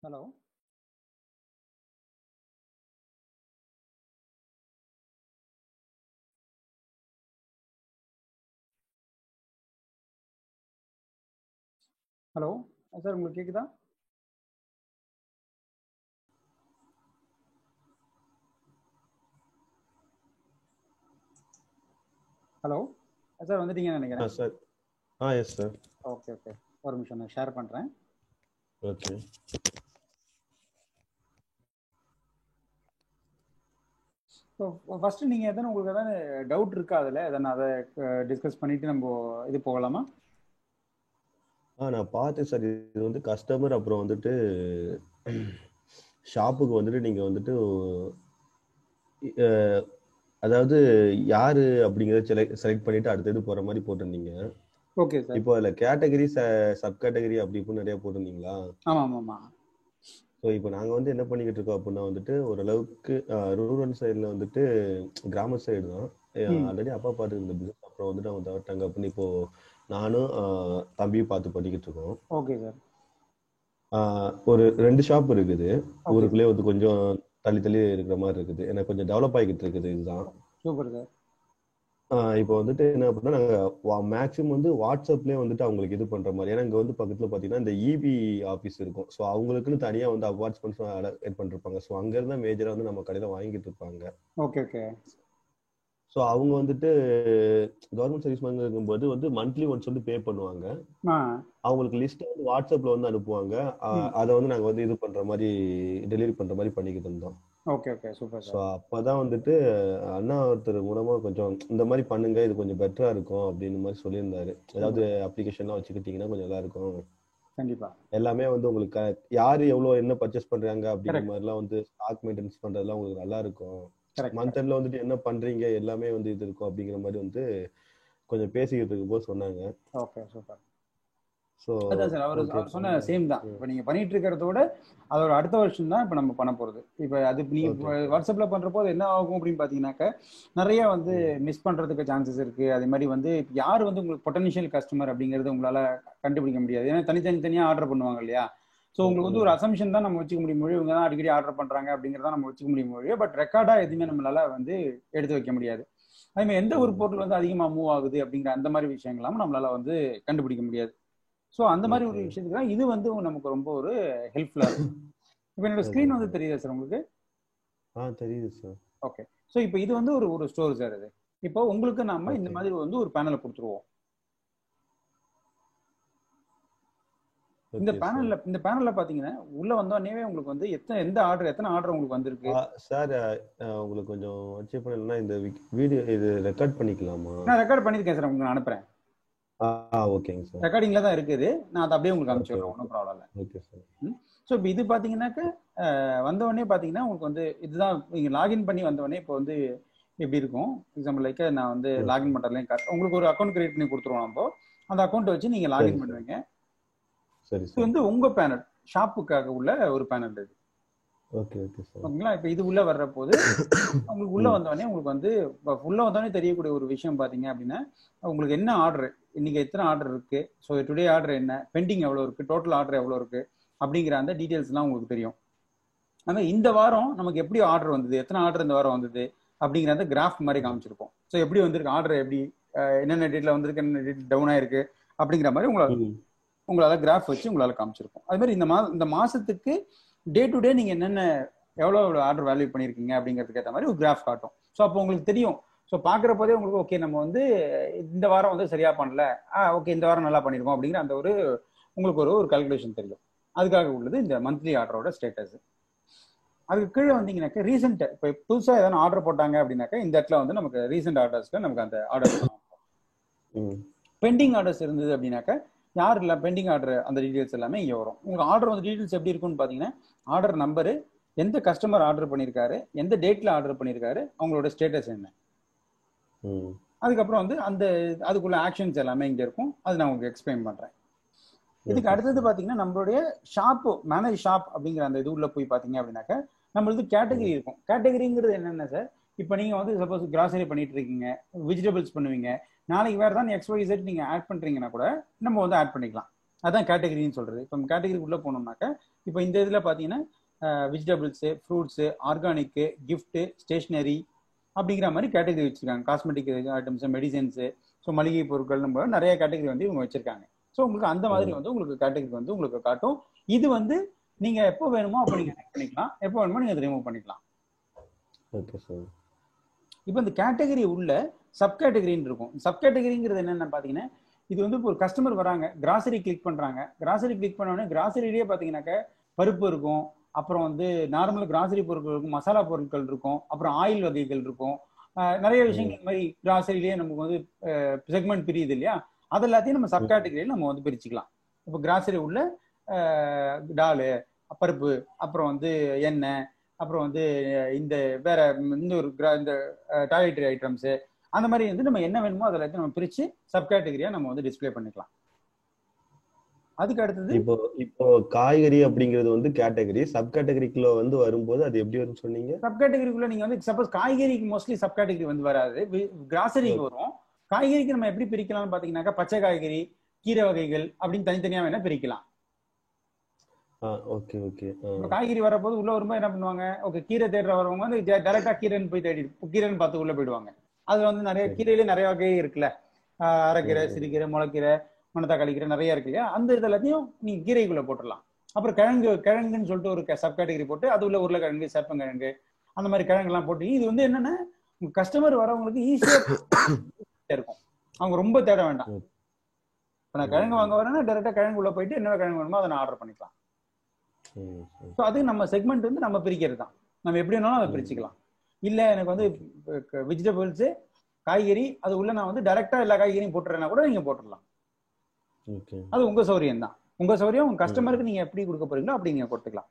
Hello. Hello sir, உங்களுக்கு கேக்குதா? Hello sir, வந்துட்டீங்கன்னு நினைக்கிறேன். Sir. Yes sir. Okay okay, ஒரு நிமிஷம் நான் ஷேர் பண்ணுறேன். ஓகே. ஸோ ஃபஸ்ட்டு நீங்கள் எதனா உங்களுக்கு எதாவது டவுட் இருக்கா அதில்? எதனா அதை டிஸ்கஸ் பண்ணிவிட்டு நம்ம இது போகலாமா? நான் பார்த்தேன் சார். இது வந்து கஸ்டமர் அப்புறம் வந்துட்டு ஷாப்புக்கு வந்துட்டு நீங்கள் வந்துட்டு அதாவது யாரு அப்படிங்கிறத செலக்ட் பண்ணிட்டு அடுத்தது போகிற மாதிரி போட்டிருந்தீங்க. Okay sir. இப்போ அதில் கேட்டகரி சப் கேட்டகரி அப்படி இப்படின்னு நிறைய போட்டிருந்தீங்களா? ஆமாம் ஆமாம் ஆமாம். ஸோ இப்போ நாங்கள் வந்து என்ன பண்ணிக்கிட்டு இருக்கோம் அப்படின்னா வந்துட்டு ஓரளவுக்கு ரூரல் சைடில் வந்துட்டு கிராம சைடு தான் ஆல்ரெடி அப்பா பார்த்து இருந்த பிஸ்னஸ். அப்புறம் வந்துட்டு அவங்க தவிர்த்தாங்க அப்படின்னு இப்போ நானும் தம்பியும் பார்த்து பண்ணிக்கிட்டு இருக்கோம். Okay sir. ஒரு 2 ஷாப் இருக்குது ஊருக்குள்ளே வந்து கொஞ்சம் தள்ளி தள்ளி இருக்கிற மாதிரி இருக்குது. எனக்கு கொஞ்சம் டெவலப் ஆகிக்கிட்டு இருக்குது. இதுதான் சூப்பர் சார். இப்போ வந்துட்டு என்ன அப்படின்னா நாங்கள் மேக்ஸிமம் வந்து வாட்ஸ்அப்லேயே வந்துட்டு அவங்களுக்கு இது பண்ணுற மாதிரி. ஏன்னா இங்கே வந்து பக்கத்தில் பார்த்தீங்கன்னா இந்த இபி ஆஃபீஸ் இருக்கும். ஸோ அவங்களுக்குன்னு தனியாக வந்து அப்பார்ட்மெண்ட்ஸ் ஆட் பண்ணிருப்பாங்க. ஸோ அங்கேருந்து மேஜராக வந்து நம்ம கடையில் வாங்கிட்டு இருப்பாங்க. Okay okay. ஸோ அவங்க வந்துட்டு கவர்மெண்ட் சர்வீஸ் மாதிரி இருக்கும்போது வந்து மந்த்லி ஒன்ஸ் வந்து பே பண்ணுவாங்க. அவங்களுக்கு லிஸ்ட் வந்து வாட்ஸ்அப்ல வந்து அனுப்புவாங்க. அதை வந்து நாங்கள் வந்து இது பண்ற மாதிரி டெலிவரி பண்ற மாதிரி பண்ணிக்கிட்டு இருந்தோம். Okay okay, super. ஸோ அப்பதான் வந்துட்டு அண்ணா ஒருத்தர் மூலமா கொஞ்சம் இந்த மாதிரி பண்ணுங்க, இது கொஞ்சம் பெட்டரா இருக்கும் அப்படின்னு மாதிரி சொல்லியிருந்தாரு. ஏதாவது அப்ளிகேஷன்லாம் வச்சுக்கிட்டீங்கன்னா கொஞ்சம் நல்லா இருக்கும். கண்டிப்பா. எல்லாமே வந்து உங்களுக்கு யாரு எவ்வளவு என்ன பர்ச்சேஸ் பண்றாங்க அப்படிங்கிற மாதிரிலாம் வந்து ஸ்டாக் மெயின்டெனன்ஸ் பண்றதுலாம் உங்களுக்கு நல்லா இருக்கும். மந்த் எண்ட்ல வந்துட்டு என்ன பண்றீங்க எல்லாமே வந்து இது இருக்கும் அப்படிங்கிற மாதிரி வந்து கொஞ்சம் பேசிக்கிட்டு இருக்கும் போது சொன்னாங்க. Okay super. அதான் சார், அவர் சொன்ன சேம் தான். இப்போ நீங்க பண்ணிட்டு இருக்கிறதோட அதோட அடுத்த வருஷம் தான் இப்போ நம்ம பண்ண போறது. இப்போ அது நீங்க வாட்ஸ்அப்ல பண்றப்போ அது என்ன ஆகும் அப்படின்னு பாத்தீங்கன்னாக்க நிறைய வந்து மிஸ் பண்றதுக்கு சான்சஸ் இருக்கு. அதே மாதிரி வந்து யார் வந்து உங்களுக்கு பொட்டன்ஷியல் கஸ்டமர் அப்படிங்கறது உங்களால கண்டுபிடிக்க முடியாது. ஏன்னா தனித்தனியா ஆர்டர் பண்ணுவாங்க இல்லையா? ஸோ உங்களுக்கு வந்து ஒரு அசம்ஷன் தான் நம்ம வச்சுக்க முடியும். மொழி இவங்க தான் அடிக்கடி ஆர்டர் பண்றாங்க அப்படிங்கிறத நம்ம வச்சுக்க முடியும் மொழியோ. பட் ரெக்கார்டா எதுவுமே நம்மளால வந்து எடுத்து வைக்க முடியாது. அதே மாதிரி எந்த ஒரு பொருள் வந்து அதிகமா மூவ் ஆகுது அப்படிங்கிற அந்த மாதிரி விஷயங்களாம் நம்மளால வந்து கண்டுபிடிக்க முடியாது. ஸோ அந்த மாதிரி ஒரு விஷயத்துக்கு தான் இது வந்து நமக்கு ரொம்ப ஒரு ஹெல்ப்ஃபுல்லா இருக்கும். இப்போ என்னோட ஸ்கிரீன் வந்து தெரியுதா சார் உங்களுக்கு? தெரியுது சார். ஓகே. ஸோ இப்போ இது வந்து ஒரு ஸ்டோர் சார். இது இப்போ உங்களுக்கு நாம இந்த மாதிரி வந்து ஒரு பேனலை கொடுத்துருவோம். இந்த பேனல்ல பாத்தீங்கன்னா உள்ள வந்தோடனே உங்களுக்கு வந்து எத்தனை ஆர்டர் உங்களுக்கு வந்திருக்கு சார்? உங்களுக்கு கொஞ்சம் செக் பண்ணலன்னா இந்த வீடியோ இது ரெக்கார்ட் பண்ணிக்கலாமா? நான் ரெக்கார்ட் பண்ணிருக்கேன் சார், உங்களுக்கு நான் அனுப்புறேன். ஓகேங்க சார். ரெக்கார்டிங்ல தான் இருக்குது. நான் அதை அப்படியே உங்களுக்கு அனுப்பிச்சிடுறேன், ஒன்றும் ப்ராப்ளம் இல்லை. Okay sir. ஸோ இப்போ இது பார்த்தீங்கன்னாக்க வந்தவொடனே பார்த்தீங்கன்னா உங்களுக்கு வந்து இதுதான் நீங்கள் லாகின் பண்ணி வந்தவொடனே இப்போ வந்து எப்படி இருக்கும். எக்ஸாம்பிள் லைக் நான் வந்து லாகின் பண்ணுறதுலையும் உங்களுக்கு ஒரு அக்கௌண்ட் கிரியேட் பண்ணி கொடுத்துருவோம். நம்ம அந்த அக்கௌண்ட் வச்சு நீங்கள் லாகின் பண்ணுவீங்க. சரி. இது வந்து உங்க பேனல் ஷாப்புக்காக உள்ள ஒரு பேனல் இது. Okay okay sir. ஓகேங்களா? இப்போ இது உள்ள வர்ற போது உங்களுக்கு உள்ள வந்தவொடனே உங்களுக்கு வந்து உள்ள வந்தோடனே தெரியக்கூடிய ஒரு விஷயம் பார்த்தீங்க அப்படின்னா உங்களுக்கு என்ன ஆர்டர், இன்னைக்கு எத்தனை ஆர்டர் இருக்கு, ஸோ டுடே ஆர்டர் என்ன, பெண்டிங் எவ்வளோ இருக்கு, டோட்டல் ஆர்டர் எவ்வளோ இருக்கு அப்படிங்கிற அந்த டீட்டெயில்ஸ்லாம் உங்களுக்கு தெரியும். ஆனால் இந்த வாரம் நமக்கு எப்படி ஆர்டர் வந்தது, எத்தனை ஆர்டர் இந்த வாரம் வந்தது அப்படிங்கிற அந்த கிராஃப் மாதிரி காமிச்சிருப்போம். ஸோ எப்படி வந்திருக்கு ஆர்டர், எப்படி என்னென்ன டேட்ல வந்திருக்கு, என்னென்ன டேட் டவுன் ஆயிருக்கு அப்படிங்கிற மாதிரி உங்களால கிராஃப் வச்சு உங்களால காமிச்சிருக்கும். அது மாதிரி இந்த மாசத்துக்கு டே டு டே நீங்க என்னென்ன எவ்வளோ ஆர்டர் வேல்யூ பண்ணியிருக்கீங்க அப்படிங்கிறதுக்கு ஏற்ற மாதிரி ஒரு கிராஃப் காட்டும். ஸோ அப்போ உங்களுக்கு தெரியும். ஸோ பார்க்குறப்போதே உங்களுக்கு ஓகே நம்ம வந்து இந்த வாரம் வந்து சரியா பண்ணல, ஓகே இந்த வாரம் நல்லா பண்ணியிருக்கோம் அப்படிங்கிற அந்த ஒரு உங்களுக்கு ஒரு கால்குலேஷன் தெரியும். அதுக்காக உள்ளது இந்த மந்த்லி ஆர்டரோட ஸ்டேட்டஸ். அதுக்கு கீழே வந்தீங்கன்னாக்க ரீசெண்ட் இப்போ புதுசாக எதனா ஆர்டர் போட்டாங்க அப்படின்னாக்கா இந்த இடத்துல வந்து நமக்கு ரீசெண்ட் ஆர்டர்ஸ்ல நமக்கு அந்த ஆர்டர் பெண்டிங் ஆர்டர்ஸ் இருந்தது அப்படின்னாக்கா யார் இல்லை பெண்டிங் ஆர்டர் அந்த டீடைல்ஸ் எல்லாமே இங்கே வரும். உங்களுக்கு ஆர்டர் வந்து டீடைல்ஸ் எப்படி இருக்குன்னு பார்த்தீங்கன்னா ஆர்டர் நம்பரு, எந்த கஸ்டமர் ஆர்டர் பண்ணியிருக்காரு, எந்த டேட்ல ஆர்டர் பண்ணியிருக்காரு, அவங்களோட ஸ்டேட்டஸ் என்ன, அதுக்கப்புறம் வந்து அதுக்குள்ள ஆக்ஷன்ஸ் எல்லாமே இங்கே இருக்கும். அது நான் உங்களுக்கு எக்ஸ்பிளைன் பண்றேன். இதுக்கு அடுத்தது பார்த்தீங்கன்னா நம்மளுடைய ஷாப்பு மேனேஜ் ஷாப் அப்படிங்கிற அந்த இது உள்ள போய் பார்த்தீங்க அப்படின்னாக்கா நம்மளுக்கு கேட்டகரி இருக்கும். கேட்டகரிங்கிறது என்னென்ன சார், இப்போ நீங்கள் வந்து சப்போஸ் கிராசரி பண்ணிட்டு இருக்கீங்க, வெஜிடபிள்ஸ் பண்ணுவீங்க, நாளைக்கு வேறு தான் XYZ நீங்கள் ஆட் பண்ணுறீங்கன்னா கூட நம்ம வந்து ஆட் பண்ணிக்கலாம். அதான் கேட்டகரின்னு சொல்றது. இப்போ கேட்டகரி உள்ள போனோம்னாக்க இப்போ இந்த இதுல பாத்தீங்கன்னா vegetables, fruits, organic, gift, stationery அப்படிங்கிற மாதிரி கேட்டகரி வச்சிருக்காங்க. காஸ்மெட்டிக் ஐட்டம்ஸ், மெடிசன்ஸு, ஸோ மளிகை பொருட்கள் நம்ம நிறைய கேட்டகரி வந்து இவங்க வச்சிருக்காங்க. ஸோ உங்களுக்கு அந்த மாதிரி வந்து உங்களுக்கு கேட்டகரி வந்து உங்களுக்கு காட்டும். இது வந்து நீங்க எப்போ வேணுமோ அப்போ நீங்க ஆட் பண்ணிக்கலாம், எப்போ வேணுமோ நீங்க அதை ரிமூவ் பண்ணிக்கலாம். Okay sir. இப்போ இந்த கேட்டகரி உள்ள சப் கேட்டகரின்னு இருக்கும். சப் கேட்டகரிங்கிறது என்னென்னு பார்த்தீங்கன்னா, இது வந்து இப்போ ஒரு கஸ்டமர் வராங்க, கிராசரி கிளிக் பண்றாங்க. கிராசரி கிளிக் பண்ண உடனே கிராசரியிலேயே பார்த்தீங்கன்னாக்க பருப்பு இருக்கும், அப்புறம் வந்து நார்மல் கிராசரி பொருட்கள் இருக்கும், மசாலா பொருட்கள் இருக்கும், அப்புறம் ஆயில் வகைகள் இருக்கும், நிறைய விஷயங்கள் இந்த மாதிரி கிராசரியிலேயே நமக்கு வந்து செக்மெண்ட் பிரியுது இல்லையா? அது எல்லாத்தையும் நம்ம சப் கேட்டகரியில் நம்ம வந்து பிரிச்சுக்கலாம். இப்போ கிராசரி உள்ள டாலு, பருப்பு, அப்புறம் வந்து எண்ணெய், அப்புறம் வந்து இந்த வேற இன்னொரு இந்த டாய்லெட்டரி ஐட்டம்ஸ், அந்த மாதிரி வந்து நம்ம என்ன வேணுமோ அதை எல்லாத்தையும் நம்ம பிரிச்சு சப் கேட்டகரியா நம்ம வந்து டிஸ்பிளே பண்ணிக்கலாம். அதுக்கு அடுத்தது இப்போ காய்கறி அப்படிங்கிறது வந்து கேட்டகரி, சப் கேட்டகரிக்குள்ள வந்து வரும்போது அது எப்படி வரும்னு சொன்னீங்க? சப் கேட்டகரிக்குள்ள நீங்க வந்து சப்போஸ் காய்கறிக்கு மோஸ்ட்லி சப் கேட்டகரி வந்து வராது, கிராசரிக்கு வரும். காய்கறிக்கு நம்ம எப்படி பிரிக்கலாம்னு பாத்தீங்கன்னாக்கா பச்சை காய்கறி, கீரை வகைகள் அப்படின்னு தனித்தனியா வேணா பிரிக்கலாம். Okay okay. காய்கறி வரப்போது உள்ள வரும்போது என்ன பண்ணுவாங்க, ஓகே கீரை தேடுற வரவங்க வந்து டைரக்டா கீரைன்னு போய் தேடி கீரைன்னு பார்த்து உள்ள போயிடுவாங்க. அதுல வந்து நிறைய கீரையிலே நிறைய வகை இருக்குல்ல, அரைக்கீரை, சிறுகீரை, முளைக்கீரை, மணத்தக்காளி கீரை நிறைய இருக்கு இல்லையா? அந்த இது எல்லாத்தையும் நீங்க கீரைக்குள்ள போட்டுடலாம். அப்புறம் கிழங்குன்னு சொல்லிட்டு ஒரு சப் கேட்டகரி போட்டு அது உள்ள உருளைக்கிழங்கு, சேப்பங்கிழங்கு, அந்த மாதிரி கிழங்கு எல்லாம் போட்டு இது வந்து என்னன்னா கஸ்டமர் வரவங்களுக்கு ஈஸியா இருக்கும், அவங்க ரொம்ப தேட வேண்டாம். இப்ப நான் கிழங்கு வாங்க வரேன்னா டைரக்டா கிழங்கு உள்ள போயிட்டு என்ன கிழங்கு வேணுமோ அதை நான் ஆர்டர் பண்ணிக்கலாம். அது நம்ம செக்மெண்ட் வந்து நம்ம பிரிக்கிறது தான், நம்ம எப்படி வேணாலும் அதை பிரிச்சுக்கலாம். இல்ல எனக்கு வந்து வெஜிடபிள்ஸ், காய்கறி, அது உள்ள நான் வந்து டைரக்டா எல்லா காய்கறியும் போட்டுறேன்னா கூட நீங்க போட்டுடலாம். அது உங்க சௌரியம் தான், உங்க சௌரியம். உங்க கஸ்டமருக்கு நீங்க எப்படி கொடுக்க போறீங்களோ அப்படி நீங்க கொடுத்துக்கலாம்.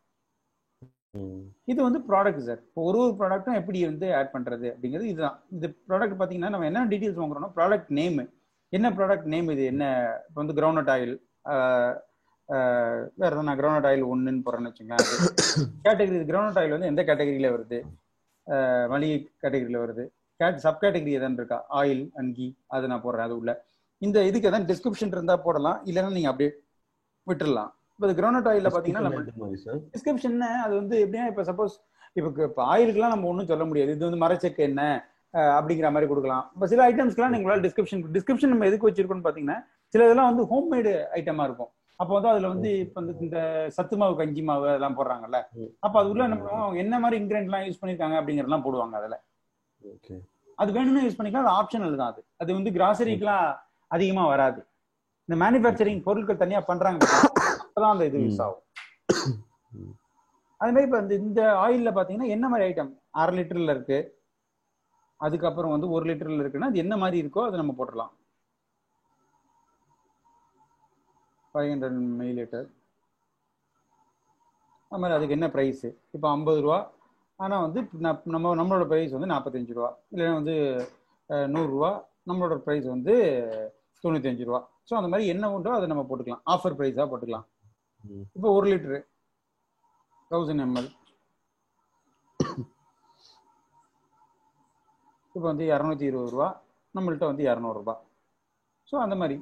இது வந்து ப்ராடக்ட் சார். ஒரு ப்ராடக்ட்டும் எப்படி வந்து ஆட் பண்றது அப்படிங்கிறது இதுதான். இந்த ப்ராடக்ட் பாத்தீங்கன்னா நம்ம என்ன டீடைல்ஸ் வாங்குறோம்னா ப்ராடக்ட் நேம், என்ன ப்ராடக்ட் நேம், இது என்ன, இப்போ வந்து கிரவுண்ட் ஆயில், வேற எதாவது நான் கிரவுண்ட் ஆயில் 1ன்னு போறேன்னு வச்சுக்கோங்களேன். கேட்டகரி கிரவுண்ட் ஆயில் வந்து எந்த கேட்டகரியில வருது, மளிகை கேட்டகரியில வருது, சப் கேட்டகரி எதாவது இருக்கா, ஆயில் அண்ட் கீ, அதை நான் போடுறேன். அது உள்ள இந்த இதுக்கு எதாவது டிஸ்கிரிப்ஷன் இருந்தா போடலாம், இல்லைன்னா நீங்க அப்படியே விட்டுடலாம். இப்போ கிரவுண்ட் ஆயில்ல பாத்தீங்கன்னா நம்ம டிஸ்கிரிப்ஷன் அது வந்து எப்படின்னா, இப்போ சப்போஸ் இப்போ ஆயிலுக்குலாம் நம்ம ஒன்றும் சொல்ல முடியாது, இது வந்து மரச்செக்கு என்ன அப்படிங்கிற மாதிரி கொடுக்கலாம். இப்போ சில ஐட்டம்ஸ்க்குலாம் நீங்களால டிஸ்கிரிப்ஷன் நம்ம எதுக்கு வச்சிருக்கோம்னு பாத்தீங்கன்னா, சில இதெல்லாம் வந்து ஹோம்மேடு ஐட்டமா இருக்கும். அப்போ வந்து அதுல வந்து இப்போ இந்த சத்து மாவு, கஞ்சி மாவு அதெல்லாம் போடுறாங்கல்ல, அப்போ அது உள்ள நம்ம என்ன மாதிரி இன்கிரியன்ட் எல்லாம் யூஸ் பண்ணிருக்காங்க அப்படிங்கறதெல்லாம் போடுவாங்க அதுல. அது வேணும்னு யூஸ் பண்ணிக்கலாம், அது ஆப்ஷனல் தான். அது வந்து கிராசரிக்குலாம் அதிகமா வராது. இந்த மேனுஃபேக்சரிங் பொருட்கள் தனியா பண்றாங்க, அப்பதான் அந்த இது யூஸ் ஆகும். அது மாதிரி இப்போ இந்த ஆயில்ல பாத்தீங்கன்னா என்ன மாதிரி ஐட்டம் 1/2 லிட்டர்ல இருக்கு, அதுக்கப்புறம் வந்து 1 லிட்டர்ல இருக்குன்னா அது என்ன மாதிரி இருக்கோ அதை நம்ம போட்டுடலாம். 500 மில்லிலிட்டர், அது மாதிரி அதுக்கு என்ன ப்ரைஸு, இப்போ 50 ரூபா. ஆனால் வந்து நம்மளோட ப்ரைஸ் வந்து 45 ரூபா, இல்லைன்னா வந்து 100 ரூபா, நம்மளோட ப்ரைஸ் வந்து 95 ரூபா. ஸோ அந்த மாதிரி என்ன உண்டோ அதை நம்ம போட்டுக்கலாம், ஆஃபர் ப்ரைஸாக போட்டுக்கலாம். இப்போ 1 லிட்டரு 1000 ml இப்போ வந்து 220 ரூபா, நம்மள்கிட்ட வந்து 200 ரூபா. ஸோ அந்த மாதிரி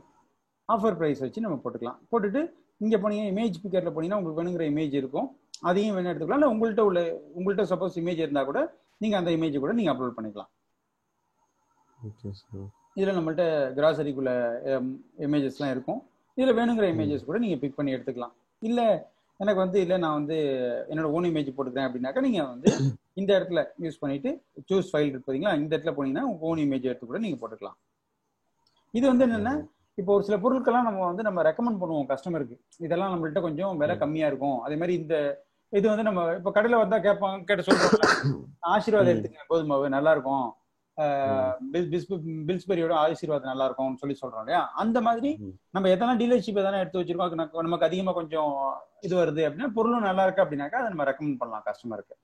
ஆஃபர் ப்ரைஸ் வச்சு நம்ம போட்டுக்கலாம். போட்டுட்டு இங்கே போனீங்க இமேஜ் பிக்கரில் போனீங்கன்னா உங்களுக்கு வேணுங்கிற இமேஜ் இருக்கும், அதையும் வேணும் எடுத்துக்கலாம். இல்லை உங்கள்கிட்ட சப்போஸ் இமேஜ் இருந்தால் கூட நீங்கள் அந்த இமேஜை கூட நீங்கள் அப்லோட் பண்ணிக்கலாம். இதில் நம்மள்ட்ட கிராசரிக்குள்ள இமேஜஸ்லாம் இருக்கும், இதில் வேணுங்கிற இமேஜஸ் கூட நீங்கள் பிக் பண்ணி எடுத்துக்கலாம். இல்லை எனக்கு வந்து இல்லை நான் வந்து என்னோட ஓன் இமேஜ் போட்டுக்கிறேன் அப்படின்னாக்கா நீங்கள் வந்து இந்த இடத்துல யூஸ் பண்ணிட்டு சூஸ் ஃபைல் இருப்பீங்களா, இந்த இடத்துல போனீங்கன்னா உங்கள் ஓன் இமேஜ் எடுத்து கூட நீங்கள் போட்டுக்கலாம். இது வந்து என்னென்னா, இப்போ ஒரு சில பொருட்கள்லாம் நம்ம ரெக்கமெண்ட் பண்ணுவோம் கஸ்டமருக்கு, இதெல்லாம் நம்மள்ட்ட கொஞ்சம் விலை கம்மியா இருக்கும். அதே மாதிரி இந்த இது வந்து நம்ம இப்போ கடையில் வந்தா கேட்ட சொல்றோம், ஆசீர்வாதம் எடுத்துக்கங்க கோதுமாவு நல்லா இருக்கும், பில்ஸ்பெரியோட ஆசீர்வாதம் நல்லா இருக்கும்னு சொல்றோம் இல்லையா? அந்த மாதிரி நம்ம எதனா டீலர்ஷிப் எதனா எடுத்து வச்சிருக்கோம், நமக்கு அதிகமா கொஞ்சம் இது வருது அப்படின்னா, பொருளும் நல்லா இருக்கு அப்படின்னாக்கா அதை நம்ம ரெக்கமெண்ட் பண்ணலாம் கஸ்டமருக்கு.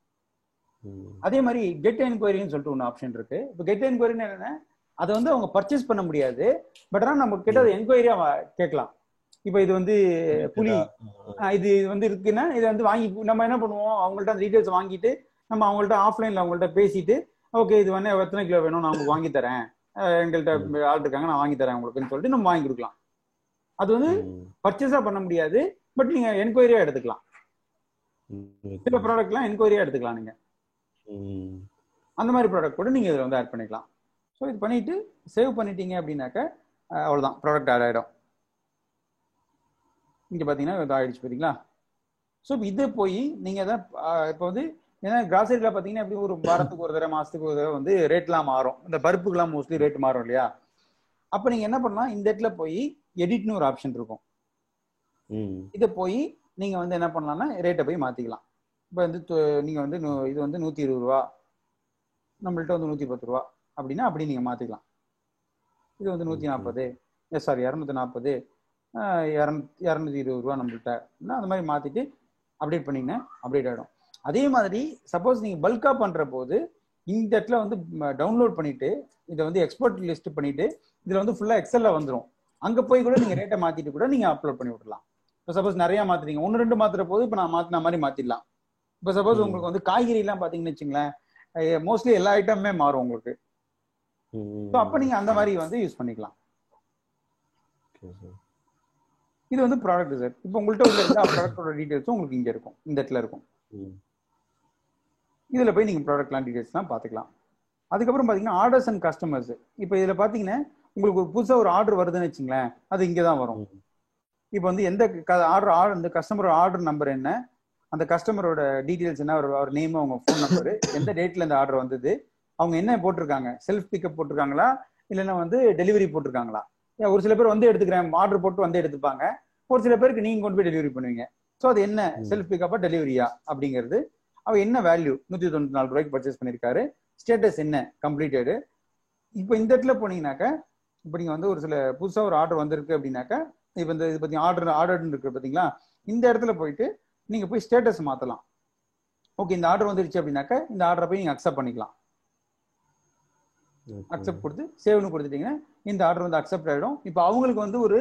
அதே மாதிரி கெட் என்கொயரின்னு சொல்லிட்டு ஒன்று ஆப்ஷன் இருக்கு. இப்போ கெட் என்கொயரின்னு என்னன்னா, அதை வந்து அவங்க பர்ச்சேஸ் பண்ண முடியாது, பட் ஆனால் நம்ம கிட்ட என்கொயரியா கேட்கலாம். இப்போ இது வந்து புளி இது வந்து இருக்குன்னா இதை வந்து வாங்கி நம்ம என்ன பண்ணுவோம், அவங்கள்ட்ட அந்த டீடைல்ஸ் வாங்கிட்டு நம்ம அவங்கள்ட்ட ஆஃப்லைன்ல அவங்கள்ட்ட பேசிட்டு, ஓகே இது வந்து எத்தனை கிலோ வேணும் நான் உங்களுக்கு வாங்கி தரேன், எங்கள்கிட்ட ஆள் இருக்காங்க நான் வாங்கி தரேன் உங்களுக்குன்னு சொல்லிட்டு நம்ம வாங்கி கொடுக்கலாம். அது வந்து பர்ச்சேஸா பண்ண முடியாது, பட் நீங்க என்கொயரியா எடுத்துக்கலாம். சில ப்ராடக்ட்லாம் என்கொயரியா எடுத்துக்கலாம் நீங்க. அந்த மாதிரி ப்ராடக்ட் கூட நீங்க இதில் வந்து ஆட் பண்ணிக்கலாம். ஸோ இது பண்ணிட்டு சேவ் பண்ணிட்டீங்க அப்படின்னாக்க அவ்வளோதான், ப்ராடக்ட் ஆட் ஆகிடும். இங்கே பார்த்தீங்கன்னா இது ஆயிடுச்சு பார்த்தீங்களா. ஸோ இப்போ இதை போய் நீங்கள் தான் இப்போ வந்து ஏன்னா கிராசரியில் பார்த்தீங்கன்னா எப்படி ஒரு வாரத்துக்கு ஒரு தடவை மாதத்துக்கு ஒரு தடவை வந்து ரேட்லாம் மாறும். இந்த பருப்புக்கெல்லாம் மோஸ்ட்லி ரேட் மாறும் இல்லையா. அப்போ நீங்கள் என்ன பண்ணலாம், இந்த இடத்துல போய் எடிட்னு ஒரு ஆப்ஷன் இருக்கும். இதை போய் நீங்கள் வந்து என்ன பண்ணலாம்னா ரேட்டை போய் மாற்றிக்கலாம். இப்போ வந்து நீங்கள் வந்து இது வந்து 120 ரூபா, நம்மள்ட்ட வந்து 110 ரூபா அப்படின்னா அப்படி நீங்கள் மாற்றிக்கலாம். இது வந்து 140, சாரி 240, 220 ரூபா நம்மள்ட்ட அந்த மாதிரி மாற்றிட்டு அப்டேட் பண்ணிங்கன்னா அப்டேட் ஆகிடும். அதே மாதிரி சப்போஸ் நீங்கள் பல்காக பண்ணுற போது இந்த இடத்துல வந்து டவுன்லோட் பண்ணிட்டு இதை வந்து எக்ஸ்போர்ட் லிஸ்ட் பண்ணிட்டு இதில் வந்து ஃபுல்லாக எக்ஸலில் வந்துடும். அங்கே போய் கூட நீங்கள் ரேட்டை மாற்றிட்டு கூட நீங்கள் அப்லோட் பண்ணி விடலாம். இப்போ சப்போஸ் நிறையா மாற்றுறீங்க, 1-2 மாற்றுற போது இப்போ நான் மாற்றின மாதிரி மாற்றிடலாம். இப்போ சப்போஸ் உங்களுக்கு வந்து காய்கறிலாம் பார்த்தீங்கன்னு வச்சுங்களேன், மோஸ்ட்லி எல்லா ஐட்டமுமே மாறும் உங்களுக்கு. ஸோ அப்போ நீங்கள் அந்த மாதிரி வந்து யூஸ் பண்ணிக்கலாம். இது வந்து ப்ராடக்ட் சார். இப்போ உங்கள்கிட்ட உள்ள எல்லா ப்ராடக்டோட டீடைல்ஸும் உங்களுக்கு இங்கே இருக்கும், இந்த இடத்துல இருக்கும். இதில் போய் நீங்கள் ப்ராடக்ட்லாம் டீடைல்ஸ்லாம் பார்த்துக்கலாம். அதுக்கப்புறம் பார்த்தீங்கன்னா ஆர்டர்ஸ் அண்ட் கஸ்டமர்ஸ். இப்போ இதில் பார்த்தீங்கன்னா உங்களுக்கு ஒரு புதுசாக ஒரு ஆர்டர் வருதுன்னு வச்சுங்களேன், அது இங்கே தான் வரும். இப்போ வந்து எந்த ஆர்டர் இந்த கஸ்டமரோட ஆர்டர் நம்பர் என்ன, அந்த கஸ்டமரோட டீடைல்ஸ் என்ன, அவர் நேம், அவங்க ஃபோன் நம்பரு, எந்த டேட்டில் இந்த ஆர்டர் வந்தது, அவங்க என்ன போட்டிருக்காங்க, செல்ஃப் பிக்கப் போட்டிருக்காங்களா இல்லைன்னா வந்து டெலிவரி போட்டிருக்காங்களா. ஒரு சில பேர் வந்து எடுத்துக்கிறேன் ஆர்டர் போட்டு வந்து எடுத்துப்பாங்க, ஒரு சில பேருக்கு நீங்கள் கொண்டு போய் டெலிவரி பண்ணுவீங்க. ஸோ அது என்ன செல்ஃப் பிக்கப்பா டெலிவரியா அப்படிங்கிறது, அவர் என்ன வேல்யூ 194 ரூபாய்க்கு பர்ச்சேஸ் பண்ணியிருக்காரு, ஸ்டேட்டஸ் என்ன கம்ப்ளீட்டடு. இப்போ இந்த இடத்துல போனீங்கன்னாக்கா இப்போ நீங்கள் வந்து ஒரு சில புதுசாக ஒரு ஆர்டர் வந்திருக்கு அப்படின்னாக்கா இப்போ இந்த இது பற்றி ஆர்டர்னு இருக்கு பார்த்தீங்களா, இந்த இடத்துல போயிட்டு நீங்கள் போய் ஸ்டேட்டஸ் மாற்றலாம். ஓகே இந்த ஆர்டர் வந்துருச்சு அப்படின்னாக்கா இந்த ஆர்டரை போய் நீங்கள் அக்செப்ட் பண்ணிக்கலாம். அக்செப்ட் கொடுத்து சேவ்னு கொடுத்துட்டீங்கன்னா இந்த ஆர்டர் வந்து அக்செப்ட் ஆகிடும். இப்போ அவங்களுக்கு வந்து ஒரு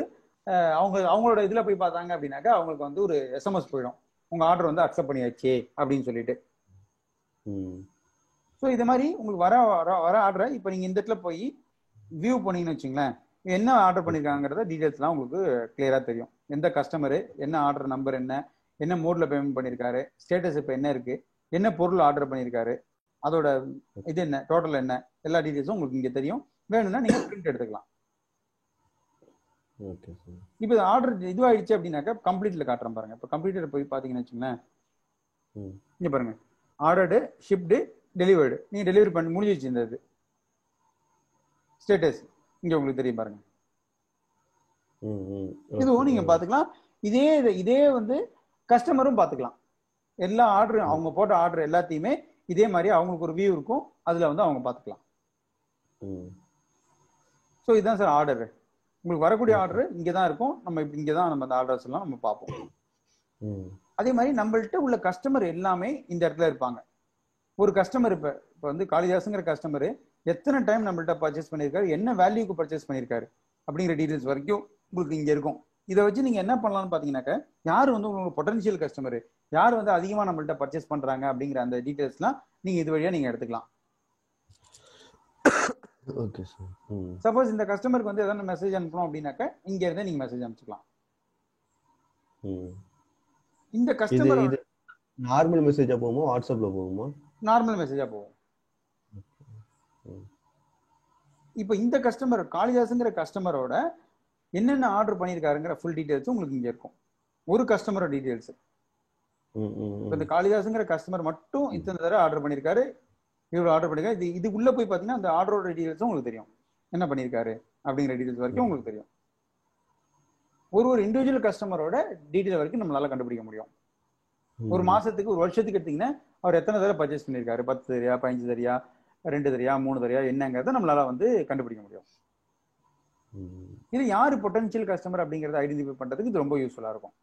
அவங்களோட இதில் போய் பார்த்தாங்க அப்படின்னாக்கா அவங்களுக்கு வந்து ஒரு எஸ்எம்எஸ் போயிடும், உங்கள் ஆர்டர் வந்து அக்செப்ட் பண்ணியாச்சு அப்படின்னு சொல்லிட்டு. ஸோ இது மாதிரி உங்களுக்கு வர ஆர்டரை இப்போ நீங்கள் இந்த இடத்துல போய் வியூ பண்ணீங்கன்னு வச்சுங்களேன், என்ன ஆர்டர் பண்ணியிருக்காங்கிறத டீடைல்ஸ்லாம் உங்களுக்கு கிளியராக தெரியும். எந்த கஸ்டமரு, என்ன ஆர்டர் நம்பர் என்ன, என்ன மோடில் பேமெண்ட் பண்ணியிருக்காரு, ஸ்டேட்டஸ் இப்போ என்ன இருக்குது, என்ன பொருள் ஆர்டர் பண்ணியிருக்காரு, அதோட இது என்ன, டோட்டல் என்ன, எல்லா டீடைல்ஸும் உங்களுக்கு இங்கே தெரியும். வேணும்னா நீங்கள் பிரிண்ட் எடுத்துக்கலாம். இப்போ ஆர்டர் இதுவாகிடுச்சு அப்படின்னாக்கா கம்ப்ளீட்டில் காட்டுறேன் பாருங்க. இப்போ கம்ப்ளீட்டர் போய் பார்த்தீங்கன்னு வச்சுங்களேன், இங்கே பாருங்க ஆர்டர்டு, ஷிப்டு, டெலிவர்டு. நீங்கள் டெலிவரி பண்ணி முடிஞ்சிச்சு. இந்த இது ஸ்டேட்டஸ் இங்கே உங்களுக்கு தெரியும் பாருங்க. இதுவும் நீங்கள் பார்த்துக்கலாம். இதே வந்து கஸ்டமரும் பார்த்துக்கலாம். எல்லா ஆர்டரும் அவங்க போட்ட ஆர்டர் எல்லாத்தையுமே இதே மாதிரி அவங்களுக்கு ஒரு வியூ இருக்கும், அதில் வந்து அவங்க பார்த்துக்கலாம். ஸோ இதுதான் சார் ஆர்டர். உங்களுக்கு வரக்கூடிய ஆர்டர் இங்கே தான் இருக்கும். நம்ம இங்கே தான் நம்ம அந்த ஆர்டர்ஸ் எல்லாம் நம்ம பார்ப்போம். அதே மாதிரி நம்மள்ட்ட உள்ள கஸ்டமர் எல்லாமே இந்த இடத்துல இருப்பாங்க. ஒரு கஸ்டமர் இப்போ வந்து காளிதாசுங்கிற கஸ்டமர் எத்தனை டைம் நம்மள்ட்ட பர்ச்சேஸ் பண்ணியிருக்காரு, என்ன வேல்யூக்கு பர்ச்சேஸ் பண்ணியிருக்காரு அப்படிங்கிற டீடைல்ஸ் வரைக்கும் உங்களுக்கு இங்கே இருக்கும். இதை வச்சு நீங்கள் என்ன பண்ணலாம்னு பார்த்தீங்கன்னாக்கா யார் வந்து உங்களுக்கு பொட்டன்ஷியல் கஸ்டமர், யார் வந்து அதிகமாக நம்மள்ட்ட பர்ச்சேஸ் பண்ணுறாங்க அப்படிங்கிற அந்த டீடைல்ஸ்லாம் நீங்கள் இது வழியாக நீங்கள் எடுத்துக்கலாம். Okay sir. சப்போஸ் இந்த கஸ்டமருக்கு வந்து எதனா மெசேஜ் அனுப்பணும் அப்படின்னாக்கா இங்க இருந்தே நீங்க மெசேஜ் அனுப்பிச்சுக்கலாம். இந்த கஸ்டமர் நார்மல் மெசேஜா போகுமா, வாட்ஸ்அப்ல போகுமா? நார்மல் மெசேஜா போகும். இப்போ இந்த கஸ்டமர் காளிதாசுங்கிற கஸ்டமரோட என்னென்ன ஆர்டர் பண்ணியிருக்காருங்கிற ஃபுல் டீடைல்ஸ் உங்களுக்கு இங்க இருக்கும். ஒரு கஸ்டமரோட டீடைல்ஸ். இந்த காளிதாசுங்கிற கஸ்டமர் மட்டும் இத்தனை தடவை ஆர்டர் பண்ணியிருக்காரு, இவ்வளோ ஆர்டர் பண்ணிருக்காரு. இது உள்ள போய் பார்த்தீங்கன்னா அந்த ஆர்டரோட டீடைல்ஸும் உங்களுக்கு தெரியும், என்ன பண்ணியிருக்காரு அப்படிங்கிற டீடைல்ஸ் வரைக்கும் உங்களுக்கு தெரியும். ஒரு இண்டிவிஜுவல் கஸ்டமரோட டீடைல் வரைக்கும் நம்மளால கண்டுபிடிக்க முடியும். ஒரு மாசத்துக்கு, ஒரு வருஷத்துக்கு எடுத்தீங்கன்னா அவர் எத்தனை தடவை பர்ச்சேஸ் பண்ணியிருக்காரு, 10 தடவையா, 15 தடவையா, 2 தடவையா, 3 தடவையா, என்னங்கிறத நம்மளால வந்து கண்டுபிடிக்க முடியும். இது யாரு பொட்டன்ஷியல் கஸ்டமர் அப்படிங்கறத ஐடென்டிஃபை பண்றதுக்கு இது ரொம்ப யூஸ்ஃபுல்லா இருக்கும்.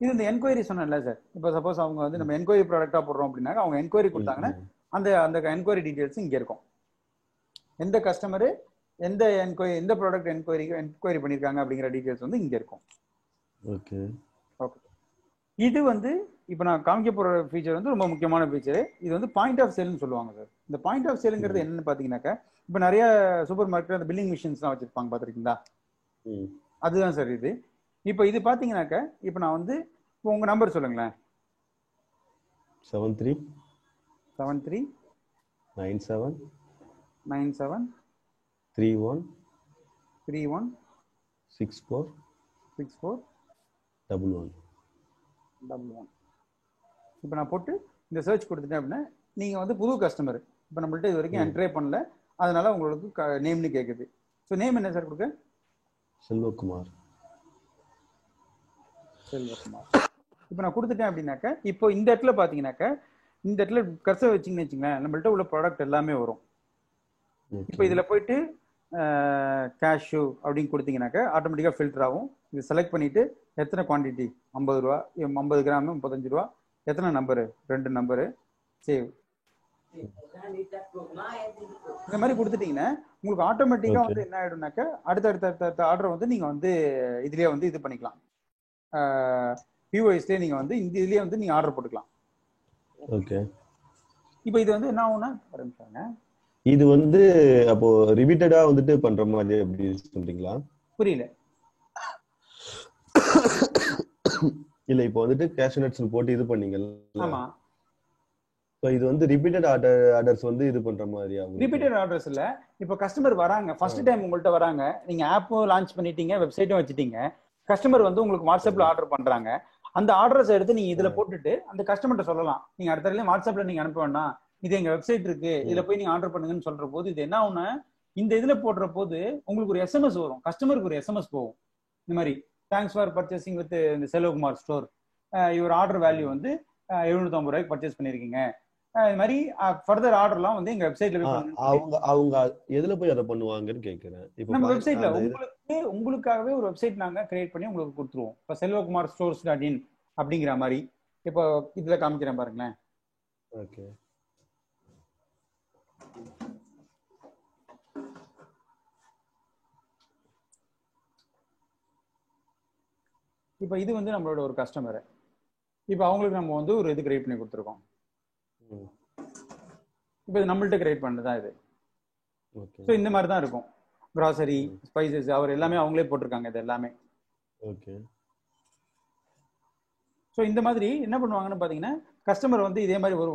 இது இந்த என்கொயரி சொன்னேன்ல சார், இப்போ சப்போஸ் அவங்க வந்து நம்ம என்கொயரி ப்ராடக்டா போடுறோம் அப்படின்னா அவங்க என்கொயரி கொடுத்தாங்கன்னா அந்த என்கொயரி டீடைல்ஸ் இங்க இருக்கும். எந்த கஸ்டமரு எந்த ப்ராடக்ட் என்கொயரி பண்ணிருக்காங்க அப்படிங்கிற டீடைல்ஸ் வந்து இங்க இருக்கும். Okay okay. இது வந்து இப்போ நான் காமிக்க போற ஃபீச்சர் வந்து ரொம்ப முக்கியமான ஃபீச்சர். இது வந்து பாயிண்ட் ஆஃப் சேல்னு சொல்லுவாங்க சார். இந்த பாயிண்ட் ஆஃப் சேலுங்கிறது என்னன்னு பாத்தீங்கன்னாக்கா, இப்போ நிறைய சூப்பர் மார்க்கெட் அந்த பில்லிங் மிஷின்ஸ்லாம் வச்சிருப்பாங்க, பாத்திருக்கீங்களா? அதுதான் சார் இது. இப்போ இது பாத்தீங்கன்னாக்க இப்போ நான் வந்து இப்போ உங்க நம்பர் சொல்லுங்களேன். 73 73 97 97 31 31 64 64 11. இப்போ நான் போட்டு இந்த சர்ச் கொடுத்துட்டேன் அப்படின்னா நீங்க வந்து புது கஸ்டமர். இப்போ நம்மள்ட்ட இது வரைக்கும் என்ட்ரே பண்ணல, அதனால உங்களுக்கு நேம்னு கேட்குது. ஸோ நேம் என்ன சார் கொடுக்க? செல்வகுமார். செல்வகுமார். இப்போ நான் கொடுத்துட்டேன் அப்படின்னாக்க இப்போ இந்த இடத்துல பாத்தீங்கன்னாக்க இந்த இடத்துல கர்சர் வச்சிங்கன்னு வச்சுங்களேன், நம்மள்ட்ட உள்ள ப்ராடக்ட் எல்லாமே வரும். இப்போ இதுல போயிட்டு கேஷ்யூ அப்படின்னு கொடுத்தீங்கன்னாக்க ஆட்டோமேட்டிக்கா ஃபில்டர் ஆகும். இது செலக்ட் பண்ணிட்டு எத்தனை குவான்டிட்டி, 50 ரூபா, 50 கிராம் 35 ரூபா, எத்தனை நம்பரு, 2 நம்பரு, சேவ், இந்த மாதிரி கொடுத்துட்டீங்கன்னா உங்களுக்கு ஆட்டோமேட்டிக்கா வந்து என்ன ஆயிடும்னாக்க அடுத்த ஆர்டர் வந்து நீங்க வந்து இதுலயே வந்து இது பண்ணிக்கலாம். பிஓஎஸ்லயே நீங்க வந்து இந்த இதுலயே வந்து நீங்க ஆர்டர் போட்டுக்கலாம். ஓகே. இப்போ இது வந்து என்ன ஆகும்னா ஆரம்பிச்சாங்க, இது வந்து அப்போ ரிப்பீட்டடா வந்துட்டு பண்ற மாதிரி அப்படி சொல்றீங்களா? புரியல. இல்ல இப்போ வந்துட்டு கேஷ் நட்ஸ் போட்டு இது பண்ணீங்கல்ல. ஆமா. சோ இது வந்து ரிப்பீட்டட் ஆர்டர்ஸ் வந்து இது பண்ற மாதிரியா? ரிப்பீட்டட் ஆர்டர்ஸ் இல்ல. இப்போ கஸ்டமர் வராங்க, ஃபர்ஸ்ட் டைம் உங்கள்ட்ட வராங்க, நீங்க ஆப்பும் லான்ச் பண்ணிட்டீங்க, வெப்சைட்டும் வச்சிட்டீங்க, கஸ்டமர் வந்து உங்களுக்கு வாட்ஸ்அப்ல ஆர்டர் பண்றாங்க. அந்த ஆர்டர்ஸ் எடுத்து நீங்க இதுல போட்டுட்டு அந்த கஸ்டமர்ட்ட சொல்லலாம். நீங்க அடுத்த தடவை வாட்ஸ்அப்ல நீங்க அனுப்ப வேண்டாம், இது எங்க வெப்சைட் இருக்கு, இதுல போய் நீங்க ஆர்டர் பண்ணுங்கன்னு சொல்ற போது இது என்ன ஆகும்னா இந்த இதுல போடுற போது உங்களுக்கு ஒரு எஸ்எம்எஸ் வரும், கஸ்டமருக்கு ஒரு எஸ்எம்எஸ் போகும். இந்த மாதிரி தேங்க்ஸ் ஃபார் பர்ச்சேசிங் வித் இந்த செல்வகுமார் ஸ்டோர், இவர் ஆர்டர் வேல்யூ வந்து 750 ரூபாய்க்கு பர்ச்சேஸ் பண்ணிருக்கீங்க. இது மாதிரி ஃபர்தர் ஆர்டர்லாம் வந்து எங்க வெப்சைட்ல அவங்க எதுல போய் அதை பண்ணுவாங்கன்னு கேக்குறேன். இப்போ நம்ம வெப்சைட்ல உங்களுக்காகவே ஒரு வெப்சைட் நாங்க கிரியேட் பண்ணி உங்களுக்கு கொடுத்துருவோம். இப்போ செல்வகுமார் ஸ்டோர்ஸ்.in அப்படிங்கிற மாதிரி இப்போ இதுல காமிக்கிறேன் பாருங்களேன். ஓகே. இப்போ இது வந்து நம்மளோட ஒரு கஸ்டமர். இப்போ அவங்களுக்கு நம்ம வந்து ஒரு இது கிரியேட் பண்ணி கொடுத்துருக்கோம். இப்போ இது நம்மள்ட்ட கிரியேட் பண்ணதான் இது. ஸோ இந்த மாதிரி தான் இருக்கும். கிராசரி, ஸ்பைசஸ், அவர் எல்லாமே அவங்களே போட்டிருக்காங்க இது எல்லாமே. ஓகே. ஸோ இந்த மாதிரி என்ன பண்ணுவாங்கன்னு பாத்தீங்கன்னா கஸ்டமர் வந்து இதே மாதிரி ஒரு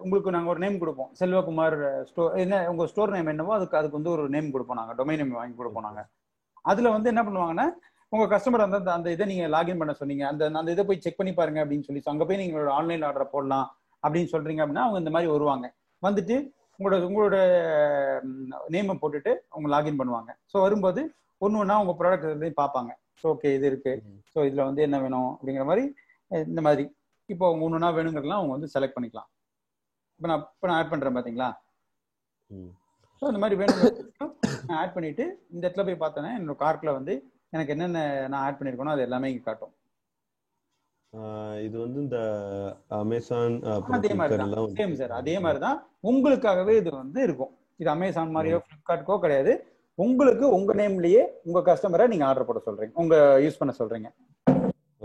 உங்களுக்கு நாங்கள் ஒரு நேம் கொடுப்போம், செல்வகுமார் ஸ்டோர், என்ன உங்க ஸ்டோர் நேம் என்னவோ அதுக்கு வந்து ஒரு நேம் கொடுப்போம், நாங்கள் டொமைன் நேம் வாங்கி கொடுப்போம் நாங்கள். அதுல வந்து என்ன பண்ணுவாங்கன்னா உங்க கஸ்டமர் அந்த இதை நீங்க லாகின் பண்ண சொன்னீங்க, அந்த இதை போய் செக் பண்ணி பாருங்க அப்படின்னு சொல்லி அங்க போய் நீங்களோட ஆன்லைன் ஆர்டரை போடலாம் அப்படின்னு சொல்றீங்க அப்படின்னா அவங்க இந்த மாதிரி வருவாங்க. வந்துட்டு உங்களோட நேமை போட்டுட்டு அவங்க லாகின் பண்ணுவாங்க. ஸோ வரும்போது ஒன்னா உங்க ப்ராடக்ட் பார்ப்பாங்க. ஸோ ஓகே இது இருக்கு, ஸோ இதுல வந்து என்ன வேணும் அப்படிங்கிற மாதிரி இந்த மாதிரி இப்போ அவங்க ஒன்னா வேணுங்கிறதுலாம் அவங்க வந்து செலக்ட் பண்ணிக்கலாம். இப்போ நான் ஆட் பண்றேன் பாத்தீங்களா. ஸோ இந்த மாதிரி வேணும் நான் ஆட் பண்ணிட்டு இந்த இடத்துல போய் பார்த்தேன்னா என்னோட கார்ட்ல வந்து எனக்கு என்னென்ன நான் ஆட் பண்ணிருக்கணும் அது எல்லாமே இங்க காட்டும். இது வந்து இந்த அமேசான் அதே மாதிரி தான் சேம் சார், அதே மாதிரி தான் உங்களுக்காகவே இது வந்து இருக்கும். இது அமேசான் மாதிரியோ பிளிப்கார்ட்கோ கிடையாது. உங்களுக்கு உங்க நேம்லயே உங்க கஸ்டமரை நீங்க ஆர்டர் போட சொல்றீங்க, உங்க யூஸ் பண்ண சொல்றீங்க.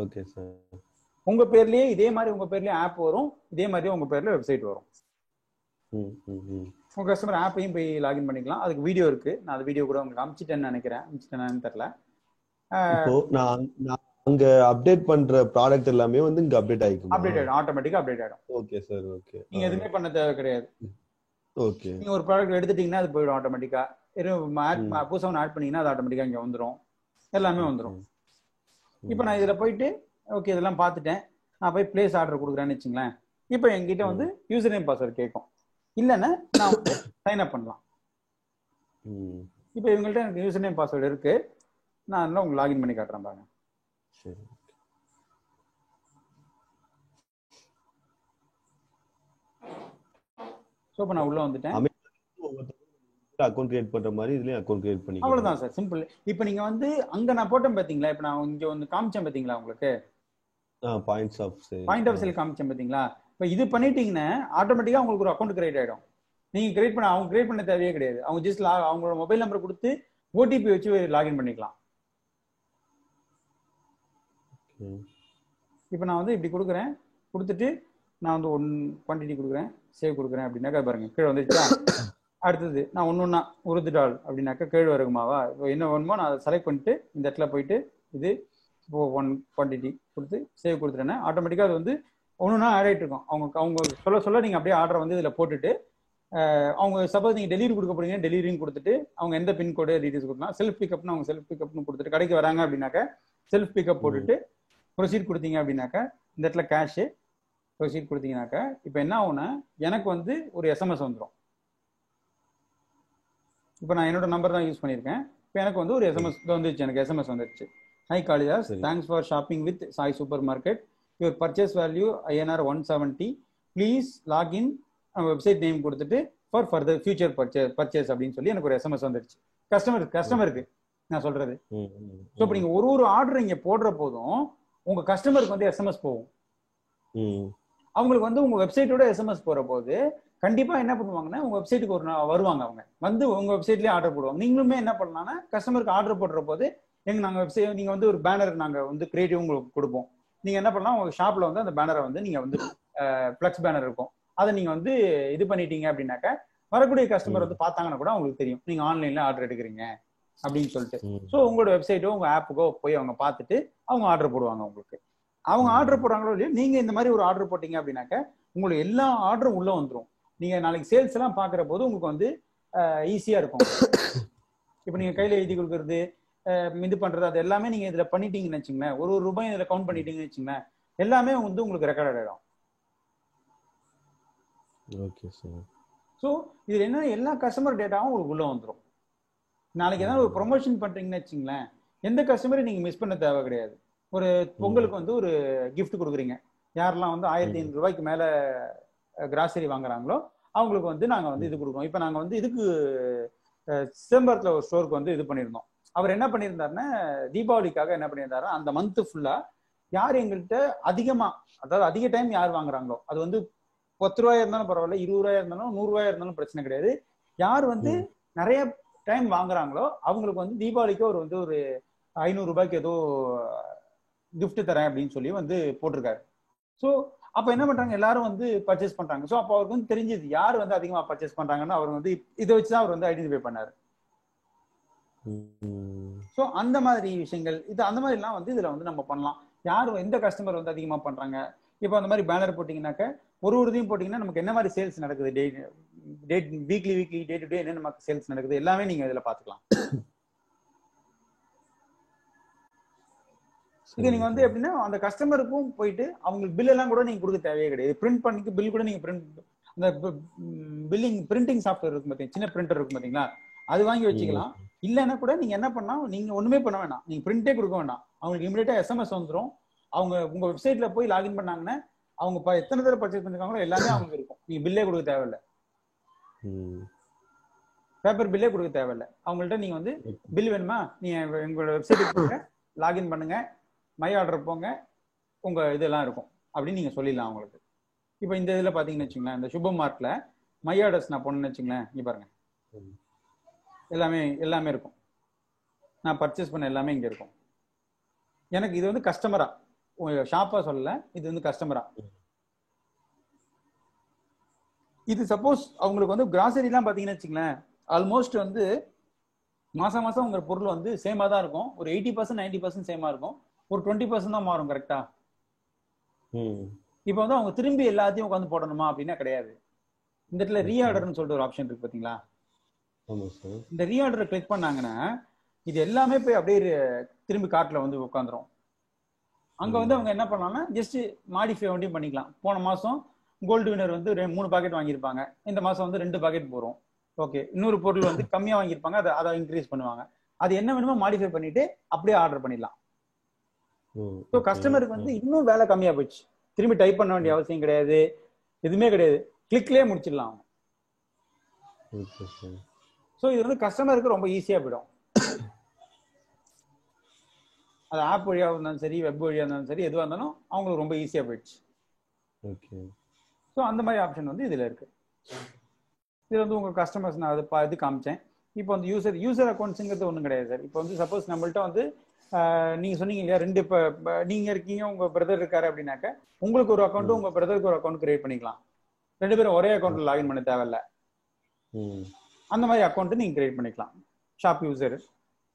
Okay sir. உங்க பேர்லயே இதே மாதிரி உங்க பேர்லயே ஆப் வரும், இதே மாதிரி உங்க பேர்ல வெப்சைட் வரும். உங்க கஸ்டமர் ஆப்பையும் போய் லாகின் பண்ணிக்கலாம். அதுக்கு வீடியோ இருக்கு, நான் அந்த வீடியோ கூட உங்களுக்கு அனுப்பிச்சிட்டேன்னு நினைக்கிறேன். அனுப்பிச்சிட்டேன்னு தெரியல. இப்போ நான் அங்க அப்டேட் பண்ற ப்ராடக்ட் எல்லாமே வந்து இங்க அப்டேட் ஆயிடும், அப்டேட் ஆயிடும், ஆட்டோமேட்டிக்கா அப்டேட் ஆயிடும். Okay sir. ஓகே. நீங்க எதுவுமே பண்ண தேவை கிடையாது. ஓகே. நீங்க ஒரு ப்ராடக்ட் எடுத்துட்டீங்கன்னா அது போயிடும் ஆட்டோமேட்டிக்கா. புதுசா ஒன்று ஆட் பண்ணீங்கன்னா அது ஆட்டோமேட்டிக்கா இங்க வந்துடும், எல்லாமே வந்துடும். இப்போ நான் இதுல போயிட்டு ஓகே இதெல்லாம் பார்த்துட்டேன், நான் போய் பிளேஸ் ஆர்டர் கொடுக்குறேன்னு வச்சுங்களேன். இப்போ என்கிட்ட வந்து யூசர் நேம் பாஸ்வேர்டு கேட்கும், இல்லைன்னா நான் வந்து சைன் அப் பண்ணலாம். இப்போ இவங்கள்ட்ட எனக்கு யூசர் நேம் பாஸ்வேர்டு இருக்கு, நான் அதெல்லாம் உங்களுக்கு லாகின் பண்ணி காட்டுறேன் பாருங்க. சரி. ஸோ இப்போ நான் உள்ள வந்துட்டேன். அக்கவுண்ட் கிரியேட் பண்ற மாதிரி இதுலயும் அக்கவுண்ட் கிரியேட் பண்ணி அவ்வளவுதான் சார், சிம்பிள். இப்போ நீங்க வந்து அங்க நான் போட்டேன் பாத்தீங்களா, இப்போ நான் இங்க வந்து காமிச்சேன் பாத்தீங்களா உங்களுக்கு பாயிண்ட் ஆஃப் சேல் காமிச்சேன் பாத்தீங்களா. இப்போ இது பண்ணிட்டீங்கன்னா ஆட்டோமேட்டிக்கா உங்களுக்கு ஒரு அக்கவுண்ட் கிரியேட் ஆயிடும். நீங்க கிரியேட் பண்ண அவங்க கிரியேட் பண்ண தேவையே கிடையாது. அவங்க ஜஸ்ட் அவங்களோட மொபைல் நம்பர் கொடுத்து ஓடிபி வச்சு லாகின் பண்ணிக்கலாம். இப்போ நான் வந்து இப்படி கொடுக்குறேன், கொடுத்துட்டு நான் வந்து 1 குவான்டிட்டி கொடுக்குறேன், சேவ் கொடுக்குறேன் அப்படின்னாக்கா பாருங்க கீழே வந்துருச்சா. அடுத்தது நான் ஒன்னொன்னா உருதுடால் அப்படின்னாக்கா கேழ்வரகு மாவா, இப்போ என்ன வேணுமோ நான் அதை செலக்ட் பண்ணிட்டு இந்த இடத்துல போயிட்டு இது இப்போ 1 குவான்டிட்டி கொடுத்து சேவ் கொடுத்துட்டேன்னா ஆட்டோமேட்டிக்காக அது வந்து ஒன்றுனா ஆட் ஆகிட்டு இருக்கும். அவங்க சொல்ல சொல்ல நீங்கள் அப்படியே ஆர்டரை வந்து இதில் போட்டுட்டு அவங்க சப்போஸ் நீங்கள் டெலிவரி கொடுக்க போறீங்க டெலிவரியும் கொடுத்துட்டு அவங்க எந்த பின்கோடு டீடைல்ஸ் கொடுக்கலாம். செல்ஃப் பிக்கப்னு அவங்க செல்ஃப் பிக்கப்னு கொடுத்துட்டு கடைக்கு வராங்க அப்படின்னாக்கா செல்ஃப் பிக்கப் போட்டுட்டு ப்ரொசீட் கொடுத்தீங்க அப்படின்னாக்கா இந்த இடத்துல கேஷு ப்ரொசீட் கொடுத்தீங்கன்னாக்கா இப்போ என்ன ஆகும்னா எனக்கு வந்து ஒரு எஸ்எம்எஸ் வந்துடும். இப்போ நான் என்னோட நம்பர் தான் யூஸ் பண்ணியிருக்கேன். இப்போ எனக்கு வந்து ஒரு எஸ்எம்எஸ் வந்துருச்சு, எனக்கு எஸ்எம்எஸ் வந்துருச்சு. High Kalidas, thanks for shopping with Sai super market, your purchase value INR 170, please login website name கொடுத்துட்டு ஃபார் ஃபர்தர் ஃபியூச்சர் பர்ச்சேஸ் அப்படின்னு சொல்லி எனக்கு ஒரு எஸ்எம்எஸ் வந்துருச்சு. கஸ்டமருக்கு நான் சொல்றது. ஸோ இப்போ நீங்க ஒரு ஆர்டர் இங்க போடுற போதும் உங்க கஸ்டமருக்கு வந்து எஸ்எம்எஸ் போகும். அவங்களுக்கு வந்து உங்க வெப்சைட்டோட எஸ்எம்எஸ் போற போது கண்டிப்பா என்ன பண்ணுவாங்கன்னா உங்க வெப்சைட்டுக்கு ஒரு வருவாங்க. அவங்க வந்து உங்க வெப்சைட்லயே ஆர்டர் போடுவாங்க. நீங்களுமே என்ன பண்ணலாம்னா கஸ்டமருக்கு ஆர்டர் போடுற போது நாங்க வெப்சைட் நீங்க வந்து ஒரு பேனர் நாங்க வந்து கிரியேட்டிவ் உங்களுக்கு கொடுப்போம். நீங்க என்ன பண்ணலாம், உங்க ஷாப்ல வந்து அந்த பேனரை வந்து நீங்க வந்து பிளக்ஸ் பேனர் இருக்கும், அதை நீங்க வந்து இது பண்ணிட்டீங்க அப்படின்னாக்கா வரக்கூடிய கஸ்டமர் வந்து பார்த்தாங்கன்னா கூட அவங்களுக்கு தெரியும் நீங்க ஆன்லைன்ல ஆர்டர் எடுக்கிறீங்க அப்படின்னு சொல்லிட்டு. ஸோ உங்களோட வெப்சைட்டோ உங்க ஆப்புக்கோ போய் அவங்க பார்த்துட்டு அவங்க ஆர்டர் போடுவாங்க. உங்களுக்கு அவங்க ஆர்டர் போடுறாங்களோ இல்லையோ நீங்க இந்த மாதிரி ஒரு ஆர்டர் போட்டீங்க அப்படின்னாக்கா உங்களுக்கு எல்லா ஆர்டரும் உள்ள வந்துடும். நீங்க நாளைக்கு சேல்ஸ் எல்லாம் பாக்குற போது உங்களுக்கு வந்து ஈஸியா இருக்கும். இப்ப நீங்க கையில எழுதி கொடுக்கறது இது பண்றது அது எல்லாமே நீங்க இதுல பண்ணிட்டீங்கன்னு வச்சுங்களேன், ஒரு ரூபாய் இதுல கவுண்ட் பண்ணிட்டீங்கன்னு வச்சுங்களேன், எல்லாமே வந்து உங்களுக்கு ரெக்கார்ட் ஆயிடும். ஸோ இதுல என்ன எல்லா கஸ்டமர் டேட்டாவும் உங்களுக்கு உள்ள வந்துடும். நாளைக்கு ஏதாவது ஒரு ப்ரொமோஷன் பண்றீங்கன்னு வச்சுங்களேன், எந்த கஸ்டமரையும் நீங்க மிஸ் பண்ண தேவை கிடையாது. ஒரு பொங்கலுக்கு வந்து ஒரு கிஃப்ட் கொடுக்குறீங்க, யாரெல்லாம் வந்து 1500 ரூபாய்க்கு மேல கிராசரி வாங்குறாங்களோ அவங்களுக்கு வந்து நாங்க வந்து இது கொடுக்குறோம். இப்ப நாங்க வந்து இதுக்கு சிதம்பரத்துல ஒரு ஸ்டோருக்கு வந்து இது பண்ணியிருந்தோம். அவர் என்ன பண்ணியிருந்தாருன்னா தீபாவளிக்காக என்ன பண்ணியிருந்தாருன்னா அந்த மந்த் ஃபுல்லா யார் எங்கள்கிட்ட அதிகமா அதாவது அதிக டைம் யார் வாங்குறாங்களோ அது வந்து 10 ரூபாயா இருந்தாலும் பரவாயில்ல, 20 ரூபாயா இருந்தாலும் 100 ரூபாயா இருந்தாலும் பிரச்சனை கிடையாது, யார் வந்து நிறைய டைம் வாங்குறாங்களோ அவங்களுக்கு வந்து தீபாவளிக்கு ஒரு வந்து ஒரு 500 ரூபாய்க்கு ஏதோ கிஃப்ட் தரேன் அப்படின்னு சொல்லி வந்து போட்டிருக்காரு. ஸோ அப்ப என்ன பண்றாங்க, எல்லாரும் வந்து பர்ச்சேஸ் பண்றாங்க. ஸோ அப்போ அவருக்கு வந்து தெரிஞ்சது யார் வந்து அதிகமா பர்ச்சேஸ் பண்றாங்கன்னு அவர் வந்து இதை வச்சுதான் அவர் வந்து ஐடென்டிஃபை பண்ணாரு. ஸோ அந்த மாதிரி விஷயங்கள் இது அந்த மாதிரி எல்லாம் வந்து இதுல வந்து நம்ம பண்ணலாம். யார் எந்த கஸ்டமர் வந்து அதிகமா பண்றாங்க. இப்போ அந்த மாதிரி பேனர் போட்டீங்கன்னாக்க ஒரு இதையும் போட்டீங்கன்னா நமக்கு என்ன மாதிரி சேல்ஸ் நடக்குது, வீக்லி டே டு டே என்ன நமக்கு சேல்ஸ் நடக்குது எல்லாமே நீங்க இதுல பாத்துக்கலாம். இது நீங்க வந்து எப்படின்னா அந்த கஸ்டமருக்கும் போயிட்டு அவங்களுக்கு பில் எல்லாம் கூட நீங்க கொடுக்க தேவையே கிடையாது. பிரிண்ட் பண்ணிக்க பில் கூட நீங்க அந்த பிரிண்டிங் சாஃப்ட்வேர் இருக்கும் பாத்தீங்க, சின்ன பிரிண்டர் இருக்கும் பாத்தீங்களா, அது வாங்கி வச்சுக்கலாம். இல்லைன்னா கூட நீங்க என்ன பண்ணா நீங்க ஒண்ணுமே பண்ண வேண்டாம், நீங்க பிரிண்டே கொடுக்க வேண்டாம், அவங்களுக்கு இமீடியட்டா எஸ்எம்எஸ் வந்துடும். அவங்க உங்க வெப்சைட்ல போய் லாகின் பண்ணாங்கன்னா அவங்க எத்தனை தடவை பர்ச்சேஸ் பண்ணிருக்காங்களோ எல்லாமே அவங்களுக்கு இருக்கும். நீங்க பில்லே கொடுக்க தேவையில்லை, பேப்பர் பில்லே கொடுக்க தேவையில்லை. அவங்கள்ட்ட நீங்க வந்து பில் வேணுமா நீங்க உங்களோட வெப்சைட்டுக்கு போங்க, லாகின் பண்ணுங்க, மை ஆர்டர் போங்க, உங்க இதெல்லாம் இருக்கும் அப்படின்னு நீங்க சொல்லிடலாம் அவங்களுக்கு. இப்போ இந்த இதுல பாத்தீங்கன்னு வச்சுங்களேன், இந்த சூப்பர் மார்ட்ல மை ஆர்டர்ஸ் நான் போனேன்னு வச்சுங்களேன், இங்க பாருங்க எல்லாமே இருக்கும். நான் பர்ச்சேஸ் பண்ண எல்லாமே இங்க இருக்கும். எனக்கு இது வந்து கஸ்டமரா ஷாப்பா சொல்லல, இது வந்து கஸ்டமரா. இது சப்போஸ் அவங்களுக்கு வந்து கிராசரி எல்லாம் பாத்தீங்கன்னு வச்சுங்களேன், ஆல்மோஸ்ட் வந்து மாசம் மாசம் உங்க பொருள் வந்து சேமா தான் இருக்கும். ஒரு 80% 90% சேமா இருக்கும், ஒரு 20% தான் மாறும். கரெக்டா? இப்ப வந்து அவங்க திரும்பி எல்லாத்தையும் உட்காந்து போடணுமா அப்படின்னா கிடையாது. இந்த இடத்துல ரீஆர்டர்னு சொல்லிட்டு ஒரு ஆப்ஷன் இருக்கு பாத்தீங்களா, இந்த ரீஆர்டரை கிளிக் பண்ணாங்கன்னா இது எல்லாமே போய் அப்படியே திரும்பி கார்ட்ல வந்து உட்காந்துரும். அங்க வந்து அவங்க என்ன பண்ணலாம்னா ஜஸ்ட் மாடிஃபை ஒன்றையும் பண்ணிக்கலாம். போன மாசம் கோல்டு வினர் வந்து 3 பாக்கெட் வாங்கியிருப்பாங்க, இந்த மாசம் வந்து 2 பாக்கெட் போறோம். ஓகே, இன்னொரு பொருள் வந்து கம்மியா வாங்கியிருப்பாங்க, அதை இன்க்ரீஸ் பண்ணுவாங்க. அது என்ன வேணுமோ மாடிஃபை பண்ணிட்டு அப்படியே ஆர்டர் பண்ணிடலாம். ஸோ கஸ்டமருக்கு வந்து இன்னும் வேலை கம்மியா போயிடுச்சு, திரும்பி டைப் பண்ண வேண்டிய அவசியம் கிடையாது, எதுவுமே கிடையாது, கிளிக்லயே முடிச்சிடலாம். ஸோ இது வந்து கஸ்டமருக்கு ரொம்ப ஈஸியா போயிடும். அது ஆப் வழியா இருந்தாலும் சரி, வெப் வழியா இருந்தாலும் சரி, எதுவாக இருந்தாலும் அவங்களுக்கு ரொம்ப ஈஸியா போயிடுச்சு. ஸோ அந்த மாதிரி ஆப்ஷன் வந்து இதுல இருக்கு. இது வந்து உங்க கஸ்டமர்ஸ் நான் அது காமிச்சேன். இப்போ வந்து யூசர் அக்கௌண்ட்ஸுங்கிறது ஒன்றும் கிடையாது சார். இப்போ வந்து சப்போஸ் நம்மள்ட்ட வந்து நீங்க சொன்னீங்க இல்லையா, 2 இப்போ நீங்க இருக்கீங்க, உங்க பிரதர் இருக்காரு அப்படின்னாக்க உங்களுக்கு ஒரு அக்கௌண்ட், உங்க பிரதருக்கு ஒரு அக்கௌண்ட் கிரியேட் பண்ணிக்கலாம். 2 பேரும் ஒரே அக்கௌண்ட்ல லாகின் பண்ண தேவையில்ல. அந்த மாதிரி அக்கௌண்ட் நீங்க கிரியேட் பண்ணிக்கலாம். ஷாப் யூசர்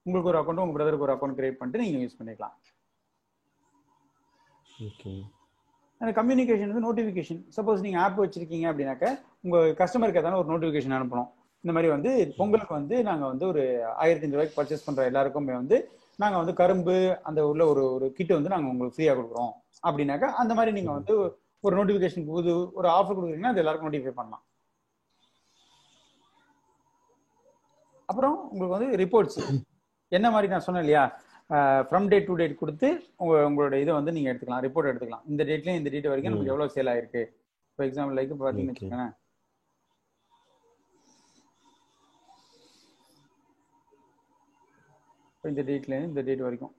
உங்களுக்கு ஒரு அக்கௌண்ட், உங்க பிரதருக்கு ஒரு அக்கௌண்ட் கிரியேட் பண்ணிட்டு நீங்க யூஸ் பண்ணிக்கலாம். அந்த கம்யூனிகேஷன் வந்து நோட்டிஃபிகேஷன். சப்போஸ் நீங்க ஆப் வச்சிருக்கீங்க அப்படின்னாக்க உங்க கஸ்டமருக்கு ஏதாவது ஒரு நோட்டிஃபிகேஷன் அனுப்பணும். இந்த மாதிரி வந்து பொங்கலுக்கு வந்து நாங்க வந்து ஒரு 1500 ரூபாய்க்கு பர்ச்சேஸ் பண்ற எல்லாருக்குமே வந்து நாங்க வந்து கரும்பு அந்த உள்ள ஒரு கிட் வந்து நாங்க உங்களுக்கு ஃப்ரீயா கொடுக்குறோம் அப்படின்னாக்கா அந்த மாதிரி நீங்க வந்து ஒரு நோட்டிஃபிகேஷன் போது ஒரு ஆஃபர் கொடுக்குறீங்கன்னா அது எல்லாருக்கும் நோட்டிஃபை பண்ணலாம். அப்புறம் உங்களுக்கு வந்து ரிப்போர்ட்ஸ் என்ன மாதிரி நான் சொன்னேன் இல்லையா, ஃப்ரம் டேட் டு டேட் கொடுத்து உங்களோட இதை வந்து நீங்க எடுத்துக்கலாம், ரிப்போர்ட் எடுத்துக்கலாம். இந்த டேட்லயும் இந்த டேட் வரைக்கும் நமக்கு எவ்வளவு சேல் ஆயிருக்கு. ஃபார் எக்ஸாம்பிள் லைக் பாத்தீங்கன்னு வச்சுக்கோங்க, இந்த டேட்ல இந்த டேட் வரைக்கும்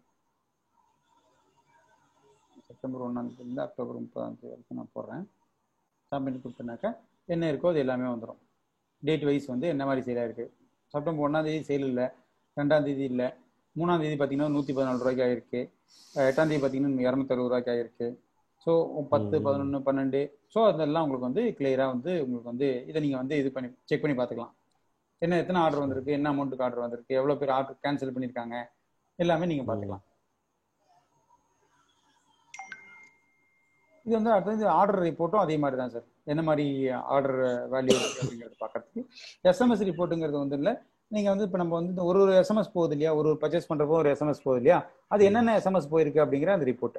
செப்டம்பர் 1 அக்டோபர் 30 வரைக்கும் நான் போடுறேன். சப்மிட் கொடுத்தனாக்கா என்ன இருக்கோ அது எல்லாமே வந்துடும். டேட் வைஸ் வந்து என்ன மாதிரி சேல் ஆயிருக்கு. செப்டம்பர் 1 சேல் இல்லை, 2 இல்லை, 3 பார்த்தீங்கன்னா 114 ரூபாய்க்கு ஆயிருக்கு, 8 பார்த்தீங்கன்னா 260 ரூபாய்க்கு ஆயிருக்கு. ஸோ 10, 11, 12 ஸோ அதெல்லாம் உங்களுக்கு வந்து கிளியராக வந்து உங்களுக்கு வந்து இதை நீங்கள் வந்து இது பண்ணி செக் பண்ணி பார்த்துக்கலாம். என்ன எத்தனை ஆர்டர் வந்திருக்கு, என்ன அமௌண்ட்டுக்கு ஆர்டர் வந்திருக்கு, எவ்வளோ பேர் ஆர்டர் கேன்சல் பண்ணியிருக்காங்க, எல்லாமே நீங்கள் பார்த்துக்கலாம். இது வந்து அடுத்தது ஆர்டர் ரிப்போர்ட்டும் அதே மாதிரி தான் சார். என்ன மாதிரி ஆர்டர் வேல்யூ அப்படிங்கிறது பார்க்கறதுக்கு எஸ்எம்எஸ் ரிப்போர்ட்டுங்கிறது வந்து இல்லை. நீங்கள் வந்து இப்போ நம்ம வந்து ஒரு எஸ்எம்எஸ் போகுது இல்லையா, ஒரு பர்ச்சேஸ் பண்ணுறப்போ ஒரு எஸ்எம்எஸ் போகுது இல்லையா, அது என்னென்ன எஸ்எம்எஸ் போயிருக்கு அப்படிங்கிற அந்த ரிப்போர்ட்.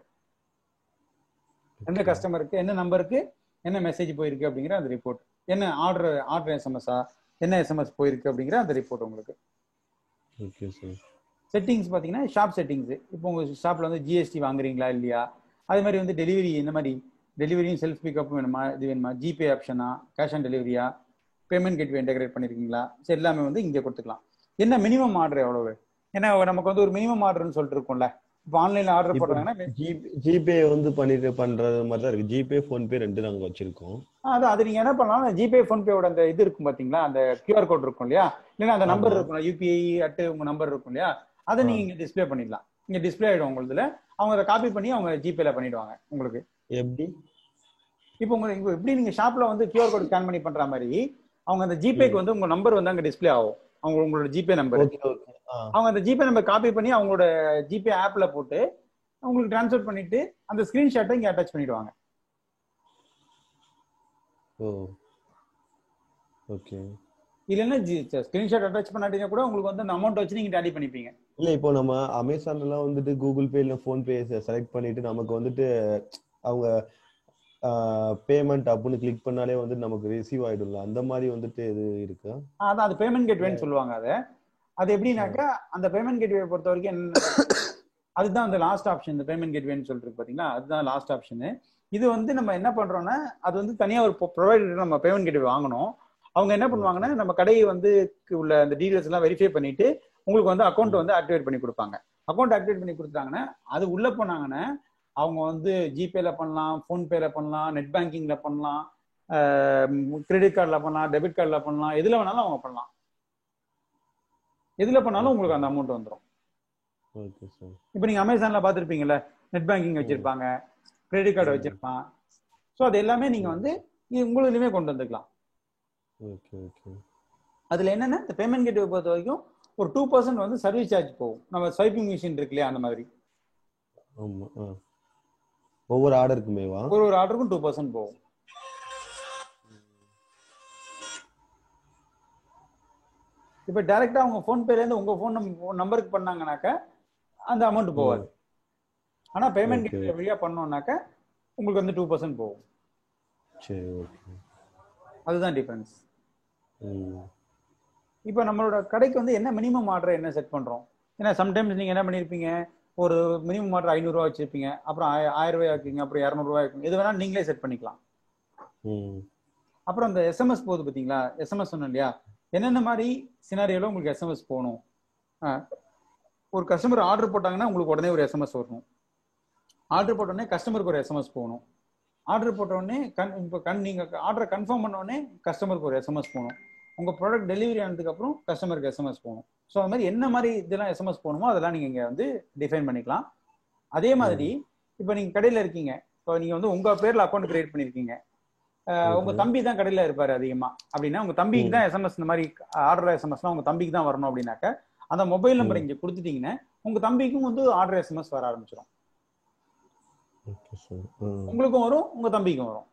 எந்த கஸ்டமருக்கு என்ன நம்பருக்கு என்ன மெசேஜ் போயிருக்கு அப்படிங்கிற அந்த ரிப்போர்ட். என்ன ஆர்டர் எஸ்எம்எஸ்ஸா, என்ன எஸ்எம்எஸ் போயிருக்கு அப்படிங்கிற அந்த ரிப்போர்ட் உங்களுக்கு. செட்டிங்ஸ் பார்த்தீங்கன்னா ஷாப் செட்டிங்ஸ். இப்போ உங்கள் ஷாப்பில் வந்து ஜிஎஸ்டி வாங்குறீங்களா இல்லையா, அதே மாதிரி வந்து டெலிவரி இந்த மாதிரி டெலிவரியும் செல்ஃப் பிக்கப் வேணுமா, இது வேணுமா, ஜிபே ஆப்ஷனா, கேஷ் ஆன் டெலிவரியா, பேமெண்ட் கேட்வே இன்டெகிரேட் பண்ணிருக்கீங்களா, சரி எல்லாமே வந்து இங்கே கொடுத்துக்கலாம். என்ன மினிமம் ஆர்டர் எவ்வளவு, ஏன்னா நமக்கு வந்து ஒரு மினிமம் ஆர்டர்னு சொல்லிட்டு இருக்கோம்ல. இப்போ ஆன்லைன்ல ஆர்டர் போடுறாங்கன்னா ஜிபே வந்து பண்றது மாதிரி தான் இருக்கு. ஜிபே போன்பே ரெண்டு நாங்க வச்சிருக்கோம். அது நீங்க என்ன பண்ணலாம், ஜிபே போன்பேயோட அந்த இது இருக்கும் பாத்தீங்களா, அந்த கியூஆர் கோட் இருக்கும் இல்லையா, இல்லைன்னா அந்த நம்பர் இருக்கும், யூபிஐ அட்டு உங்க நம்பர் இருக்கும் இல்லையா, அதை நீங்க இங்க டிஸ்பிளே பண்ணிடலாம். இங்க டிஸ்பிளே ஆயிடும் உங்களுதுல. அவங்க அதை காப்பி பண்ணி அவங்க ஜிபேல பண்ணிடுவாங்க உங்களுக்கு. எப்படி இப்போ உங்களுக்கு எப்படி நீங்க ஷாப்ல வந்து கியூஆர் கோட் ஸ்கேன் பண்ணி பண்ற மாதிரி அவங்க அந்த ஜிபேக்கு வந்து உங்க நம்பர் வந்து அங்க டிஸ்பிளே ஆகும். உங்களோட ஜிபே நம்பர் அவங்க அந்த ஜிபே நம்பர் காப்பி பண்ணி அவங்களோட ஜிபே ஆப்ல போட்டு உங்களுக்கு டிரான்ஸ்ஃபர் பண்ணிட்டு அந்த ஸ்கிரீன்ஷாட்டை இங்க அட்டாச் பண்ணிடுவாங்க. இல்லைன்னா ஸ்கிரீன்ஷாட் அட்டாச் பண்ணாட்டீங்க கூட உங்களுக்கு வந்து அந்த அமௌண்ட் வச்சு நீங்க டேலி பண்ணிப்பீங்க. இல்ல இப்போ நம்ம அமேசான் எல்லாம் வந்துட்டு கூகுள் பே இல்ல போன் பே செலக்ட் பண்ணிட்டு நமக்கு வந்துட்டு அவங்க பேமெண்ட் அப்படின்னு கிளிக் பண்ணாலே வந்து நமக்கு ரிசீவ் ஆயிடும்ல, அந்த மாதிரி வந்துட்டு இது இருக்கா? அதான் அது பேமெண்ட் கேட்வேன்னு சொல்லுவாங்க. அது எப்படின்னாக்கா அந்த பேமெண்ட் கேட்வே பொறுத்த வரைக்கும் அதுதான் அந்த லாஸ்ட் ஆப்ஷன். இந்த பேமெண்ட் கேட்வேன்னு சொல்லிட்டு பாத்தீங்களா, அதுதான் லாஸ்ட் ஆப்ஷனு. இது வந்து நம்ம என்ன பண்றோம்னா அது வந்து தனியா ஒரு ப்ரொவைடர் நம்ம பேமெண்ட் கேட்வே வாங்கணும். அவங்க என்ன பண்ணுவாங்கன்னா நம்ம கடையை வந்து உள்ள அந்த டீடைல்ஸ் எல்லாம் வெரிஃபை பண்ணிட்டு உங்களுக்கு வந்து அக்கௌண்ட் வந்து ஆக்டிவேட் பண்ணி கொடுப்பாங்க. அக்கௌண்ட் ஆக்டிவேட் பண்ணி கொடுத்தாங்கன்னா அது உள்ள போனாங்கன்னா அவங்க வந்து ஜிபேல பண்ணலாம், போன்பேல பண்ணலாம், நெட் பேங்கிங்ல பண்ணலாம், கிரெடிட் கார்டுல பண்ணலாம், டெபிட் கார்டுல பண்ணலாம், எதுல வேணாலும் அவங்க பண்ணலாம். எதுல பண்ணாலும் உங்களுக்கு அந்த அமௌண்ட் வந்துடும். இப்போ நீங்க அமேசான்ல பாத்துருப்பீங்கல்ல, நெட் பேங்கிங் வச்சிருப்பாங்க, கிரெடிட் கார்டு வச்சிருப்பான். ஸோ அது எல்லாமே நீங்க வந்து உங்களுமே கொண்டு வந்துக்கலாம். அதுல என்னன்னா இந்த பேமெண்ட் கேட்வே பொறுத்த வரைக்கும் ஒரு 2% வந்து சர்வீஸ் சார்ஜ் போகும். நம்ம ஸ்வைப்பிங் மிஷின் இருக்கு இல்லையா, அந்த மாதிரி ஒவ்வொரு ஆர்டருக்குமேவா? ஒரு ஆர்டருக்கும் 2% போகும். இப்ப டைரக்டா அவங்க போன்பேல இருந்து உங்க போன் நம்பருக்கு பண்ணாங்கனாக்க அந்த அமௌண்ட் போகாது. ஆனா பேமெண்ட் கேட்வே வழியா பண்ணோம்னாக்க உங்களுக்கு வந்து 2% போகும். சரி, ஓகே. அதுதான் டிஃபரன்ஸ். இப்போ நம்மளோட கடைக்கு வந்து என்ன மினிமம் ஆர்டர் என்ன செட் பண்றோம். ஏன்னா சம்டைம்ஸ் நீங்க என்ன பண்ணிருப்பீங்க, ஒரு மினிமம் ஆர்டர் 500 ரூபாய் வச்சிருப்பீங்க, அப்புறம் 1000 ரூபாய் வைக்கீங்க, அப்புறம் 200 ரூபாய் வைக்கீங்க, எது வேணாலும் நீங்களே செட் பண்ணிக்கலாம். அப்புறம் அந்த எஸ்எம்எஸ் போகுது பாத்தீங்களா, எஸ்எம்எஸ் சொன்னோம் இல்லையா, என்னென்ன மாதிரி சினாரியோல உங்களுக்கு எஸ்எம்எஸ் போகணும். ஒரு கஸ்டமர் ஆர்டர் போட்டாங்கன்னா உங்களுக்கு உடனே ஒரு எஸ்எம்எஸ் வரணும். ஆர்டர் போட்ட உடனே கஸ்டமருக்கு ஒரு எஸ்எம்எஸ் போகணும். ஆர்டர் போட்ட உடனே நீங்க ஆர்டரை கன்ஃபார்ம் பண்ண உடனே கஸ்டமருக்கு ஒரு எஸ்எம்எஸ் போகணும். உங்க ப்ராடக்ட் டெலிவரி ஆனதுக்கு அப்புறம் கஸ்டமருக்கு எஸ்எம்எஸ் போகணும். ஸோ அது மாதிரி என்ன மாதிரி இதெல்லாம் எஸ்எம்எஸ் போகணுமோ அதெல்லாம் நீங்க இங்க வந்து டிஃபைன் பண்ணிக்கலாம். அதே மாதிரி இப்போ நீங்க கடையில இருக்கீங்க, இப்போ நீங்க வந்து உங்க பேர்ல அக்கௌண்ட் கிரியேட் பண்ணிருக்கீங்க, உங்க தம்பி தான் கடையில இருப்பாரு அதிகமா அப்படின்னா உங்க தம்பிக்கு தான் எஸ்எம்எஸ் இந்த மாதிரி ஆர்டர் எஸ்எம்எஸ்லாம் உங்க தம்பிக்கு தான் வரணும் அப்படின்னாக்க அந்த மொபைல் நம்பர் இங்க கொடுத்துட்டீங்கன்னா உங்க தம்பிக்கும் வந்து ஆர்டர் எஸ்எம்எஸ் வர ஆரம்பிச்சிடும். உங்களுக்கும் வரும் உங்க தம்பிக்கும் வரும்.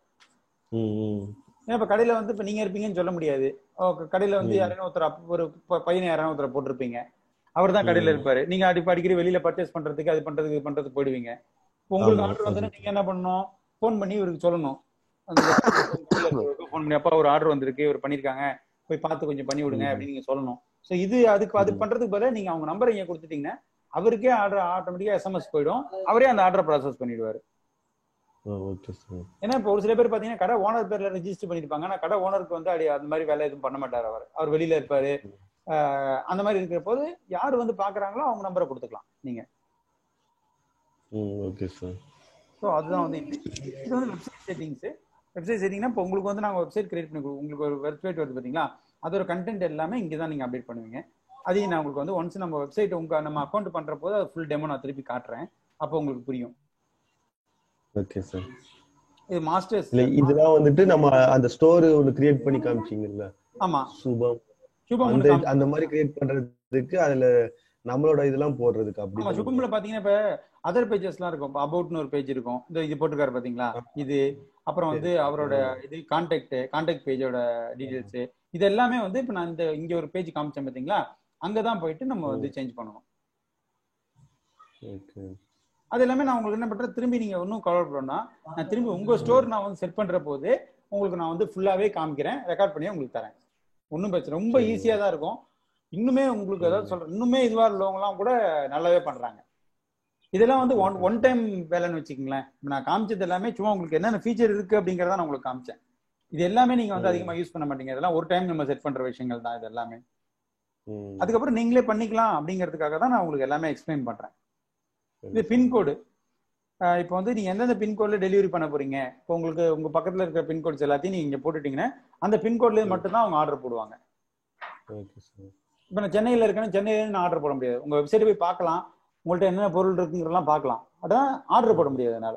ஏன்னா இப்ப கடையில வந்து இப்ப நீங்க இருப்பீங்கன்னு சொல்ல முடியாது. கடையில வந்து யாரையும் ஒருத்தர் ஒரு பையனை யாராவது ஒருத்தர் போட்டிருப்பீங்க, அவர் தான் கடையில இருப்பாரு. நீங்க அடிக்கடி வெளியில பர்ச்சேஸ் பண்றதுக்கு அது பண்றதுக்கு இது பண்றதுக்கு போயிடுவீங்க. உங்களுக்கு ஆர்டர் வந்து நீங்க என்ன பண்ணணும், போன் பண்ணி இவருக்கு சொல்லணும். போன் பண்ணி அப்பா ஒரு ஆர்டர் வந்திருக்கு, இவர் பண்ணிருக்காங்க, போய் பார்த்து கொஞ்சம் பண்ணி விடுங்க அப்படின்னு நீங்க சொல்லணும். சோ இது அதுக்கு பண்றதுக்கு பதிலா நீங்க அவங்க நம்பரை இங்க கொடுத்துட்டீங்கன்னா அவருக்கே ஆர்டர் ஆட்டோமேட்டிக்கா எஸ்எம்எஸ் போயிடும், அவரே அந்த ஆர்டரை ப்ராசஸ் பண்ணிடுவாரு. ஏன்னா இப்ப ஒரு சில பேர் பாத்தீங்கன்னா கடை ஓனர் பேர்ல ரெஜிஸ்டர் பண்ணிருப்பாங்க, ஆனா கடை ஓனருக்கு வந்து அந்த மாதிரி வேலை எதுவும் பண்ண மாட்டாரு, அவர் வெளியில இருப்பாரு. அந்த மாதிரி இருக்கிற போது யாரு வந்து பாக்குறாங்களோ அவங்க நம்பரை கொடுத்துக்கலாம் நீங்க. ஸோ அதுதான் வந்து இது வந்து வெப்சைட் செட்டிங்ஸ். வெப்சைட் செட்டிங்னா இப்போ உங்களுக்கு வந்து நாங்கள் வெப்சைட் கிரியேட் பண்ணி உங்களுக்கு ஒரு வெப்சைட் வருது பார்த்தீங்களா, அதோட கண்டென்ட் எல்லாமே இங்கே தான் நீங்கள் அப்டேட் பண்ணுவீங்க. அதையும் நான் உங்களுக்கு வந்து ஒன்ஸ் நம்ம வெப்சைட் நம்ம அக்கௌண்ட் பண்ற போது அது ஃபுல் டெமோ நான் திருப்பி காட்டுறேன், அப்போ உங்களுக்கு புரியும். Okay sir. இது மாஸ்டர்ஸ் இதெல்லாம் வந்துட்டு நம்ம அந்த ஸ்டோர் ஒன்னு கிரியேட் பண்ணி காமிச்சீங்கல்ல. ஆமா, சுபம் அந்த மாதிரி கிரியேட் பண்றதுக்கு அதுல நம்மளோட இதெல்லாம் போடுறதுக்கு அப்படி. ஆமா, சுபம்ல பாத்தீங்கன்னா இப்ப அதர் பேஜஸ்லாம் இருக்கும். அபவுட்னு ஒரு பேஜ் இருக்கும், இந்த இது போட்டுருக்காரு பாத்தீங்களா இது. அப்புறம் வந்து அவரோட இது கான்டாக்ட் பேஜோட டீடைல்ஸ் இது எல்லாமே வந்து இப்ப நான் இங்க ஒரு பேஜ் காமிச்சேன் பாத்தீங்களா, அங்கதான் போயிட்டு நம்ம வந்து சேஞ்ச் பண்ணணும். அது எல்லாமே நான் உங்களுக்கு என்ன பண்றேன், திரும்பி நீங்க ஒன்னும் கவர் பண்ணா நான் திரும்பி உங்க ஸ்டோர் நான் வந்து செட் பண்ற போது உங்களுக்கு நான் வந்து ஃபுல்லாவே காமிக்கிறேன், ரெக்கார்ட் பண்ணி உங்களுக்கு தரேன். ஒன்னும் பிரச்சனை, ரொம்ப ஈஸியா தான் இருக்கும். இன்னுமே உங்களுக்கு ஏதாவது சொல்றேன், இன்னுமே இதுவா உள்ளவங்க எல்லாம் கூட நல்லாவே பண்றாங்க. இதெல்லாம் வந்து ஒன் டைம் வேலைன்னு வச்சுக்கோங்களேன். நான் காமிச்சது எல்லாமே சும்மா உங்களுக்கு என்னென்ன ஃபீச்சர் இருக்கு அப்படிங்கறத நான் உங்களுக்கு காமிச்சேன். இது எல்லாமே நீங்க வந்து அதிகமா யூஸ் பண்ண மாட்டீங்க, இதெல்லாம் ஒரு டைம் நம்ம செட் பண்ற விஷயங்கள் தான் இது எல்லாமே. அதுக்கப்புறம் நீங்களே பண்ணிக்கலாம் அப்படிங்கிறதுக்காக தான் நான் உங்களுக்கு எல்லாமே எக்ஸ்பிளைன் பண்றேன். இது பின்கோடு. இப்போ வந்து நீங்க எந்தெந்த பின்கோட்ல டெலிவரி பண்ண போறீங்க, இப்போ உங்களுக்கு உங்க பக்கத்துல இருக்கிற பின்கோட்ஸ் எல்லாத்தையும் நீங்க இங்க போட்டுட்டீங்கன்னா அந்த பின்கோட்ல மட்டும் தான் அவங்க ஆர்டர் போடுவாங்க. இப்போ நான் சென்னையில இருக்கேன்னா சென்னையில ஆர்டர் போட முடியாது. உங்க வெப்சைட் போய் பார்க்கலாம், உங்கள்ட்ட என்ன பொருள் இருக்குங்கிறதெல்லாம் பார்க்கலாம், அதான் ஆர்டர் போட முடியாது அதனால.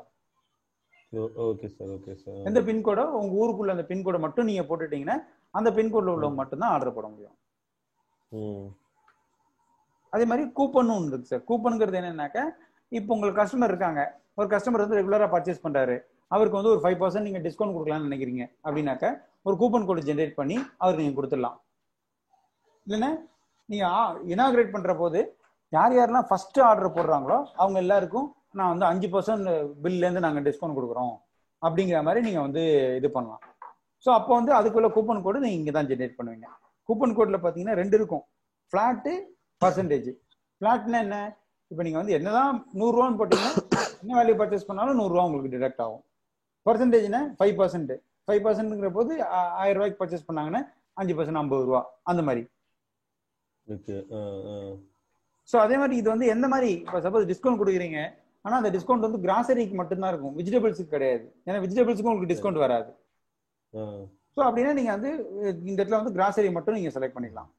எந்த பின்கோடோ உங்க ஊருக்குள்ள அந்த பின்கோடை மட்டும் நீங்க போட்டுட்டீங்கன்னா அந்த பின்கோட்ல உள்ளவங்க மட்டும் தான் ஆர்டர் போட முடியும். அதே மாதிரி கூப்பன் ஒன்று இருக்கு சார். கூப்பனுங்கிறது என்னன்னாக்க, இப்போ உங்களுக்கு கஸ்டமர் இருக்காங்க, ஒரு கஸ்டமர் வந்து ரெகுலரா பர்ச்சேஸ் பண்றாரு, அவருக்கு வந்து ஒரு 5% நீங்க டிஸ்கவுண்ட் கொடுக்கலாம்னு நினைக்கிறீங்க அப்படின்னாக்க ஒரு கூப்பன் கோடு ஜென்ரேட் பண்ணி அவருக்கு நீங்க கொடுத்துடலாம். இல்லைன்னா நீங்க இனாகிரேட் பண்ற போது யார் யாரெல்லாம் ஃபர்ஸ்ட் ஆர்டர் போடுறாங்களோ அவங்க எல்லாருக்கும் நான் வந்து 5% பில்ல இருந்து நாங்க டிஸ்கவுண்ட் கொடுக்குறோம் அப்படிங்கிற மாதிரி நீங்க வந்து இது பண்ணலாம். ஸோ அப்போ வந்து அதுக்குள்ள கூப்பன் கோடு நீங்க இங்க தான் ஜென்ரேட் பண்ணுவீங்க. கூப்பன் கோட்ல பாத்தீங்கன்னா 2 இருக்கும், ஃபிளாட்டு, பர்சன்டேஜ். ஃபிளாட்னா என்ன, இப்போ நீங்க வந்து என்னதான் 100 ரூபான்னு போட்டீங்கன்னா என்ன வேல்யூ பர்ச்சேஸ் பண்ணாலும் 100 ரூபா உங்களுக்கு டிடக்ட் ஆகும். பர்சன்டேஜ்னா 5%. 5%ங்கிற போது 1000 ரூபாய்க்கு பர்ச்சேஸ் பண்ணாங்கன்னா 5% 50 ரூபா அந்த மாதிரி. ஸோ அதே மாதிரி இது வந்து எந்த மாதிரி, இப்போ சப்போஸ் டிஸ்கவுண்ட் கொடுக்குறீங்க, ஆனா அந்த டிஸ்கவுண்ட் வந்து கிராசரிக்கு மட்டும்தான் இருக்கும், வெஜிடபிள்ஸுக்கு கிடையாது. ஏன்னா வெஜிடபிள்ஸுக்கும் உங்களுக்கு டிஸ்கவுண்ட் வராது. ஸோ அப்படின்னா நீங்க வந்து இந்த இடத்துல வந்து கிராசரி மட்டும் நீங்க செலக்ட் பண்ணிக்கலாம்.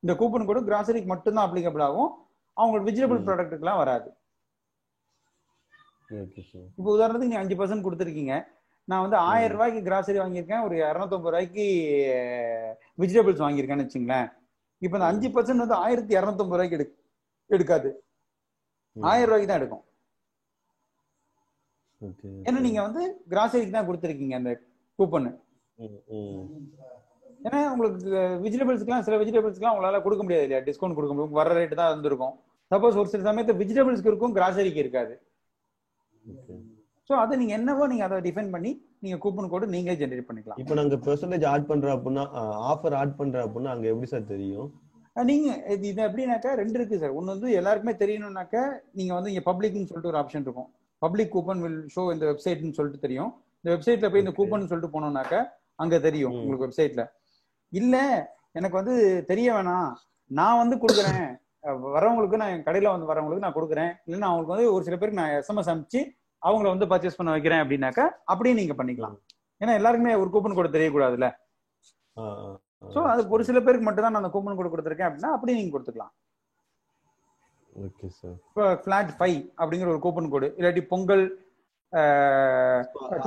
இந்த கூப்பன் கோடு கிராசரிக்கு மட்டும்தான் அப்ளிகபிள் ஆகும், அவங்களுக்கு வெஜிடபிள் ப்ராடக்ட்டுக்குலாம் வராது. இப்போ உதாரணத்துக்கு நீங்க 5% கொடுத்துருக்கீங்க, நான் வந்து 1000 ரூபாய்க்கு கிராசரி வாங்கியிருக்கேன், ஒரு 250 ரூபாய்க்கு வெஜிடபிள்ஸ் வாங்கியிருக்கேன்னு வச்சுங்களேன். இப்போ இந்த 5% வந்து 1250 ரூபாய்க்கு எடுக்காது, 1000 ரூபாய்க்கு தான் எடுக்கும். ஏன்னா நீங்க வந்து கிராசரிக்கு தான் கொடுத்துருக்கீங்க அந்த கூப்பன். ஏன்னா உங்களுக்கு வெஜிடபிள்ஸ்க்குலாம் சில வெஜிடபிள்ஸ்க்குலாம் உங்களால கொடுக்க முடியாது இல்லையா, டிஸ்கவுண்ட் கொடுக்க முடியும், வர ரேட்டு தான் இருந்திருக்கும். சப்போஸ் ஒரு சில சமயத்துல வெஜிடபிள்ஸ்க்கு இருக்கும், கிராசரிக்கு இருக்காது. சோ அதை நீங்க என்னவோ நீங்க அதை டிஃபைன் பண்ணி நீங்க கூப்பன் கோடு நீங்களே ஜெனரேட் பண்ணிக்கலாம். இப்போ நாங்க பெர்சன்டேஜ் ஆட் பண்றோம் அப்படின்னா, ஆஃபர் ஆட் பண்றோம் அப்படின்னா அங்க எப்படி சார் தெரியும்? நீங்க இது எப்படின்னாக்கா 2 இருக்கு சார். ஒன்னு வந்து எல்லாருக்குமே தெரியணும்னாக்க நீங்க வந்து இங்க பப்ளிக்னு சொல்லிட்டு ஒரு ஆப்ஷன் இருக்கும், பப்ளிக் கூப்பன் வில் ஷோ இந்த வெப்சைட்னு சொல்லிட்டு தெரியும். இந்த வெப்சைட்ல போய் இந்த கூப்பன் சொல்லிட்டு போனோம்னாக்க அங்க தெரியும் உங்களுக்கு வெப்சைட்ல. இல்ல எனக்கு வந்து தெரிய வேணாம், நான் வந்து கொடுக்குறேன் வரவங்களுக்கு, நான் என் கடையில வந்து வரவங்களுக்கு நான் கொடுக்குறேன், இல்லைன்னா அவங்களுக்கு வந்து ஒரு சில பேருக்கு நான் எஸ்எம்எஸ் அனுப்பிச்சு அவங்கள வந்து பர்ச்சேஸ் பண்ண வைக்கிறேன் அப்படின்னாக்கா அப்படியே நீங்க பண்ணிக்கலாம். ஏன்னா எல்லாருக்குமே ஒரு கூப்பன் கோடு தெரியக்கூடாதுல்ல. சோ அது ஒரு சில பேருக்கு மட்டும் தான் நான் அந்த கூப்பன் கோடு கொடுத்துருக்கேன் அப்படின்னா அப்படியே நீங்க கொடுத்துக்கலாம். Okay sir. இப்போ ஃபிளாட் 5 அப்படிங்கிற ஒரு கூப்பன் கோடு, இல்லாட்டி பொங்கல்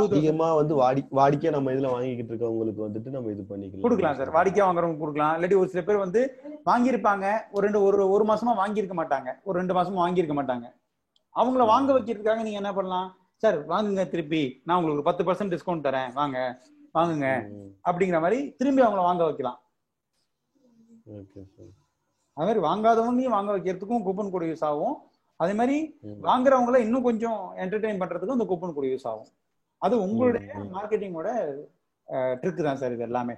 அதிகமா வந்து வாடிக்கையா நம்ம இதுல வாங்கிக்கிட்டு இருக்கவங்களுக்கு வந்துட்டு நம்ம இது பண்ணிக்கலாம் கொடுக்கலாம் சார். வாடிக்கையா வாங்குறவங்க கொடுக்கலாம். இல்லாட்டி ஒரு சில பேர் வந்து வாங்கியிருப்பாங்க, ஒரு மாசமா வாங்கியிருக்க மாட்டாங்க, ஒரு 2 மாசமா வாங்கியிருக்க மாட்டாங்க. அவங்கள வாங்க வைக்கிறதுக்காக நீங்க என்ன பண்ணலாம், சார் வாங்குங்க, திருப்பி நான் உங்களுக்கு 10% டிஸ்கவுண்ட் தரேன், வாங்குங்க அப்படிங்கிற மாதிரி திரும்பி அவங்கள வாங்க வைக்கலாம். அது மாதிரி வாங்காதவங்களையும் வாங்க வைக்கிறதுக்கும் கூப்பன் கோடு யூஸ் ஆகும். அதே மாதிரி வாங்குறவங்கள இன்னும் கொஞ்சம் என்டர்டெயின் பண்றதுக்கும் இந்த கூப்பன் கோடு யூஸ் ஆகும். அது உங்களுடைய மார்க்கெட்டிங்கோட ட்ரிக் தான் சார் இது எல்லாமே.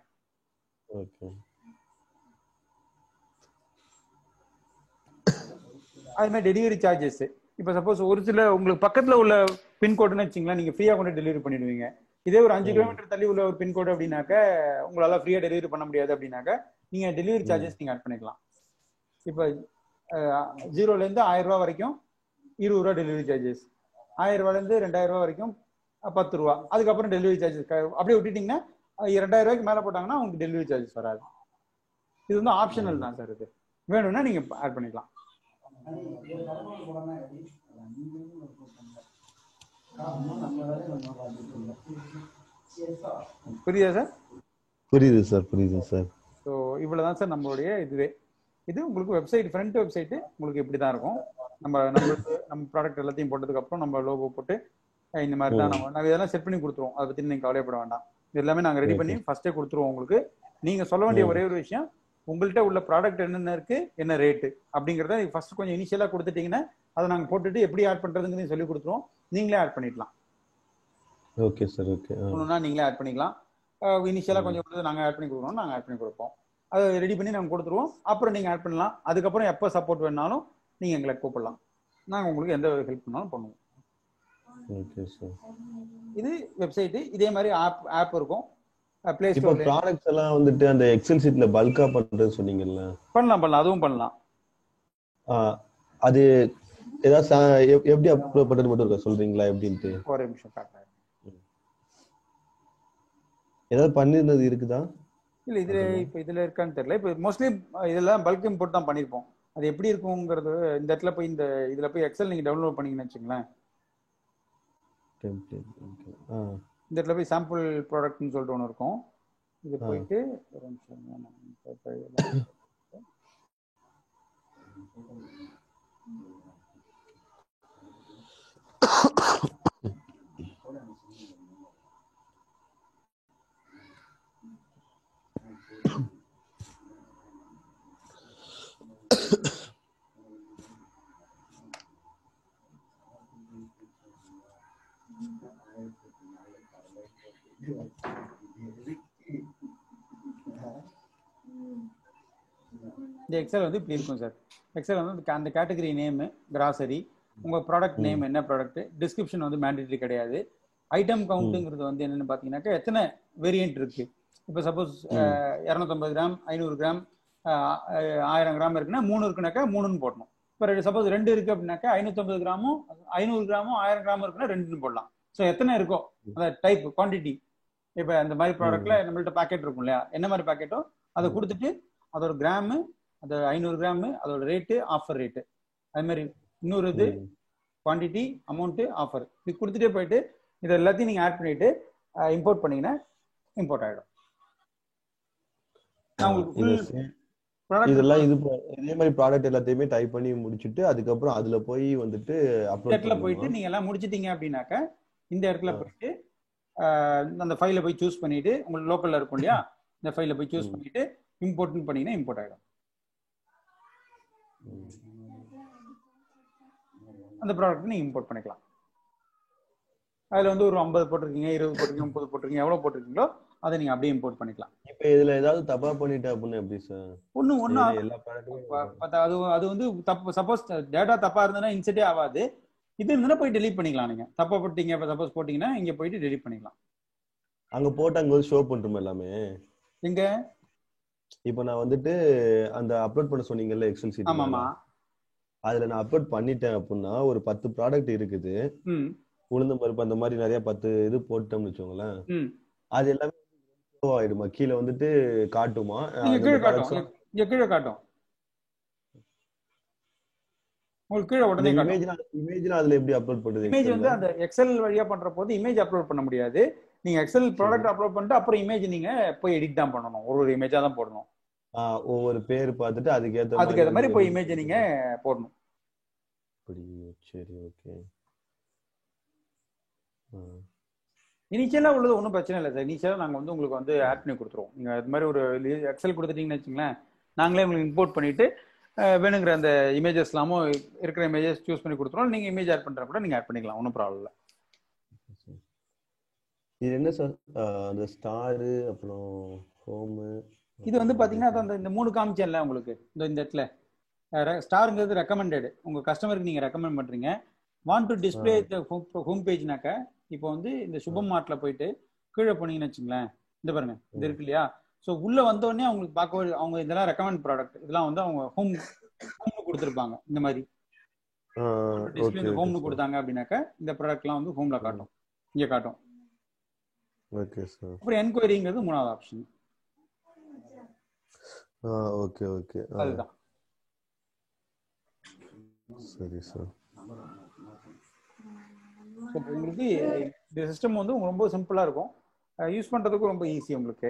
அது மாதிரி டெலிவரி சார்ஜஸ், இப்போ சப்போஸ் ஒரு சில உங்களுக்கு பக்கத்துல உள்ள பின்கோடுன்னு வச்சுங்களேன், நீங்க ஃப்ரீயா கொண்டு டெலிவரி பண்ணிடுவீங்க. இதே ஒரு 5 கிலோமீட்டர் தள்ளி உள்ள ஒரு பின்கோடு அப்படின்னாக்க உங்களால ஃப்ரீயா டெலிவரி பண்ண முடியாது. அப்படின்னாக்க நீங்க டெலிவரி சார்ஜஸ் நீங்க ஆட் பண்ணிக்கலாம். இப்போ 0ல இருந்து 1000 ரூபாய் வரைக்கும் 20 ரூபா டெலிவரி சார்ஜஸ், 1000 ரூபாயில இருந்து 2000 ரூபாய் வரைக்கும் 10 ரூபா, அதுக்கப்புறம் டெலிவரி சார்ஜஸ் அப்படியே விட்டுட்டீங்கன்னா 2000 ரூபாய்க்கு மேல போட்டாங்கன்னா உங்களுக்கு டெலிவரி சார்ஜஸ் வராது. இது வந்து ஆப்ஷனல் தான் சார். இது வேணும்னா நீங்க ஆட் பண்ணிக்கலாம். புரியுதா சார்? புரியுது சார், புரியுது சார். ஸோ இவ்வளவுதான் சார் நம்மளுடைய இதுவே. இது உங்களுக்கு வெப்சைட், ஃப்ரண்ட் வெப்சைட் உங்களுக்கு இப்படிதான் இருக்கும். நம்ம ப்ராடக்ட் எல்லாத்தையும் போட்டதுக்கு அப்புறம் நம்ம லோகோ போட்டு இந்த மாதிரி தான் நம்ம இதெல்லாம் செட் பண்ணி கொடுத்துருவோம். அதை பத்தி நீங்க கவலைப்பட வேண்டாம். இது எல்லாமே நாங்க ரெடி பண்ணி ஃபர்ஸ்டே கொடுத்துருவோம் உங்களுக்கு. நீங்க சொல்ல வேண்டிய ஒரே ஒரு விஷயம், உங்கள்கிட்ட உள்ள ப்ராடக்ட் என்னென்ன இருக்கு, என்ன ரேட்டு அப்படிங்கறத ஃபர்ஸ்ட் கொஞ்சம் இனிஷியலா கொடுத்துட்டீங்கன்னா அதை நாங்க போட்டுட்டு எப்படி ஆட் பண்றதுன்னு சொல்லி கொடுத்துருவோம். நீங்களே ஆட் பண்ணிடலாம். Okay sir, okay. நீங்களே ஆட் பண்ணிக்கலாம். இனிஷியலா கொஞ்சம் நாங்க ஆட் பண்ணி கொடுக்கணும், நாங்க ஆட் பண்ணி கொடுப்போம். அதை ரெடி பண்ணி நாங்க கொடுத்துருவோம். அப்புறம் நீங்க ஆட் பண்ணலாம். அதுக்கப்புறம் எப்போ சப்போர்ட் வேணாலும் நீங்க எங்களை கூப்பிடலாம். நாங்க உங்களுக்கு எந்த ஹெல்ப் பண்ணாலும் பண்ணுவோம். Okay sir. இது வெப்சைட். இதே மாதிரி ஆப் இருக்கும். பிளே இப்போ ஸ்டோர்ல ப்ராடக்ட்ஸ் எல்லாம் வந்துட்டு அந்த எக்ஸல் ஷீட்ல பல்கா பண்றது சொன்னீங்கல்ல, பண்ணலாம், அதுவும் பண்ணலாம். அது ஏதாவது எப்படி அப்லோட் பண்றது மட்டும் இருக்கா, சொல்றீங்களா எப்படின்ட்டு? ஒரு நிமிஷம் காட்டுறேன். ஏதாவது பண்ணிருந்தது இருக்குதா? இல்ல இதுல இருக்கான்னு தெரியல. இப்போ மோஸ்ட்லி இதெல்லாம் பல்க் இம்போர்ட் தான் பண்ணிருப்போம். அது எப்படி இருக்குங்கிறது இந்த இடத்துல போய் இதுல போய் எக்ஸல் நீங்க டவுன்லோட் பண்ணீங்கன்னு வச்சுங்களேன். இந்த இடத்துல போய் சாம்பிள் ப்ராடக்ட்னு சொல்லிட்டு ஒன்று இருக்கும். இது போயிட்டு ஒரு நிமிஷம் இந்த எக்ஸல் வந்து இப்படி இருக்கும் சார். எக்ஸல் வந்து அந்த கேட்டகரி நேம், கிராசரி, உங்க ப்ராடக்ட் நேம் என்ன ப்ராடக்ட், டிஸ்கிரிப்ஷன் வந்து மேண்டேட்டரி கிடையாது. ஐட்டம் கவுண்ட்டுங்கிறது வந்து என்னன்னு பாத்தீங்கன்னாக்கா எத்தனை வேரியன்ட் இருக்கு. இப்போ சப்போஸ் 250 கிராம், 500 கிராம், 1000 கிராம் இருக்குன்னா 3 இருக்குனாக்கா 3ன்னு போடணும். இப்போ சப்போஸ் 2 இருக்கு அப்படின்னாக்கா 550 கிராமும் 500 கிராமும் 1000 கிராமும் இருக்குன்னா 2ன்னு போடலாம். ஸோ எத்தனை இருக்கோ அந்த டைப் குவான்டிட்டி. இப்போ அந்த மாதிரி ப்ராடக்ட்ல நம்மள்ட்ட பேக்கெட் இருக்கும் இல்லையா, என்ன மாதிரி பேக்கெட்டோ அதை கொடுத்துட்டு அதோட கிராமு, அது 500 கிராம், அதோட ரேட்டு, ஆஃபர் ரேட்டு, அது மாதிரி இன்னொரு இது குவான்டிட்டி, அமௌண்ட், ஆஃபர், இது கொடுத்துட்டே போயிட்டு இதை எல்லாத்தையும் நீங்க ஆட் பண்ணிட்டு இம்போர்ட் பண்ணீங்கன்னா இம்போர்ட் ஆயிடும். இதெல்லாம் இதே மாதிரி ப்ராடக்ட் எல்லாத்தையுமே டைப் பண்ணி முடிச்சுட்டு அதுக்கப்புறம் அதுல போய் வந்துட்டு இடத்துல போயிட்டு நீங்க எல்லாம் முடிச்சிட்டீங்க அப்படின்னாக்க இந்த இடத்துல போயிட்டு அந்த ஃபைலை போய் சூஸ் பண்ணிட்டு, உங்களுக்கு லோக்கல்ல இருக்கும் இல்லையா, இந்த ஃபைலை போய் சூஸ் பண்ணிட்டு இம்போர்ட்னு பண்ணீங்கன்னா இம்போர்ட் ஆயிடும். அந்த ப்ராடக்ட் நீங்க இம்போர்ட் பண்ணிக்கலாம். அதுல வந்து ஒரு 50 போட்டிருக்கீங்க, 20 போட்டிருக்கீங்க, 30 போட்டிருக்கீங்க, எவ்வளவு போட்டிருக்கீங்களோ அதை நீங்க அப்படியே இம்போர்ட் பண்ணிக்கலாம். இப்ப இதுல ஏதாவது தப்பா பண்ணிட்டா அப்படின்னு எப்படி சார்? ஒண்ணு அது வந்து தப்பு. சப்போஸ் டேட்டா தப்பா இருந்ததுன்னா இன்செட்டே ஆகாது. இது இருந்தா போய் டெலீட் பண்ணிக்கலாம். நீங்க தப்பா போட்டீங்க, சப்போஸ் போட்டீங்கன்னா இங்க போயிட்டு டெலீட் பண்ணிக்கலாம். அங்க போட்டு அங்க ஷோ பண்றோம் எல்லாமே. எங்க இப்போ நான் வந்துட்டு அந்த அப்லோட் பண்ண சொன்னீங்கல்ல எக்ஸல் ஷீட், ஆமாமா, அதுல நான் அப்லோட் பண்ணிட்டேன் அப்படின்னா ஒரு 10 ப்ராடக்ட் இருக்குது, உளுந்த பருப்பு அந்த மாதிரி நிறைய 10 இது போட்டோம்னு வச்சுக்கோங்களேன், அது எல்லாமே ஆயிடுமா? கீழே வந்துட்டு காட்டுமா? கீழே காட்டும். உங்களுக்கு கீழே உடனே காட்டும். இமேஜ்ல அதுல எப்படி அப்லோட் பண்றது? இமேஜ் வந்து அந்த எக்ஸல் வழியா பண்ற போது இமேஜ் அப்லோட் பண்ண முடியாது. நீங்க எக்ஸல் ப்ராடக்ட் அப்லோட் பண்ணிட்டு அப்புறம் இமேஜ் நீங்க போய் எடிட் தான் பண்ணணும். ஒரு இமேஜா தான் போடணும். ஒவ்வொரு பேர் பார்த்துட்டு அதுக்கேற்ற மாதிரி போய் இமேஜ் நீங்க போடணும். சரி, ஓகே. இனிஷியலா உள்ளது ஒன்றும் பிரச்சனை இல்லை சார். இனிஷியலா நாங்க வந்து உங்களுக்கு வந்து ஆட் பண்ணி கொடுத்துருவோம். நீங்க அது மாதிரி ஒரு எக்ஸல் கொடுத்துட்டீங்கன்னு வச்சுங்களேன், நாங்களே உங்களுக்கு இம்போர்ட் பண்ணிட்டு வேணுங்கிற அந்த இமேஜஸ் எல்லாமும் இருக்கிற இமேஜஸ் சூஸ் பண்ணி கொடுத்துருவோம். நீங்க இமேஜ் ஆட் பண்ற கூட நீங்க ஆட் பண்ணிக்கலாம், ஒன்றும் ப்ராப்ளம் இல்லை. இது என்ன சார் அந்த ஸ்டார் அப்புறம் ஹோம்? இது வந்து பாத்தீங்கன்னா அந்த இந்த 3 காமிச்சேன்ல உங்களுக்கு இந்த இடத்துல ஸ்டார்ங்கிறது ரெக்கமெண்டட். உங்க கஸ்டமருக்கு நீங்க ரெக்கமெண்ட் பண்றீங்க. வாண்ட் டு டிஸ்பிளே ஹோம் பேஜ்னாக்க இப்போ வந்து இந்த சுபம் மார்ட்ல போயிட்டு கீழே போனீங்கன்னு வச்சுங்களேன், இந்த பாருங்க இது இருக்கு இல்லையா? ஸோ உள்ள வந்த உடனே அவங்களுக்கு பார்க்க அவங்க இதெல்லாம் ரெக்கமெண்ட் ப்ராடக்ட் இதெல்லாம் வந்து அவங்க ஹோம்னு கொடுத்துருப்பாங்க. இந்த மாதிரி டிஸ்பிளே இந்த ஹோம்னு கொடுத்தாங்க அப்படின்னாக்க இந்த ப்ராடக்ட்லாம் வந்து ஹோம்ல காட்டும், இங்க காட்டும். Okay sir. அப்புறம் என்கொயரிங்கிறது 3வது ஆப்ஷன். ஓகே ஓகே, அதுதான். சரி சார். உங்களுக்கு இந்த சிஸ்டம் வந்து ரொம்ப சிம்பிளா இருக்கும், யூஸ் பண்றதுக்கு ரொம்ப ஈஸி. உங்களுக்கு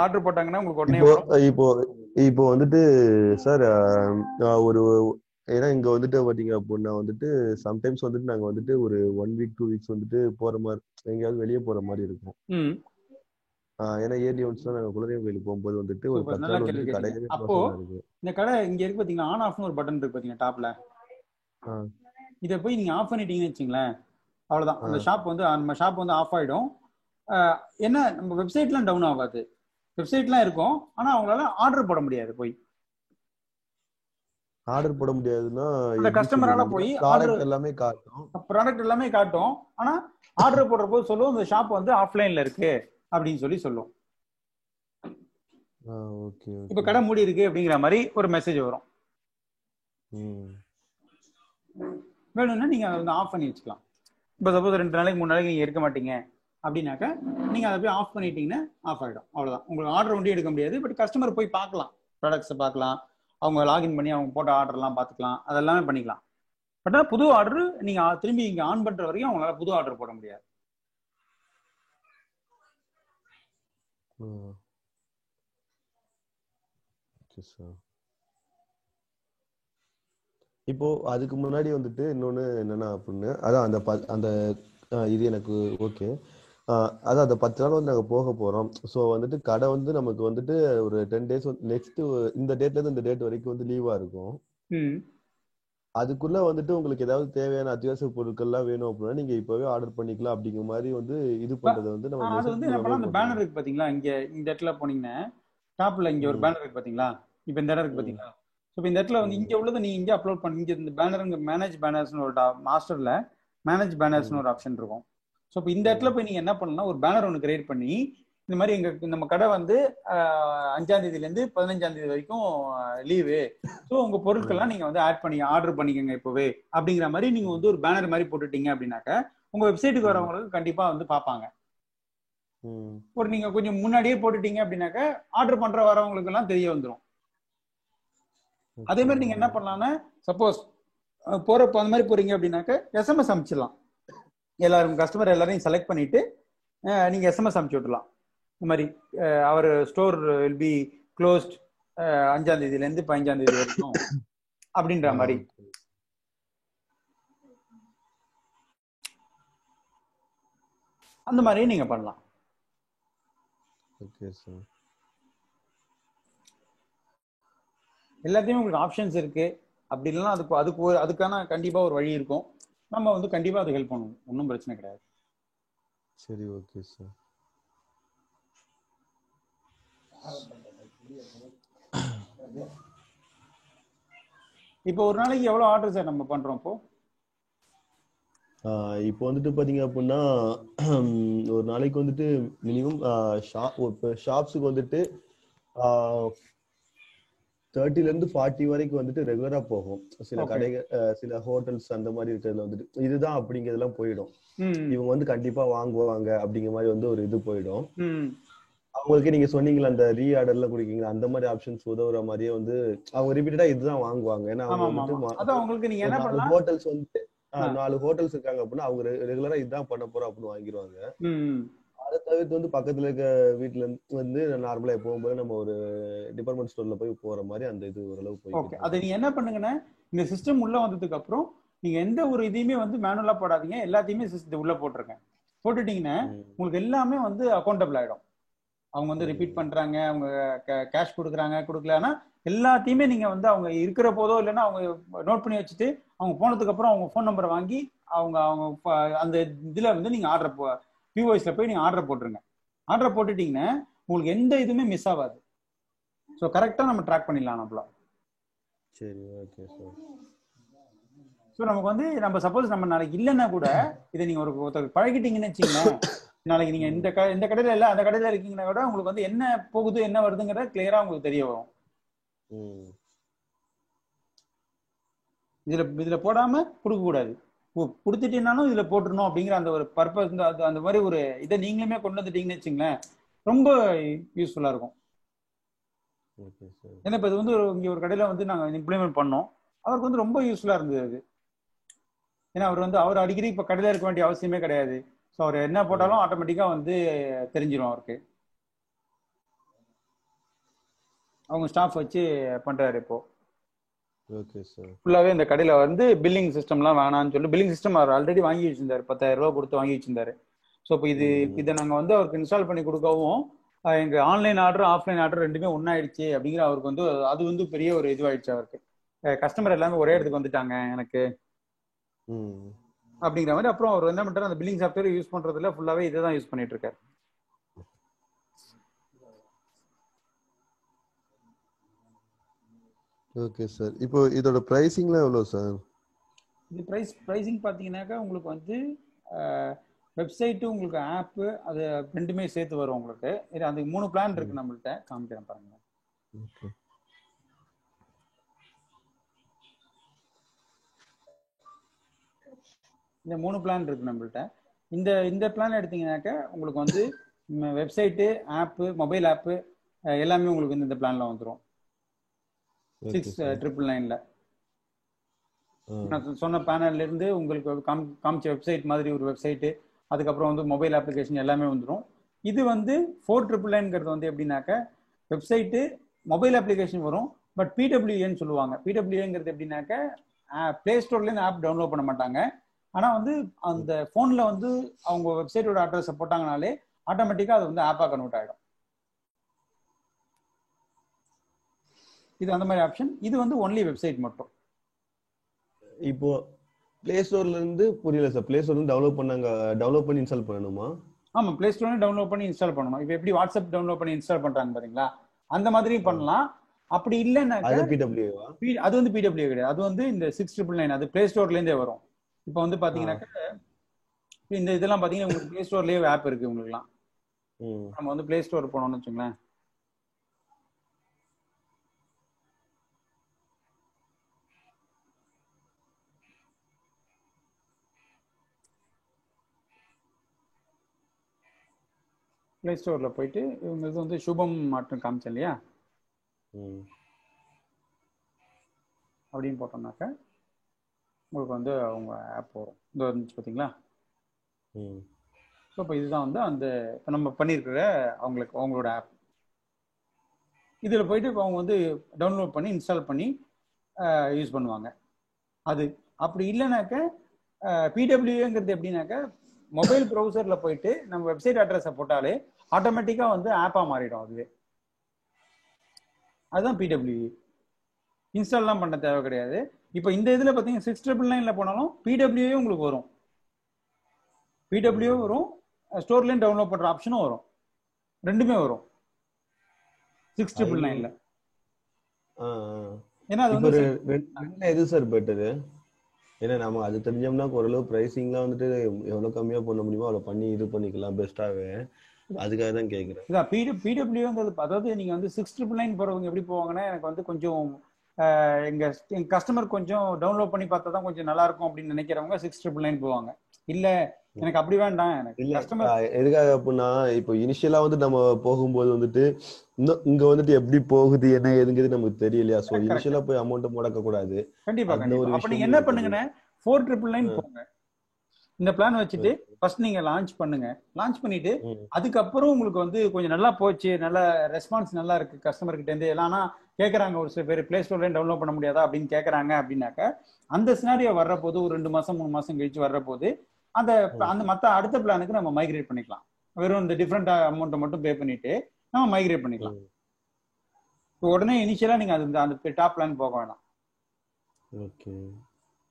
ஆர்டர் போட்டாங்கன்னா உங்களுக்கு உடனே இப்போ வந்துட்டு சார் ஒரு ஏன்னா இங்க வந்துட்டு பாத்தீங்க அப்படின்னா வந்துட்டு சம்டைம்ஸ் வந்துட்டு நாங்க வந்துட்டு ஒரு 1 வீக் 2 வீக்ஸ் வந்துட்டு போற மாதிரி எங்கேயாவது வெளியே போற மாதிரி இருக்கும். ஏன்னா இயர்லி ஒன்ஸ் நாங்க குலதெய்வம் கோயிலுக்கு போகும்போது வந்துட்டு ஒரு 10 நாள் வந்து கடையே அப்போ இந்த கடை இங்க இருக்கு பாத்தீங்கன்னா, ஆன் ஆஃப்னு ஒரு பட்டன் இருக்கு பாத்தீங்கன்னா டாப்ல. இதை போய் நீங்க ஆஃப் பண்ணிட்டீங்கன்னு வச்சுங்களேன், அவ்வளவுதான். அந்த ஷாப் வந்து நம்ம ஷாப் வந்து ஆஃப் ஆயிடும். என்ன நம்ம வெப்சைட்லாம் டவுன் ஆகாது, வெப்சைட்லாம் இருக்கும். ஆனா அவங்களால ஆர்டர் போட முடியாது. போய் ஆர்டர் போட முடியாதுன்னா அந்த கஸ்டமரால போய் ப்ராடக்ட் எல்லாமே காட்டும். ஆனா ஆர்டர் போடுற போது சொல்லுவோம் இந்த ஷாப் வந்து ஆஃப்லைன்ல இருக்கு அப்படின்னு சொல்லுவோம். இப்ப கடை மூடி இருக்கு அப்படிங்கிற மாதிரி ஒரு மெசேஜ் வரும். வேணும்னா நீங்க அதை ஆஃப் பண்ணி வச்சுக்கலாம். இப்ப சப்போஸ் 2 நாளைக்கு 3 நாளைக்கு நீங்க இருக்க மாட்டீங்க அப்படின்னாக்க நீங்க அதை போய் ஆஃப் பண்ணிட்டீங்கன்னா ஆஃப் ஆயிடும். அவ்வளவுதான். உங்களுக்கு ஆர்டர் ஒண்டி எடுக்க முடியாது. பட் கஸ்டமர் போய் பார்க்கலாம், ப்ராடக்ட்ஸை பார்க்கலாம், அவங்க லாகின் பண்ணி அவங்க போட்ட ஆர்டர்லாம் பார்த்துக்கலாம், அதெல்லாமே பண்ணிக்கலாம். பட் புது ஆர்டர் நீங்க திரும்பி இங்க ஆன் பண்ற வரைக்கும் அவங்களால புது ஆர்டர் போட முடியாது. இப்போ அதுக்கு முன்னாடி வந்துட்டு இன்னொன்னு என்னன்னா அப்படின்னு அதான் அந்த இது எனக்கு ஓகே. அதான் அந்த 10 நாள் வந்து நாங்க போக போறோம். ஸோ வந்துட்டு கடை வந்து நமக்கு வந்துட்டு ஒரு 10 டேஸ் நெக்ஸ்ட் இந்த டேட்ல இருந்து இந்த டேட் வரைக்கும் வந்து லீவா இருக்கும். அதுக்குள்ள வந்துட்டு உங்களுக்கு ஏதாவது தேவையான அத்தியாவசிய பொருட்கள்லாம் வேணும் அப்படின்னா நீங்க இப்பவே ஆர்டர் பண்ணிக்கலாம் அப்படிங்கிற மாதிரி வந்து இது பண்றது வந்து நம்ம அது வந்து என்ன பண்ணலாம், அந்த பேனர் இருக்கு பாத்தீங்களா, இங்க இந்த இடத்துல போனீங்கன்னா டாப்ல இங்க ஒரு பேனர் இருக்கு பாத்தீங்களா, இப்ப இந்த இடம் இருக்கு பாத்தீங்களா. ஸோ இந்த இடத்துல வந்து இங்க உள்ளதை நீங்க இங்க அப்லோட் பண்ணி இங்க இந்த பேனருங்க மேனேஜ் பேனர்ஸ்னு ஒரு மாஸ்டர்ல மேனேஜ் பேனர்ஸ்னு ஒரு ஆப்ஷன் இருக்கும். ஸோ இப்போ இந்த இடத்துல போய் நீங்க என்ன பண்ணலாம், ஒரு பேனர் ஒன்று கிரியேட் பண்ணி இந்த மாதிரி நம்ம கடை வந்து 5ஆம் தேதியிலேருந்து 15ஆம் தேதி வரைக்கும் லீவு, ஸோ உங்க பொருட்கள்லாம் நீங்க வந்து ஆட் பண்ணி ஆர்டர் பண்ணிக்கோங்க இப்பவே அப்படிங்கிற மாதிரி நீங்க வந்து ஒரு பேனர் மாதிரி போட்டுட்டீங்க அப்படின்னாக்க உங்க வெப்சைட்டுக்கு வரவங்களுக்கு கண்டிப்பா வந்து பார்ப்பாங்க. ஒரு நீங்க கொஞ்சம் முன்னாடியே போட்டுட்டீங்க அப்படின்னாக்க ஆர்டர் பண்ற வரவங்களுக்கு எல்லாம் தெரிய வந்துடும். அதே மாதிரி நீங்க என்ன பண்ணலாம்னா, சப்போஸ் போறப்ப அந்த மாதிரி போறீங்க அப்படின்னாக்க எஸ்எம்எஸ் அனுப்பிச்சிடலாம். எல்லாரும் கஸ்டமர் எல்லாரையும் செலக்ட் பண்ணிட்டு நீங்க எஸ்எம்எஸ் அனுப்பிச்சு விடலாம். இந்த மாதிரி அவர் ஸ்டோர் வில் பி க்ளோஸ்ட் 5ஆம் தேதியிலேருந்து 15ஆம் தேதி வரைக்கும் அப்படின்ற மாதிரி. அந்த மாதிரியே நீங்க பண்ணலாம். எல்லாத்தையும் உங்களுக்கு ஆப்ஷன்ஸ் இருக்கு. அப்படி இல்லைன்னா அதுக்கான கண்டிப்பா ஒரு வழி இருக்கும். நம்ம வந்து கண்டிப்பா அது ஹெல்ப் பண்ணுவோம், ஒன்றும் பிரச்சனை கிடையாது. சரி, ஓகே சார். இப்போ ஒரு நாளைக்கு எவ்வளவு ஆர்டர் சார் நம்ம பண்றோம்? இப்போ வந்துட்டு பாத்தீங்க அப்படின்னா ஒரு நாளைக்கு வந்துட்டு மினிமம் ஷாப்ஸுக்கு வந்துட்டு 30ல இருந்து 40 வரைக்கும் வந்துட்டு ரெகுலரா போகும். சில கடைகள் சில ஹோட்டல்ஸ் அந்த மாதிரி இருக்கிறதுல வந்துட்டு இதுதான் அப்படிங்கிறதுலாம் போயிடும். இவங்க வந்து கண்டிப்பா வாங்குவாங்க அப்படிங்கிற மாதிரி வந்து ஒரு இது போயிடும். அவங்களுக்கு நீங்க சொன்னீங்களா அந்த ரீஆர்டர்ல குடிக்கீங்களா அந்த மாதிரி ஆப்ஷன்ஸ் உதவுற மாதிரியே வந்து அவங்க ரிப்பீட்டடா இதுதான் வாங்குவாங்க. ஏன்னா அவங்க வந்துட்டு அதான் உங்களுக்கு நீங்க ஒரு என்ன 4 பண்ணலாம். ஹோட்டல்ஸ் வந்து 4 ஹோட்டல்ஸ் இருக்காங்க அப்படின்னா அவங்க ரெகுலரா இதுதான் பண்ண போறோம் அப்படின்னு வாங்கிடுவாங்க. அதை தவிர்த்து வந்து பக்கத்துல இருக்க வீட்டுல வந்து நார்மலா எப்பவும் போல நம்ம ஒரு டிபார்ட்மெண்ட் ஸ்டோர்ல போய் போற மாதிரி அந்த இது ஓரளவு போயிட்டு. அதை நீங்க என்ன பண்ணுங்கன்னா இந்த சிஸ்டம் உள்ள வந்ததுக்கு அப்புறம் நீங்க எந்த ஒரு இதையுமே வந்து மேனுவலா போடாதீங்க, எல்லாத்தையுமே சிஸ்டம் உள்ள போட்டுருங்க. போட்டுட்டீங்கன்னா உங்களுக்கு எல்லாமே வந்து அக்கௌண்டபிள் ஆயிடும். அவங்க வந்து ரிப்பீட் பண்றாங்க, அவங்க கேஷ் கொடுக்குறாங்க கொடுக்கலன்னா எல்லாத்தையுமே நீங்க வந்து அவங்க இருக்கிற போதோ இல்லைன்னா அவங்க நோட் பண்ணி வச்சுட்டு அவங்க போனதுக்கு அப்புறம் அவங்க ஃபோன் நம்பரை வாங்கி அவங்க அந்த இதுல வந்து நீங்க ஆர்டர் பிஓஎஸ்ல போய் நீங்க ஆர்டர் போட்டுருங்க. ஆர்டர் போட்டுட்டீங்கன்னா உங்களுக்கு எந்த இதுவுமே மிஸ் ஆகாது. ஸோ கரெக்டா நம்ம ட்ராக் பண்ணிடலாம் நம்மள. சரி, ஓகே சார். ஸோ நமக்கு வந்து நம்ம சப்போஸ் நம்ம நாளைக்கு இல்லைன்னா கூட இதை நீங்க ஒருத்தர் பழகிட்டீங்கன்னு வச்சுங்களேன், நாளைக்கு நீங்க இந்த கடையில இல்ல அந்த கடையில இருக்கீங்கன்னா கூட உங்களுக்கு வந்து என்ன போகுது என்ன வருதுங்கிறத கிளியரா உங்களுக்கு தெரிய வரும். இதுல போடாம கொடுக்க கூடாது, கொடுத்துட்டீங்கன்னாலும் இதுல போட்டுருணும் அப்படிங்கிற அந்த ஒரு பர்பஸ், அந்த மாதிரி ஒரு இதை நீங்களுமே கொண்டு வந்துட்டீங்கன்னு வச்சுங்களேன் ரொம்ப யூஸ்ஃபுல்லா இருக்கும். ஏன்னா இப்ப இது வந்து இங்க ஒரு கடையில வந்து நாங்க இம்ப்ளிமெண்ட் பண்ணோம், அவருக்கு வந்து ரொம்ப யூஸ்ஃபுல்லா இருந்தது அது. ஏன்னா அவர் அடிக்கடி இப்ப கடையில இருக்க வேண்டிய அவசியமே கிடையாது. ஸோ அவர் என்ன போட்டாலும் ஆட்டோமேட்டிக்கா வந்து தெரிஞ்சிடும் அவருக்கு. அவங்க ஸ்டாஃப் வச்சு பண்றாரு இப்போ. Okay sir. ஃபுல்லாவே இந்த கடையில வந்து பில்லிங் சிஸ்டம்லாம் வேணாம்னு சொல்லி பில்லிங் சிஸ்டம் அவர் ஆல்ரெடி வாங்கி வச்சிருந்தாரு, 10,000 ரூபாய் கொடுத்து வாங்கி வச்சிருந்தாரு. ஸோ இப்போ இதை நாங்க வந்து அவருக்கு இன்ஸ்டால் பண்ணி கொடுக்கவும் எங்க ஆன்லைன் ஆர்டர் ஆஃப்லைன் ஆர்டர் ரெண்டுமே ஒன்னாயிடுச்சு அப்படிங்கிற அவருக்கு வந்து அது வந்து பெரிய ஒரு இதுவாயிடுச்சு அவருக்கு. கஸ்டமர் எல்லாமே ஒரே இடத்துக்கு வந்துட்டாங்க எனக்கு அப்படிங்கிற மாதிரி. அப்புறம் அவர் என்ன பண்றாரு, அந்த பில்லிங் சாஃப்ட்வேர் யூஸ் பண்றதுல ஃபுல்லாவே இதை தான் யூஸ் பண்ணிட்டு இருக்காரு. Okay sir. இப்போ இதோட பிரைசிங்லாம் எவ்வளவு சார்? இது பிரைசிங் பாத்தீங்கன்னாக்கா உங்களுக்கு வந்து வெப்சைட்டு உங்களுக்கு ஆப்பு அது ரெண்டுமே சேர்த்து வரும் உங்களுக்கு. அந்த 3 பிளான் இருக்கு நம்மள்ட்ட, காமிக்கிறேன் பாருங்க. இந்த 3 பிளான் இருக்கு நம்மள்ட்ட. இந்த பிளான் எடுத்தீங்கன்னாக்கா உங்களுக்கு வந்து வெப்சைட்டு ஆப்பு மொபைல் ஆப்பு எல்லாமே உங்களுக்கு இந்த பிளான்ல வந்துடும். 6,999. நான் சொன்ன பேனல்ல இருந்து உங்களுக்கு காமிச்ச வெப்சைட் மாதிரி ஒரு வெப்சைட்டு, அதுக்கப்புறம் வந்து மொபைல் அப்ளிகேஷன் எல்லாமே வந்துடும். இது வந்து 4,999 வந்து எப்படின்னாக்கா வெப்சைட்டு மொபைல் அப்ளிகேஷன் வரும், பட் பிடபிள்யூஏன்னு சொல்லுவாங்க. பிடபிள்யூஏங்கிறது எப்படின்னாக்கா பிளே ஸ்டோர்லேருந்து ஆப் டவுன்லோட் பண்ண மாட்டாங்க. ஆனா வந்து அந்த போன்ல வந்து அவங்க வெப்சைட்டோட அட்ரஸை போட்டாங்கனாலே ஆட்டோமேட்டிக்கா அது வந்து ஆப்பா கன்வெர்ட் ஆயிடும். இது அந்த மாதிரி ஆப்ஷன். இது வந்து ஒன்லி வெப்சைட் மட்டும். இப்போ பிளே ஸ்டோர்ல இருந்து புரியல சார், பிளே ஸ்டோர்ல இருந்து டெவலப் பண்ணி இன்ஸ்டால் பண்ணணுமா? ஆமா, பிளே ஸ்டோர்ல டவுன்லோட் பண்ணி இன்ஸ்டால் பண்ணணும். இப்போ எப்படி வாட்ஸ்அப் டவுன்லோட் பண்ணி இன்ஸ்டால் பண்றாங்க பாத்தீங்களா, அந்த மாதிரி பண்ணலாம். அப்படி இல்லைன்னா அது வந்து பிடபிள்யூ கிடையாது, அது வந்து இந்த 6,999 அது பிளே ஸ்டோர்ல இருந்தே வரும். இப்போ வந்து பாத்தீங்கன்னாக்க இந்த இதெல்லாம் பாத்தீங்கன்னா உங்களுக்கு பிளே ஸ்டோர்லயே ஆப் இருக்கு உங்களுக்குலாம். நம்ம வந்து பிளே ஸ்டோர் போனோம்னு வச்சுங்களேன், பிளே ஸ்டோர்ல போயிட்டு இவங்க இது வந்து சுபம் மாற்றம் காமிச்சேன் இல்லையா, அப்படின்னு போட்டோம்னாக்க உங்களுக்கு வந்து அவங்க ஆப் வரும். இந்த வந்துச்சு பார்த்தீங்களா. ஸோ இப்போ இதுதான் வந்து அந்த இப்போ நம்ம பண்ணியிருக்கிற அவங்களோட ஆப். இதில் போயிட்டு இப்போ அவங்க வந்து டவுன்லோட் பண்ணி இன்ஸ்டால் பண்ணி யூஸ் பண்ணுவாங்க. அது அப்படி இல்லைனாக்க பிடபிள்யூங்கிறது எப்படின்னாக்க மொபைல் ப்ரௌசரில் போயிட்டு நம்ம வெப்சைட் அட்ரஸை போட்டாலே ஆட்டோமேட்டிக்காக வந்து ஆப்பாக மாறிடும். அதுதான் பிடபிள்யூ. இன்ஸ்டால்லாம் பண்ண தேவை கிடையாது. இப்போ இந்த இதில் பார்த்தீங்கன்னா 6,999 போனாலும் பிடபிள்யூ உங்களுக்கு வரும், பிடபிள்யூ வரும், ஸ்டோர்லேயும் டவுன்லோட் பண்ணுற ஆப்ஷனும் வரும், ரெண்டுமே வரும் 6,999. ஏன்னா அது வந்து எது சார் பெட்டரு? ஏன்னா நம்ம அது தெரிஞ்சோம்னா ஓரளவு பிரைசிங்லாம் வந்துட்டு எவ்வளவு கம்மியா பண்ண முடியுமோ அவ்வளவு பண்ணி இது பண்ணிக்கலாம் பெஸ்ட்டாவே. அதுக்காக தான் கேட்குறேன். இதான் பிடபிள்யூங்கிறது. அதாவது நீங்க வந்து 6,999 போறவங்க எப்படி போவாங்கன்னா, எனக்கு வந்து கொஞ்சம் எங்க கஸ்டமர் கொஞ்சம் டவுன்லோட் பண்ணி பார்த்தா தான் கொஞ்சம் நல்லா இருக்கும் அப்படின்னு நினைக்கிறவங்க 6,999 போவாங்க. இல்ல எனக்கு அப்படி வேண்டாம், எனக்கு இல்ல கஸ்டமர். எதுக்காக அப்படின்னா இப்போ இனிஷியலா வந்து நம்ம போகும்போது வந்துட்டு இன்னும் இங்க வந்துட்டு எப்படி போகுது என்ன ஏதுங்கிறது நமக்கு தெரியலையா. சோ கரெக்ட் இனிஷியலா கரெக்ட். போய் அமௌண்ட் முடக்க கூடாது. கண்டிப்பா அந்த கண்டிப்பா. ஒரு அப்ப நீங்க விஷயமும் என்ன இருக்குது. பண்ணுங்கண்ணே, 4999 ம், போங்க. இந்த பிளான் வச்சுட்டு ஓகே. ஃபர்ஸ்ட் நீங்க லான்ச் பண்ணுங்க. லான்ச் பண்ணிட்டு ம், அதுக்கப்புறம் உங்களுக்கு வந்து கொஞ்சம் நல்லா போச்சு, நல்ல ரெஸ்பான்ஸ் நல்லா இருக்கு கஸ்டமர் கிட்ட இருந்து எல்லாம். ஆனா கேக்குறாங்க ஒரு சில பேர், பிளே ஸ்டோர்ல டவுன்லோட் பண்ண முடியாதா அப்படின்னு கேக்குறாங்க. அப்படின்னாக்க அந்த சினாரியோ வர்ற போது ஒரு 2 மாசம் 3 மாசம் கழிச்சு வர்ற போது அந்த ம், அந்த மத்த அடுத்த பிளானுக்கு நம்ம மைக்ரேட் பண்ணிக்கலாம். வெறும் இந்த டிஃப்ரெண்ட் அமௌண்ட்டை மட்டும் பே பண்ணிட்டு நம்ம மைக்ரேட் பண்ணிக்கலாம். ம். இப்போ உடனே இனிஷியலா நீங்க அது அந்த டாப் பிளான் போக வேணாம். ஓகே.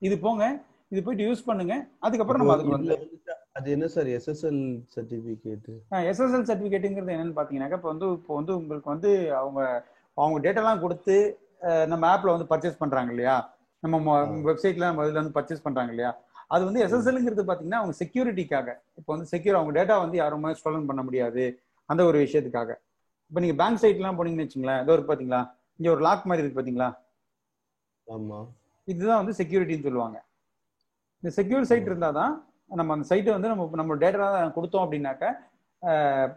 இது போங்க, இது போயிட்டு யூஸ் பண்ணுங்க. அதுக்கப்புறம் இப்போ நம்ம அதுக்கு இதுல வந்து வந்துட்டு அது என்ன சார் எஸ்எஸ்எல் சர்டிபிகேட்? எஸ்எஸ்எல் சர்டிஃபிகேட்டுங்கிறது என்னன்னு பார்த்தீங்கன்னாக்கா, இப்போ வந்து உங்களுக்கு வந்து அவங்க அவங்க டேட்டாலாம் கொடுத்து நம்ம ஆப்ல வந்து பர்ச்சேஸ் பண்றாங்க இல்லையா, நம்ம வெப்சைட்ல நம்ம இதுல வந்து பர்ச்சேஸ் பண்றாங்க இல்லையா, அது வந்து எஸ்எஸ்எல்ங்கிறது பார்த்தீங்கன்னா அவங்க செக்யூரிட்டிக்காக. இப்போ வந்து செக்யூர் அவங்க டேட்டா வந்து யாருமே ஸ்டோலன் பண்ண முடியாது அந்த ஒரு விஷயத்துக்காக. இப்போ நீங்க பேங்க் சைட்லாம் போனீங்கன்னு வச்சுங்களேன், ஏதோ இருக்கு பார்த்தீங்களா, இங்க ஒரு லாக் மாதிரி இருக்கு பார்த்தீங்களா, ஆமா. இதுதான் வந்து செக்யூரிட்டின்னு சொல்லுவாங்க. இந்த செக்யூர் சைட் இருந்தால் தான் நம்ம அந்த சைட்டை வந்து நம்ம டேட்டா கொடுத்தோம் அப்படின்னாக்க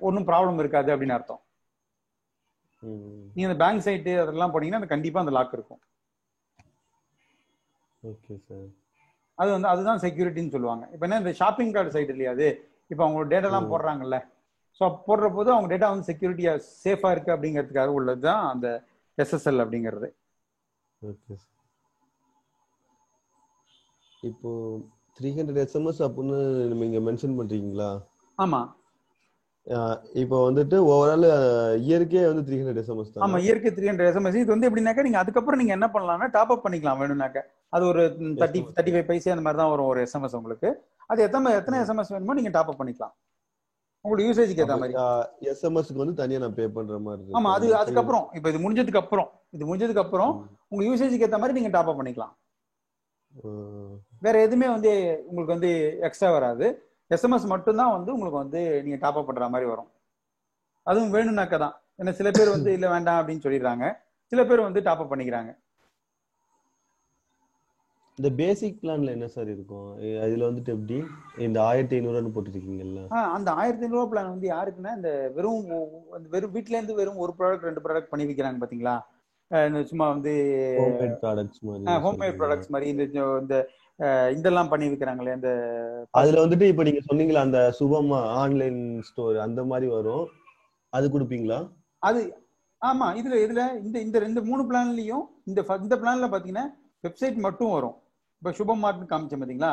ஒன்றும் ப்ராப்ளம் இருக்காது அப்படின்னு அர்த்தம். நீங்க அந்த பேங்க் சைட்டு அதெல்லாம் போனீங்கன்னா அந்த கண்டிப்பா அந்த லாக் இருக்கும். Okay sir. அது வந்து அதுதான் செக்யூரிட்டின்னு சொல்லுவாங்க. இப்போ என்ன இந்த ஷாப்பிங் கார்டு சைட் இல்லையா அது, இப்போ அவங்களோட டேட்டாலாம் போடுறாங்கல்ல, ஸோ போடுற போது அவங்க டேட்டா வந்து செக்யூரிட்டியா சேஃபா இருக்கு அப்படிங்கிறதுக்காக உள்ளது தான் அந்த எஸ்எஸ்எல் அப்படிங்கிறது. Okay sir. இப்போ 300 எஸ்எம்எஸ் அப்படின்னு நீங்க மென்ஷன் பண்றீங்களா? ஆமா இப்போ வந்துட்டு ஓவரால் இயற்கே வந்து 300 எஸ்எம்எஸ் தான். ஆமா, இயற்கை 300 எஸ்எம்எஸ். இது வந்து எப்படின்னாக்கா நீங்க அதுக்கப்புறம் நீங்க என்ன பண்ணலாம்னா டாப் அப் பண்ணிக்கலாம் வேணும்னாக்க. அது ஒரு 35 பைசே அந்த மாதிரி தான் வரும் ஒரு எஸ்எம்எஸ் உங்களுக்கு. அது எத்தனை எஸ்எம்எஸ் வேணுமோ நீங்க டாப் அப் பண்ணிக்கலாம் உங்களுக்கு யூசேஜுக்கு ஏற்ற மாதிரி. எஸ்எம்எஸ்க்கு வந்து தனியா நான் பே பண்ற மாதிரி இருக்கு. ஆமா, அதுக்கப்புறம் இப்போ இது முடிஞ்சதுக்கு அப்புறம் உங்க யூசேஜுக்கு ஏற்ற மாதிரி நீங்க டாப் அப் பண்ணிக்கலாம். வேற எதுவுமே வந்து உங்களுக்கு வந்து எக்ஸ்ட்ரா வராது. எஸ்எம்எஸ் மட்டும்தான் வந்து உங்களுக்கு வந்து நீங்க டாப் அப் பண்ற மாதிரி வரும். அதுவும் வேணும்னாக்க தான். ஏன்னா சில பேர் வந்து இல்ல வேண்டாம் அப்படின்னு சொல்லிடுறாங்க, சில பேர் வந்து டாப் அப் பண்ணிக்கிறாங்க. இந்த பேசிக் பிளான்ல என்ன சார் இருக்கும்? அதுல வந்துட்டு எப்படி இந்த 1500 போட்டுருக்கீங்கல்ல, அந்த 1500 பிளான் வந்து யாருக்குன்னா இந்த வெறும் வீட்ல இருந்து வெறும் ஒரு ப்ராடக்ட் 2 ப்ராடக்ட் பண்ணி வைக்கிறாங்க பாத்தீங்களா, சும்மா வந்து ஹோம்மேட் ப்ராடக்ட்ஸ் மாதிரி. ஹோம்மேட் ப்ராடக்ட்ஸ் மாதிரி இந்த இதெல்லாம் பண்ணி வைக்கிறாங்களே இந்த. அதுல வந்துட்டு இப்ப நீங்க சொன்னீங்களா அந்த சுபம் ஆன்லைன் ஸ்டோர் அந்த மாதிரி வரும், அது கொடுப்பீங்களா? அது ஆமா, இதுல இந்த இந்த 3 பிளான்லயும் இந்த பிளான்ல பாத்தீங்கன்னா வெப்சைட் மட்டும் வரும். இப்ப சுபம் மார்ட்னு காமிச்சேன் பாத்தீங்களா,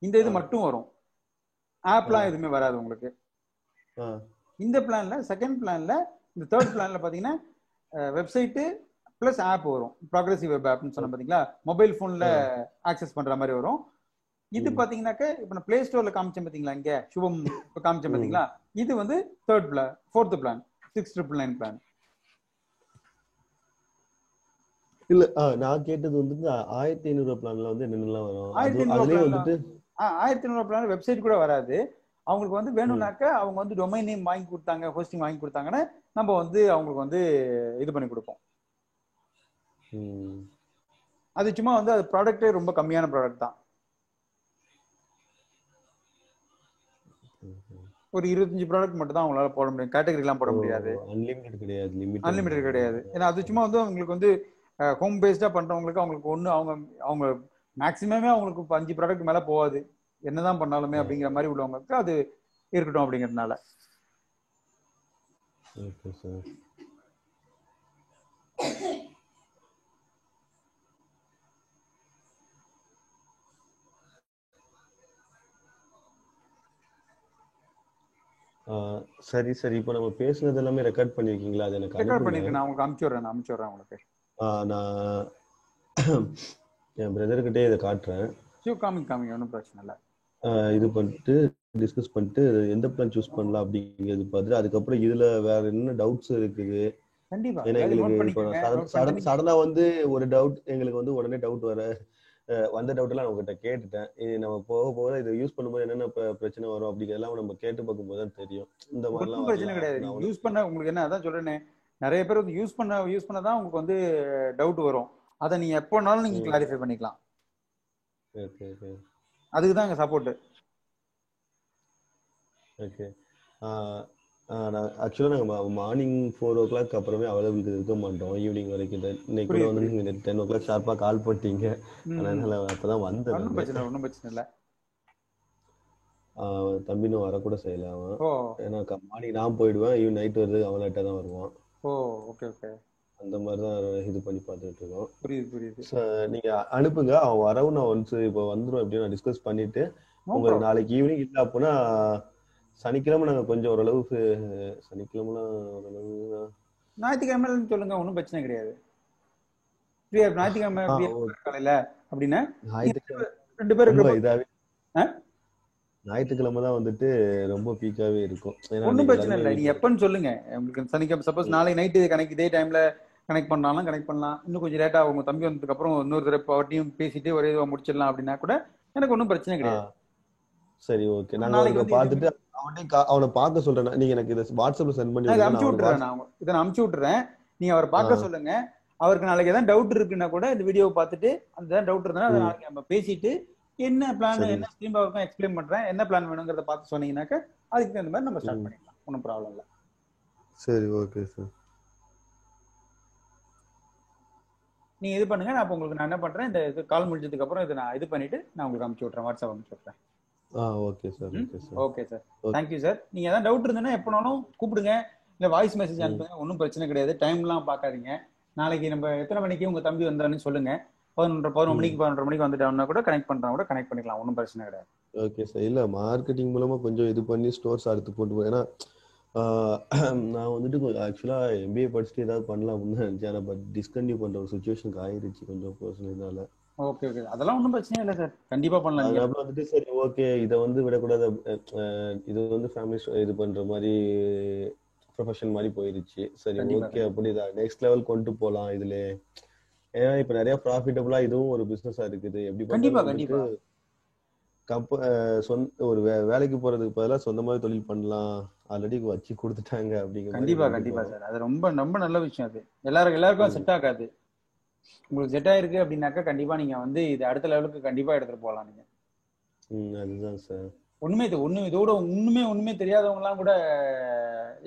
இந்த இது மட்டும் வரும், ஆப்லாம் எதுவுமே வராது உங்களுக்கு. இந்த பிளான்ல செகண்ட் பிளான்ல இந்த தேர்ட் பிளான்ல பாத்தீங்கன்னா வெப்சைட்டு பிளஸ் ஆப் வரும். ப்ராக்ரெசிவ் வெப் ஆப்னு சொன்ன பாத்தீங்களா, மொபைல் போன்ல ஆக்சஸ் பண்ற மாதிரி வரும். இது பாத்தீங்கன்னாக்க இப்ப நான் பிளே ஸ்டோர்ல காமிச்சேன் பாத்தீங்களா, இங்க சுபம் காமிச்சேன் பாத்தீங்களா, இது வந்து third plan. Fourth plan 6999 plan. இல்ல நான் கேட்டது வந்துட்டு 1500 பிளான்ல வந்து என்னென்னலாம் வரும்? 1500 பிளான் வெப்சைட் கூட வராது. அவங்களுக்கு வந்து வேணும்னாக்க அவங்க வந்து டொமைன் நேம் வாங்கி கொடுத்தாங்க, ஹோஸ்டிங் வாங்கி கொடுத்தாங்கன்னா நம்ம வந்து அவங்களுக்கு வந்து இது பண்ணி கொடுப்போம். அது சும்மா வந்து அது ப்ராடக்டே ரொம்ப கம்மியான ப்ராடக்ட் தான். ஒரு 25 ப்ராடக்ட் மட்டும் தான் அவங்களால போட முடியும், கேட்டகரி எல்லாம் போட முடியாது. அன்லிமிட்டட் கிடையாது. ஏன்னா அது சும்மா வந்து அவங்களுக்கு வந்து ஹோம் பேஸ்டா பண்றவங்களுக்கு அவங்களுக்கு ஒண்ணு அவங்க மேக்சிமமே அவங்களுக்கு 5 ப்ராடக்ட் மேல போகாது என்னதான் பண்ணாலுமே அப்படிங்கிற மாதிரி உள்ளவங்களுக்கு அது இருக்கட்டும் அப்படிங்கிறதுனால. Okay sir. சரி சரி, இப்போ நம்ம பேசுனது எல்லாமே ரெக்கார்ட் பண்ணிருக்கீங்களா? அது எனக்கு ரெக்கார்ட் பண்ணிருக்கேன், நான் உங்களுக்கு அனுப்பிச்சு விடுறேன் உங்களுக்கு. நான் என் பிரதர் கிட்டே இதை காட்டுறேன். காமிங்க, ஒன்றும் பிரச்சனை இல்லை. இது பண்ணிட்டு டிஸ்கஸ் பண்ணிட்டு எந்த பிளான் சூஸ் பண்ணலாம் அப்படிங்கிறது பார்த்துட்டு அதுக்கப்புறம் இதுல வேற என்ன டவுட்ஸ் இருக்குது. கண்டிப்பா ஏன்னா எங்களுக்கு சடனா வந்து ஒரு டவுட் எங்களுக்கு வந்து உடனே டவுட் வந்த டவுட் எல்லாம் உங்ககிட்ட கேட்டுட்டேன். நம்ம போக போக இதை யூஸ் பண்ணும்போது என்னென்ன பிரச்சனை வரும் அப்படிங்கிறதெல்லாம் நம்ம கேட்டு பார்க்கும்போது தான் தெரியும். இந்த மாதிரிலாம் பிரச்சனை கிடையாது. யூஸ் பண்ண உங்களுக்கு என்ன அதான் சொல்றேனே, நிறைய பேர் வந்து யூஸ் பண்ணதான் உங்களுக்கு வந்து டவுட் வரும். அதை நீங்க எப்போனாலும் நீங்க கிளாரிஃபை பண்ணிக்கலாம். அதுக்குதான் எங்க சப்போர்ட். ஓகே. நான் ஆக்சுவலாக நாங்கள் மார்னிங் 4 o'clock அப்புறமே அவைலபிள் இருக்க மாட்டோம், ஈவினிங் வரைக்கும். இன்னைக்கு கூட வந்து நீங்கள் 10 o'clock ஷார்ப்பாக கால் பண்ணிட்டீங்க, அதனால அப்போதான் வந்தேன். ஒன்றும் பிரச்சனை இல்லை. தம்பினும் வரக்கூட செய்யல அவன். ஏன்னா மார்னிங் நான் போயிடுவேன், ஈவன் நைட் வருது அவன் லேட்டாக தான் வருவான். Okay okay. அந்த மாதிரி தான் இது பண்ணி பார்த்துட்டு இருக்கோம். புரியுது. நீங்க அனுப்புங்க, அவன் வரவும் நான் ஒன்ஸ் இப்போ வந்துடும் எப்படியும் நான் டிஸ்கஸ் பண்ணிட்டு உங்களுக்கு நாளைக்கு ஈவினிங் இல்லை அப்படின்னா சனிக்கிழமை நாங்க கொஞ்சம் ஓரளவுக்கு ஞாயிற்றுக்கிழமை சொல்லுங்க, ஒன்றும் பிரச்சனை கிடையாது. ஞாயிற்றுக்கிழமை காலையில அப்படின்னா 2 பேரும் இதாவே ஞாயிற்றுக்கிழமை தான் வந்துட்டு ரொம்ப பீக்காவே இருக்கும். ஒன்றும் பிரச்சனை இல்லை, நீங்க எப்பன்னு சொல்லுங்க. உங்களுக்கு சனிக்கிழமை சப்போஸ் நாளைக்கு நைட்டு கனெக்ட் இதே டைம்ல கனெக்ட் பண்ணாலும் கனெக்ட் பண்ணலாம். இன்னும் கொஞ்சம் லேட்டா உங்க தம்பி வந்ததுக்கு அப்புறம் இன்னொரு தடவை அவட்டையும் பேசிட்டு ஒரே இதுவா முடிச்சிடலாம் அப்படின்னா கூட எனக்கு ஒன்றும் பிரச்சனை கிடையாது. சரி ஓகே, நாளைக்கு பார்த்துட்டு அவனை பார்க்க சொல்றேன். நீங்க எனக்கு இதை வாட்ஸ்அப்ல சென்ட் பண்ணி அனுப்பிச்சு விட்டுறேன். நான் இதை அனுப்பிச்சு விட்டுறேன், நீங்க அவரை பார்க்க சொல்லுங்க. அவருக்கு நாளைக்கு ஏதாவது டவுட் இருக்குன்னா கூட இந்த வீடியோவை பார்த்துட்டு அந்த டவுட் இருந்தாலும் அதை நாளைக்கு நம்ம பேசிட்டு என்ன பிளான் என்ன ஸ்ட்ரீம் அவருக்கும் எக்ஸ்பிளைன் பண்றேன், என்ன பிளான் வேணுங்கிறத பார்த்து சொன்னீங்கன்னாக்க அதுக்கு தகுந்த மாதிரி நம்ம ஸ்டார்ட் பண்ணிக்கலாம், ஒன்றும் ப்ராப்ளம் இல்லை. சரி ஓகே சார், நீங்க இது பண்ணுங்க. நான் உங்களுக்கு நான் என்ன பண்றேன், இந்த இது கால் முடிஞ்சதுக்கு அப்புறம் இதை நான் இது பண்ணிட்டு நான் உங்களுக்கு அனுப்பிச்சு விட்றேன், வாட்ஸ்அப் அனுப்பிச்சு விட்றேன். Okay sir. Okay sir, thank you sir. நீங்க ஏதாவது டவுட் இருந்ததுன்னா எப்பனாலும் கூப்பிடுங்க, இல்ல வாய்ஸ் மெசேஜ் அனுப்புங்க, ஒன்றும் பிரச்சனை கிடையாது. டைம்லாம் பார்க்காதீங்க. நாளைக்கு நம்ம எத்தனை மணிக்கு உங்க தம்பி வந்தாருன்னு சொல்லுங்க. 11 மணிக்கு வந்துட்டோம்னா கூட கனெக்ட் பண்றா கூட கனெக்ட் பண்ணிக்கலாம், ஒன்றும் பிரச்சனை கிடையாது. Okay sir. இல்ல மார்க்கெட்டிங் மூலமா கொஞ்சம் இது பண்ணி ஸ்டோர்ஸ் அடுத்து போட்டு, ஏன்னா நான் வந்துட்டு ஆக்சுவலா MBA படிச்சுட்டு ஏதாவது பண்ணலாம் அப்படின்னு நினைச்சேன், பட் டிஸ்கண்டினியூ பண்ற ஒரு சுச்சுவேஷனுக்கு ஆயிருச்சு கொஞ்சம் பர்சனல்னால. ஓகே ஓகே, அதெல்லாம் ஒன்றும் பிரச்சனை இல்லை சார், கண்டிப்பா பண்ணலாம். அதுக்கப்புறம் வந்துட்டு சரி ஓகே இதை வந்து விடக்கூடாது, இது வந்து ஃபேமிலி இது பண்ற மாதிரி ப்ரொஃபஷன் மாதிரி போயிருச்சு. சரி ஓகே, அப்படி நெக்ஸ்ட் லெவல் கொண்டு போகலாம் இதுல. ஏன்னா இப்ப நிறைய ப்ராஃபிட்டபிளா இதுவும் ஒரு பிசினஸா இருக்குது. எப்படி ஒரு வேலைக்கு போறதுக்கு பதிலாக சொந்தமாவே தொழில் பண்ணலாம், ஆல்ரெடி வச்சு கொடுத்துட்டாங்க அப்படிங்கிற. கண்டிப்பா சார், அது ரொம்ப ரொம்ப நல்ல விஷயம். அது எல்லாருக்கும் செட் ஆகாது. உங்களுக்கு செட் ஆயிருக்கு அப்படின்னாக்கா கண்டிப்பா நீங்க வந்து இது அடுத்த லெவலுக்கு கண்டிப்பா எடுத்துட்டு போகலாம் நீங்க. அதுதான் சார். ஒண்ணுமே தெரியாதவங்க எல்லாம் கூட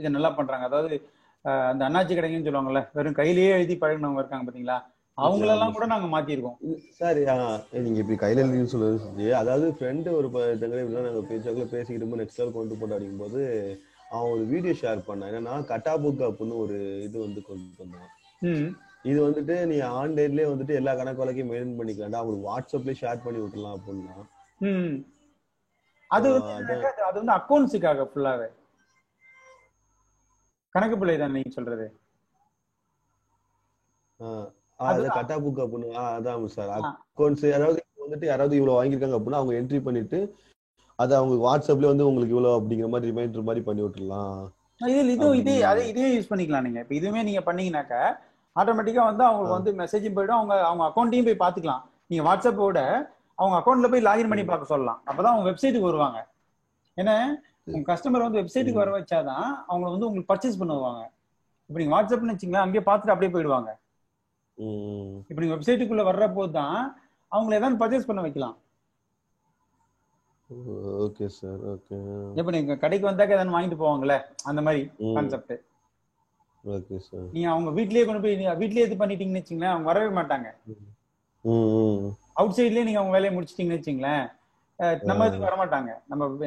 இதை நல்லா பண்றாங்க. அதாவது அந்த அண்ணாச்சி கடைங்கன்னு சொல்லுவாங்கல்ல, வெறும் கையிலேயே எழுதி பழகினவங்க இருக்காங்க பாத்தீங்களா, அவங்களெல்லாம் கூட நாங்க மாத்திருக்கோம். சார் நீங்க இப்படி கையில எழுதி சொல்லுறது, அதாவது ஃப்ரெண்டு ஒரு நாங்க பேச்சாக்குள்ள பேசிக்கிட்டு நெக்ஸ்ட் லெவல் கொண்டு போட்டு அடிக்கும் போது அவன் ஒரு வீடியோ ஷேர் பண்ணான். என்னன்னா கட்டா புக் அப்படின்னு ஒரு இது வந்து கொண்டு வந்தான். இது வந்துட்டு நீ ஆன்லைன்லயே வந்துட்டு எல்லா கணக்கு வழக்கையும் மெயின்டைன் பண்ணிக்கலாம், அவங்களுக்கு வாட்ஸ்அப்லயே ஷேர் பண்ணி விட்டுலாம் அப்படின்னா. அது வந்து அக்கௌண்ட்ஸுக்காக ஃபுல்லாவே கணக்கு பிள்ளை தான் நீங்க சொல்றது. கட்டா புக் அப்படின்னு அதான் சார் அக்கௌண்ட்ஸ். அதாவது வந்துட்டு யாராவது இவ்வளவு வாங்கியிருக்காங்க அப்படின்னா அவங்க என்ட்ரி பண்ணிட்டு அதை அவங்க வாட்ஸ்அப்ல வந்து உங்களுக்கு இவ்வளவு அப்படிங்கிற மாதிரி ரிமைண்டர் மாதிரி பண்ணி விட்டுலாம். இதே யூஸ் பண்ணிக்கலாம் நீங்க. இப்ப இதுவுமே நீங்க பண்ணீங்கன்னாக்க ஆட்டோமேட்டிக்கா வந்து அவங்களுக்கு வந்து மெசேஜும் போயிடும், அவங்க அக்கௌண்ட்டையும் போய் பாத்துக்கலாம். நீங்க வாட்ஸ்அப்போட அவங்க அக்கௌண்ட்ல போய் லாகின் பண்ணி பார்க்க சொல்லலாம். அப்பதான் அவங்க வெப்சைட்டுக்கு வருவாங்க. ஏன்னா உங்க கஸ்டமர் வந்து வெப்சைட்டுக்கு வர வச்சாதான் அவங்க வந்து உங்களுக்கு பர்ச்சேஸ் பண்ணுவாங்க. இப்ப நீங்க வாட்ஸ்அப்னு வச்சுங்களா, அங்கேயே பார்த்துட்டு அப்படியே போயிடுவாங்க. இப்ப நீங்க வெப்சைட்டுக்குள்ள வர்ற போதுதான் அவங்களை ஏதாவது பர்ச்சேஸ் பண்ண வைக்கலாம். Okay sir. ஓகே, இப்ப நீங்க கடைக்கு வந்தாக்க ஏதாவது வாங்கிட்டு போவாங்கல்ல, அந்த மாதிரி கான்செப்ட். Okay sir. நீங்க அவங்க வீட்லயே கொண்டு போய் வீட்லயே இது பண்ணிட்டீங்கன்னு வச்சுங்களேன், அவங்க வரவே மாட்டாங்க. அவுட் சைட்லயே நீங்க அவங்க வேலையை முடிச்சிட்டீங்கன்னு வச்சுங்களேன், நம்ம இதுக்கு வரமாட்டாங்க.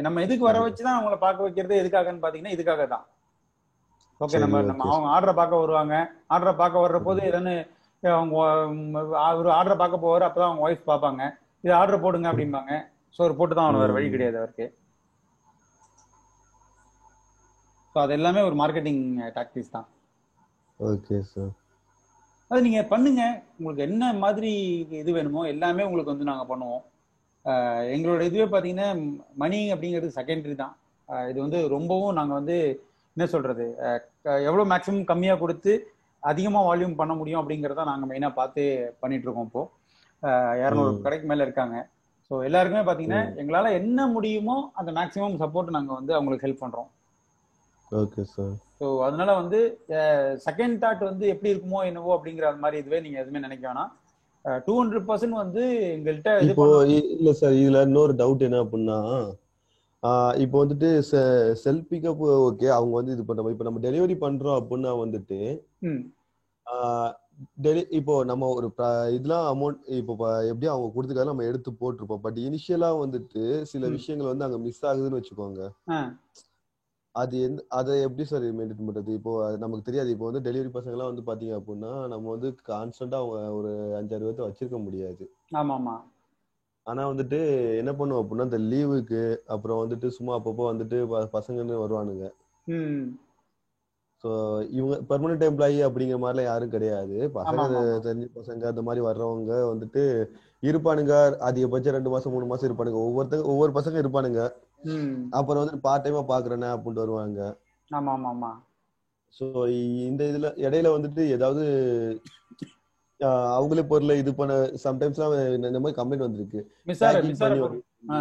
நம்ம எதுக்கு வர வச்சுதான் அவங்கள பார்க்க வைக்கிறது எதுக்காகன்னு பாத்தீங்கன்னா இதுக்காக தான். ஓகே, நம்ம அவங்க ஆர்டரை பார்க்க வருவாங்க. ஆர்டரை பார்க்க வர்ற போது ஏதாவது அவங்க ஒரு ஆர்டரை பார்க்க போவாரு, அப்பதான் அவங்க ஒய்ஃப் பார்ப்பாங்க, இது ஆர்டர் போடுங்க அப்படிம்பாங்க. ஸோ ஒரு போட்டு தான் அவன் வேற வழி கிடையாது அவருக்கு. ஸோ அது எல்லாமே ஒரு மார்க்கெட்டிங் டாக்டிக்ஸ் தான். Okay sir. அது நீங்க பண்ணுங்க, உங்களுக்கு என்ன மாதிரி இது வேணுமோ எல்லாமே உங்களுக்கு வந்து நாங்க பண்ணுவோம். எங்களோட இதுவே பாத்தீங்கன்னா மணி அப்படிங்கிறது செகண்டரி தான். இது வந்து ரொம்பவும் நாங்க வந்து என்ன சொல்றது, எவ்வளவு மேக்சிமம் கம்மியா கொடுத்து அதிகமா வால்யூம் பண்ண முடியும் அப்படிங்கறத நாங்க மெயினா பார்த்து பண்ணிட்டு இருக்கோம். இப்போ 200 கடைக்கு மேல இருக்காங்க. ஸோ எல்லாருக்குமே பாத்தீங்கன்னா எங்களால என்ன முடியுமோ அந்த மேக்சிமம் சப்போர்ட் நாங்க வந்து அவங்களுக்கு ஹெல்ப் பண்றோம். Okay sir. ஸோ அதனால வந்து செகண்ட் தாட் வந்து எப்படி இருக்குமோ என்னவோ அப்படிங்கிற மாதிரி இதுவே நீங்க எதுவுமே நினைக்க வேணாம். 200% வந்து எங்கள்கிட்ட இப்போ இல்ல சார், இதுல இன்னொரு டவுட் என்ன அப்படின்னா, இப்போ வந்துட்டு செல்ஃப் பிக்கப் ஓகே, அவங்க வந்து இது பண்ற மாதிரி. இப்போ நம்ம டெலிவரி பண்றோம் அப்படின்னா வந்துட்டு ம் இப்போ நம்ம ஒரு இதெல்லாம் அமௌண்ட் இப்போ எப்படியும் அவங்க கொடுத்துக்காக நம்ம எடுத்து போட்டிருப்போம். பட் இனிஷியலா வந்துட்டு சில ம் விஷயங்கள் வந்து அங்க மிஸ் ஆகுதுன்னு வச்சுக்கோங்க. ஆ அது அதை எப்படி சார் மெயின்டைன் பண்றது? இப்போ அது நமக்கு தெரியாது. இப்போ வந்து டெலிவரி பசங்க எல்லாம் வந்து பாத்தீங்க அப்படின்னா நம்ம வந்து கான்ஸ்டன்டா அவங்க ஒரு 5-6 பேர்த்த வச்சிருக்க முடியாது. ஆமா ஆமா ஆனா வந்துட்டு என்ன பண்ணுவோம் அப்படின்னா இந்த லீவுக்கு அப்புறம் வந்துட்டு சும்மா அப்பப்போ வந்துட்டு பசங்கன்னு வருவானுங்க. ம் ஸோ இவங்க பெர்மனன்ட் எம்ப்ளாயி அப்படிங்கிற மாதிரிலாம் யாரும் கிடையாது. ஆமா பசங்க ஆமா ஆமா தெரிஞ்ச பசங்க அந்த மாதிரி வர்றவங்க வந்துட்டு இருப்பானுங்க. அதிகபட்சம் 2 மாசம் 3 மாசம் இருப்பானுங்க. ஒவ்வொரு பசங்க இருப்பானுங்க. ம் அப்புறம் வந்துட்டு பார்ட் டைமா பாக்குறேனே அப்படின்ட்டு வருவாங்க. ஆமா ஆமா ஆமா ஸோ இந்த இதுல இடையில வந்துட்டு ஏதாவது அவங்களே பொருளை இது பண்ண சம்டைம்ஸ்லாம் இந்த மாதிரி கம்ப்ளைண்ட் வந்திருக்கு. பேக்கிங் மிசார பண்ணி பொருள் ஆ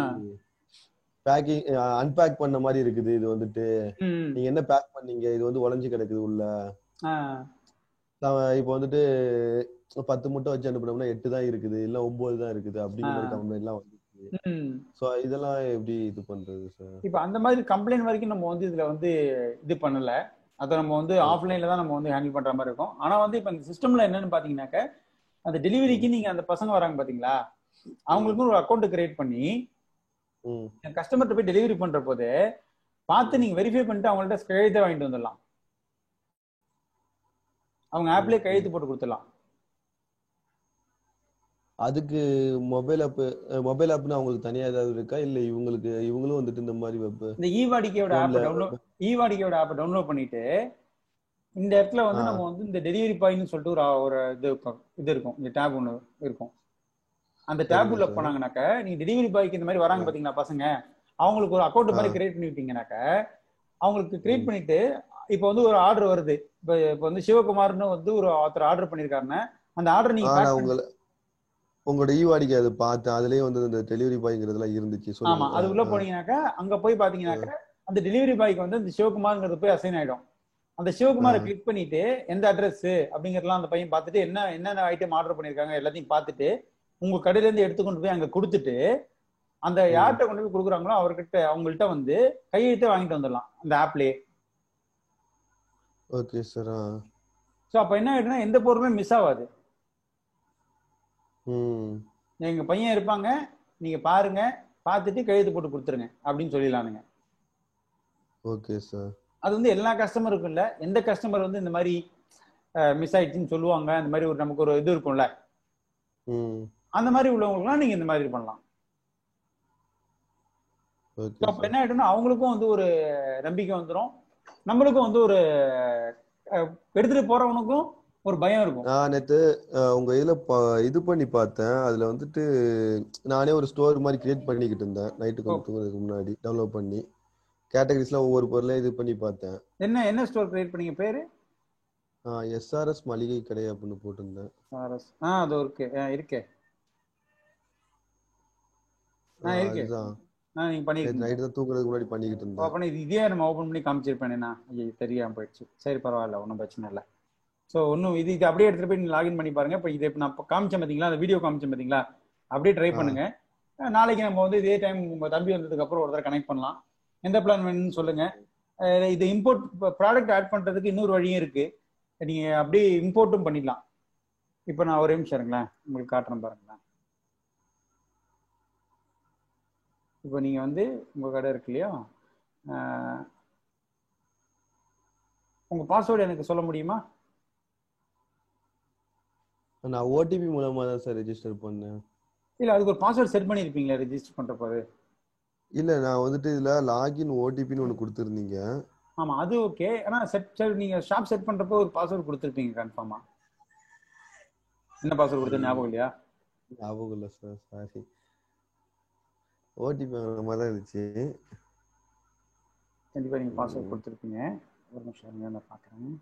பேக்கிங் அன்பேக் பண்ண மாதிரி இருக்குது. இது வந்துட்டு ம் நீங்க என்ன பேக் பண்ணீங்க, இது வந்து உடைஞ்சு கிடக்குது உள்ள. ஆ இப்போ வந்துட்டு 10 முட்டை வச்சு அனுப்புனோம்னா 8 தான் இருக்குது, இல்ல 9 தான் இருக்குது ஆ அப்படிங்கிற மாதிரி கம்ப்ளைண்ட் எல்லாம் வந்துச்சு. ம் ஸோ இதெல்லாம் எப்படி இது பண்றது சார்? இப்ப அந்த மாதிரி கம்ப்ளைண்ட் வரைக்கும் நம்ம வந்து இதுல வந்து இது பண்ணல. அதை நம்ம வந்து ஆஃப்லைன்ல தான் நம்ம வந்து ஹேண்டில் பண்ற மாதிரி இருக்கும். ஆனா வந்து இப்ப இந்த சிஸ்டம்ல என்னன்னு பாத்தீங்கன்னாக்க அந்த டெலிவரிக்கு நீங்க அந்த பசங்க வராங்க பாத்தீங்களா, அவங்களுக்கும் ஒரு அக்கௌண்ட் கிரியேட் பண்ணி கஸ்டமர்கிட்ட போய் டெலிவரி பண்ற போது பார்த்து நீங்க வெரிஃபை பண்ணிட்டு அவங்கள்ட்ட கையெழுத்து வாங்கிட்டு வந்துடலாம். அவங்க ஆப்லயே கையெழுத்து போட்டு கொடுத்துடலாம். அதுக்கு மொபைல் ஆப்னு அவங்களுக்கு தனியா ஏதாவது இருக்கா, இல்ல இவங்களும் வந்துட்டு இந்த மாதிரி வெப் இந்த ஈவாடிக்கையோட ஆப் டவுன்லோட் பண்ணிட்டு இந்த இடத்துல வந்து நம்ம வந்து இந்த டெலிவரி பாய்னு சொல்லிட்டு ஒரு இது இருக்கும். இந்த டேப் ஒன்று இருக்கும். அந்த டேப் உள்ள போனாங்கனாக்க நீங்க டெலிவரி பாய்க்கு இந்த மாதிரி வராங்க பாத்தீங்களா பசங்க, அவங்களுக்கு ஒரு அக்கௌண்ட் மாதிரி கிரியேட் பண்ணி விட்டீங்கன்னாக்க அவங்களுக்கு கிரியேட் பண்ணிட்டு இப்போ வந்து ஒரு ஆர்டர் வருது. இப்போ வந்து சிவகுமார்னு வந்து ஒருத்தர் ஆர்டர் பண்ணிருக்காருன்னா அந்த ஆர்டர் நீங்க உங்களோட ஈவாடிக்கு அதை பார்த்தேன். அதுலயே வந்து இந்த டெலிவரி பாய்ங்கிறதுலாம் இருந்துச்சு. ஆமா, அது உள்ள போனீங்கன்னாக்கா அங்க போய் பாத்தீங்கன்னாக்க அந்த டெலிவரி பாய்க்கு வந்து இந்த சிவகுமார்ங்கிறது போய் அசைன் ஆயிடும். அந்த சிவகுமாரை கிளிக் பண்ணிட்டு எந்த அட்ரஸ் அப்படிங்கறதெல்லாம் அந்த பையன் பார்த்துட்டு என்னென்ன ஐட்டம் ஆர்டர் பண்ணிருக்காங்க எல்லாத்தையும் பார்த்துட்டு உங்க கடையில இருந்து எடுத்துக்கொண்டு போய் அங்க கொடுத்துட்டு அந்த யார்கிட்ட கொண்டு போய் கொடுக்குறாங்களோ அவங்கள்ட்ட வந்து கையெழுத்தே வாங்கிட்டு வந்துடலாம் அந்த ஆப்லயே. Okay sir. சோ அப்ப என்ன ஆயிடுனா எந்த பொருளுமே மிஸ் ஆகாது. எங்க பையன் இருப்பாங்க, நீங்க பாருங்க, பார்த்துட்டு கையெழுத்து போட்டு கொடுத்துருங்க அப்படின்னு சொல்லிடலானுங்க. Okay sir. அது வந்து எல்லா கஸ்டமருக்கும் இல்ல, எந்த கஸ்டமர் வந்து இந்த மாதிரி மிஸ் ஆயிடுச்சுன்னு சொல்லுவாங்க, அந்த மாதிரி நமக்கு ஒரு இது இருக்கும்ல, அந்த மாதிரி உள்ளவங்களுக்குலாம் நீங்க இந்த மாதிரி பண்ணலாம். அப்ப என்ன ஆயிடும்னா அவங்களுக்கும் வந்து ஒரு நம்பிக்கை வந்துடும், நம்மளுக்கும் வந்து ஒரு எடுத்துட்டு போறவனுக்கும் ஒரு பயம் இருக்கும். நான் நேத்து உங்க இதுல இது பண்ணி பார்த்தேன். அதுல வந்துட்டு நானே ஒரு ஸ்டோர் மாதிரி கிரியேட் பண்ணிக்கிட்டு இருந்தேன். நைட்டு கொஞ்சம் தூங்குறதுக்கு முன்னாடி டவுன்லோட் பண்ணி கேட்டகரிஸ்லாம் ஒவ்வொரு பொருளையும் இது பண்ணி பார்த்தேன். என்ன ஸ்டோர் கிரியேட் பண்ணீங்க? பேரு SRS மளிகை கடை அப்படின்னு போட்டிருந்தேன். அது இருக்கே இருக்கே அதுதான் நீங்க பண்ணிருக்கீங்க. நைட்டு தான் தூங்குறதுக்கு முன்னாடி பண்ணிக்கிட்டு இருந்தேன். அப்ப இதே நம்ம ஓபன் பண்ணி காமிச்சிருப்பேன். தெரியாம போயிடுச்சு. சரி பரவாயில்ல, ஒன்றும் பிரச்சனை இல்லை. ஸோ ஒன்றும் இது அப்படியே எடுத்துட்டு போய் நீங்க லாகின் பண்ணி பாருங்க. இப்போ இதை நான் காமிச்சேன் பார்த்தீங்களா, அந்த வீடியோ காமிச்சேன் பார்த்தீங்களா, அப்படியே ட்ரை பண்ணுங்க. நாளைக்கு நம்ம வந்து இதே டைம் உங்க தம்பி வந்ததுக்கு அப்புறம் ஒரு தடவை கனெக்ட் பண்ணலாம். எந்த பிளான் வேணும்னு சொல்லுங்க. இது இம்போர்ட் ப்ராடக்ட் ஆட் பண்றதுக்கு இன்னொரு வழியும் இருக்கு. நீங்க அப்படியே இம்போர்ட்டும் பண்ணிடலாம். இப்போ நான் ஒரே நிமிஷம் இருங்களேன், உங்களுக்கு காட்டுறேன் பாருங்களேன். இப்போ நீங்க வந்து உங்க கடை இருக்கு இல்லையா, உங்க பாஸ்வேர்டு எனக்கு சொல்ல முடியுமா? நான் ஓடிபி மூலமா தான் சார் ரெஜிஸ்டர் பண்ணேன். இல்ல அதுக்கு ஒரு பாஸ்வேர்ட் செட் பண்ணிருப்பீங்களா ரெஜிஸ்டர் பண்றப்போ? இல்ல நான் வந்துட்டு இதுல லாகின் ஓடிபின்னு ஒன்னு கொடுத்துருந்தீங்க. ஆமா அது ஓகே. ஆனா நீங்க ஷாப் செட் பண்றப்போ ஒரு பாஸ்வேர்ட் கொடுத்துருப்பீங்க கன்ஃபார்மா. என்ன பாஸ்வேர்ட் கொடுத்த ஞாபகம் இல்லையா? ஞாபகம் இல்ல சார், சாரி. ஓடிபி மாதிரி தான் இருந்துச்சு. கண்டிப்பா நீங்க பாஸ்வேர்ட் கொடுத்துருப்பீங்க. ஒரு நிமிஷம் நான் பாக்குறேன்.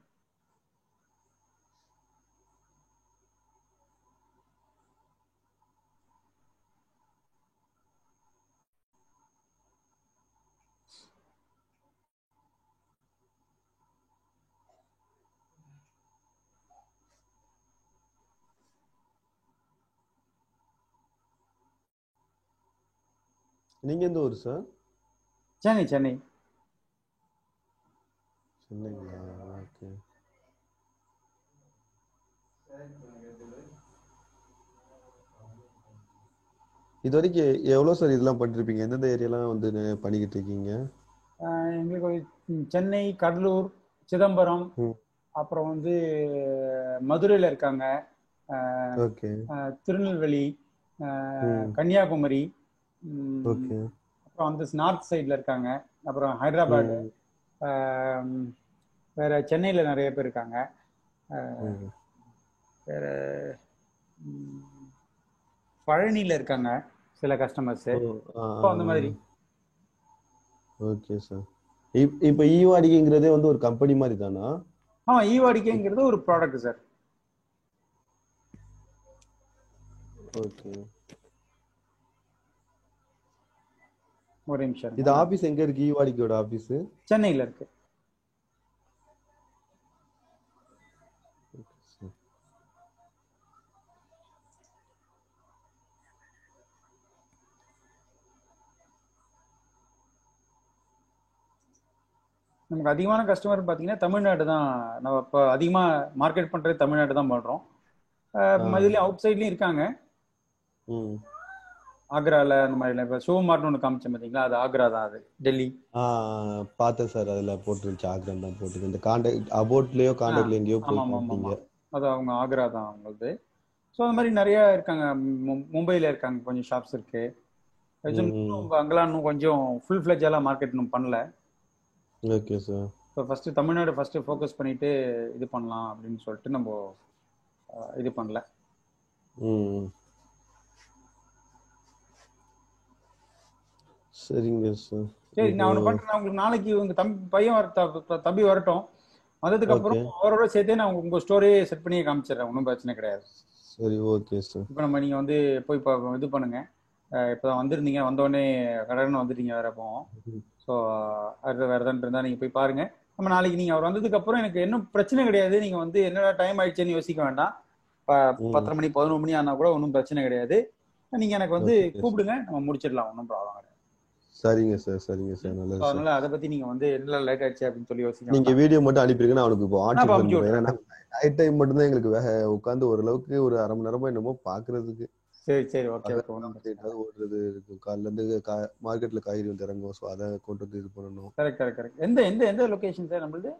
நீங்க எந்த ஊர் சார்? சென்னை சென்னை. சென்னைங்களா? ஓகே. இது வரைக்கும் எவ்வளோ சார் இதெல்லாம் பண்ணிருப்பீங்க? எந்தெந்த ஏரியாலாம் வந்து பண்ணிக்கிட்டு இருக்கீங்க? எங்களுக்கு சென்னை, கடலூர், சிதம்பரம், ம். அப்புறம் வந்து மதுரையில் இருக்காங்க, ஓகே. திருநெல்வேலி, ம். கன்னியாகுமரி, ஓகே. அப்புறம் வந்து நார்த் சைடில் இருக்காங்க, அப்புறம் ஹைதராபாடு, ம். வேற சென்னையில் நிறைய பேர் இருக்காங்க, ம். வேற பழனியில் இருக்காங்க சில கஸ்டமர்ஸ். அந்த மாதிரி. Okay sir. இப்போ ஈவாடிங்கிறதே வந்து ஒரு கம்பெனி மாதிரி தானா? ஈவாடிக்கைங்கிறது ஒரு ப்ராடக்ட் சார். ஓகே. ஒரு நிமிஷம். இது ஆபீஸ் எங்க இருக்கு? ஈவாடிக்கோட ஆபீஸ் சென்னையில் இருக்கு. நமக்கு அதிகமான கஸ்டமர் பார்த்தீங்கன்னா தமிழ்நாடு தான். நம்ம இப்போ அதிகமாக மார்க்கெட் பண்ணுறது தமிழ்நாடு தான் பண்ணுறோம். இதுலேயும் அவுட் சைட்லேயும் இருக்காங்க. ஆக்ராவில் அந்த மாதிரிலாம். இப்போ ஷோ மார்ட்னு ஒன்று காமிச்சேன் பார்த்தீங்களா, அது ஆக்ரா தான். அது டெல்லி. பார்த்தேன் சார். அதில் போட்டுருந்துச்சு ஆக்ரா தான் போட்டுருக்கு. இந்த கான்டாக்ட் அபோட்லேயோ கான்டாக்ட்ல எங்கேயோ போயிருக்கீங்க. அது அவங்க ஆக்ரா தான் அவங்களது. ஸோ அந்த மாதிரி நிறைய இருக்காங்க. மும்பையில் இருக்காங்க, கொஞ்சம் ஷாப்ஸ் இருக்கு. அங்கெல்லாம் இன்னும் கொஞ்சம் ஃபுல் ஃப்ளெஜ்ஜாலாம் மார்க்கெட் இன்னும் பண்ணல. Okay sir. இப்போ ஃபர்ஸ்ட் தமிழ்நாடு ஃபோக்கஸ் பண்ணிட்டு இது பண்ணலாம் அப்படின்னு சொல்லிட்டு நம்ம இது பண்ணல. சரிங்க சார். சரி, நான் ஒன்று பண்ணுறேன். உங்களுக்கு நாளைக்கு உங்க தம்பி வரட்டும். வந்ததுக்கு அப்புறம் அவரோட சேர்த்தே நான் உங்க ஸ்டோரியே செட் பண்ணி காமிச்சிடுறேன். ஒன்றும் பிரச்சனை கிடையாது. சரி, ஓகே சார். இப்போ நீங்க வந்து போய் இது பண்ணுங்க. இப்போதான் வந்திருந்தீங்க, வந்தோடனே கடன்னு வந்துட்டீங்க வேற போவோம். ஸோ அது வேற எதாவது இருந்தால் நீங்கள் போய் பாருங்க. நம்ம நாளைக்கு நீங்கள் அவர் வந்ததுக்கு அப்புறம் எனக்கு இன்னும் பிரச்சனை கிடையாது. நீங்கள் வந்து என்னடா டைம் ஆயிடுச்சுன்னு யோசிக்க வேண்டாம். 10 மணி 11 மணி ஆனால் கூட ஒன்றும் பிரச்சனை கிடையாது. நீங்கள் எனக்கு வந்து கூப்பிடுங்க, நம்ம முடிச்சிடலாம். ஒன்றும் ப்ராப்ளம் கிடையாது. சரிங்க சார், சரிங்க சார். நல்லது. அதனால அதை பத்தி நீங்க வந்து என்ன லேட் ஆயிடுச்சு அப்படின்னு சொல்லி யோசிக்க. நீங்க வீடியோ மட்டும் அனுப்பிடுங்க, நான் அவனுக்கு இப்போ வாட்ஸ்அப் பண்ணுறேன். ஏன்னா நைட் டைம் மட்டும் தான் எங்களுக்கு உட்காந்து ஓரளவுக்கு ஒரு அரை மணி நேரமா என்னமோ பாக்குறதுக்கு. சரி சரி, ஓகே. ஓடுறது இருக்கு. காலைல இருந்து மார்க்கெட்ல காய்கறி வந்து இறங்கும். ஸோ அதை கொண்டு வந்து இது பண்ணணும். கரெக்ட். எந்த லொகேஷன் சார் நம்மளுது?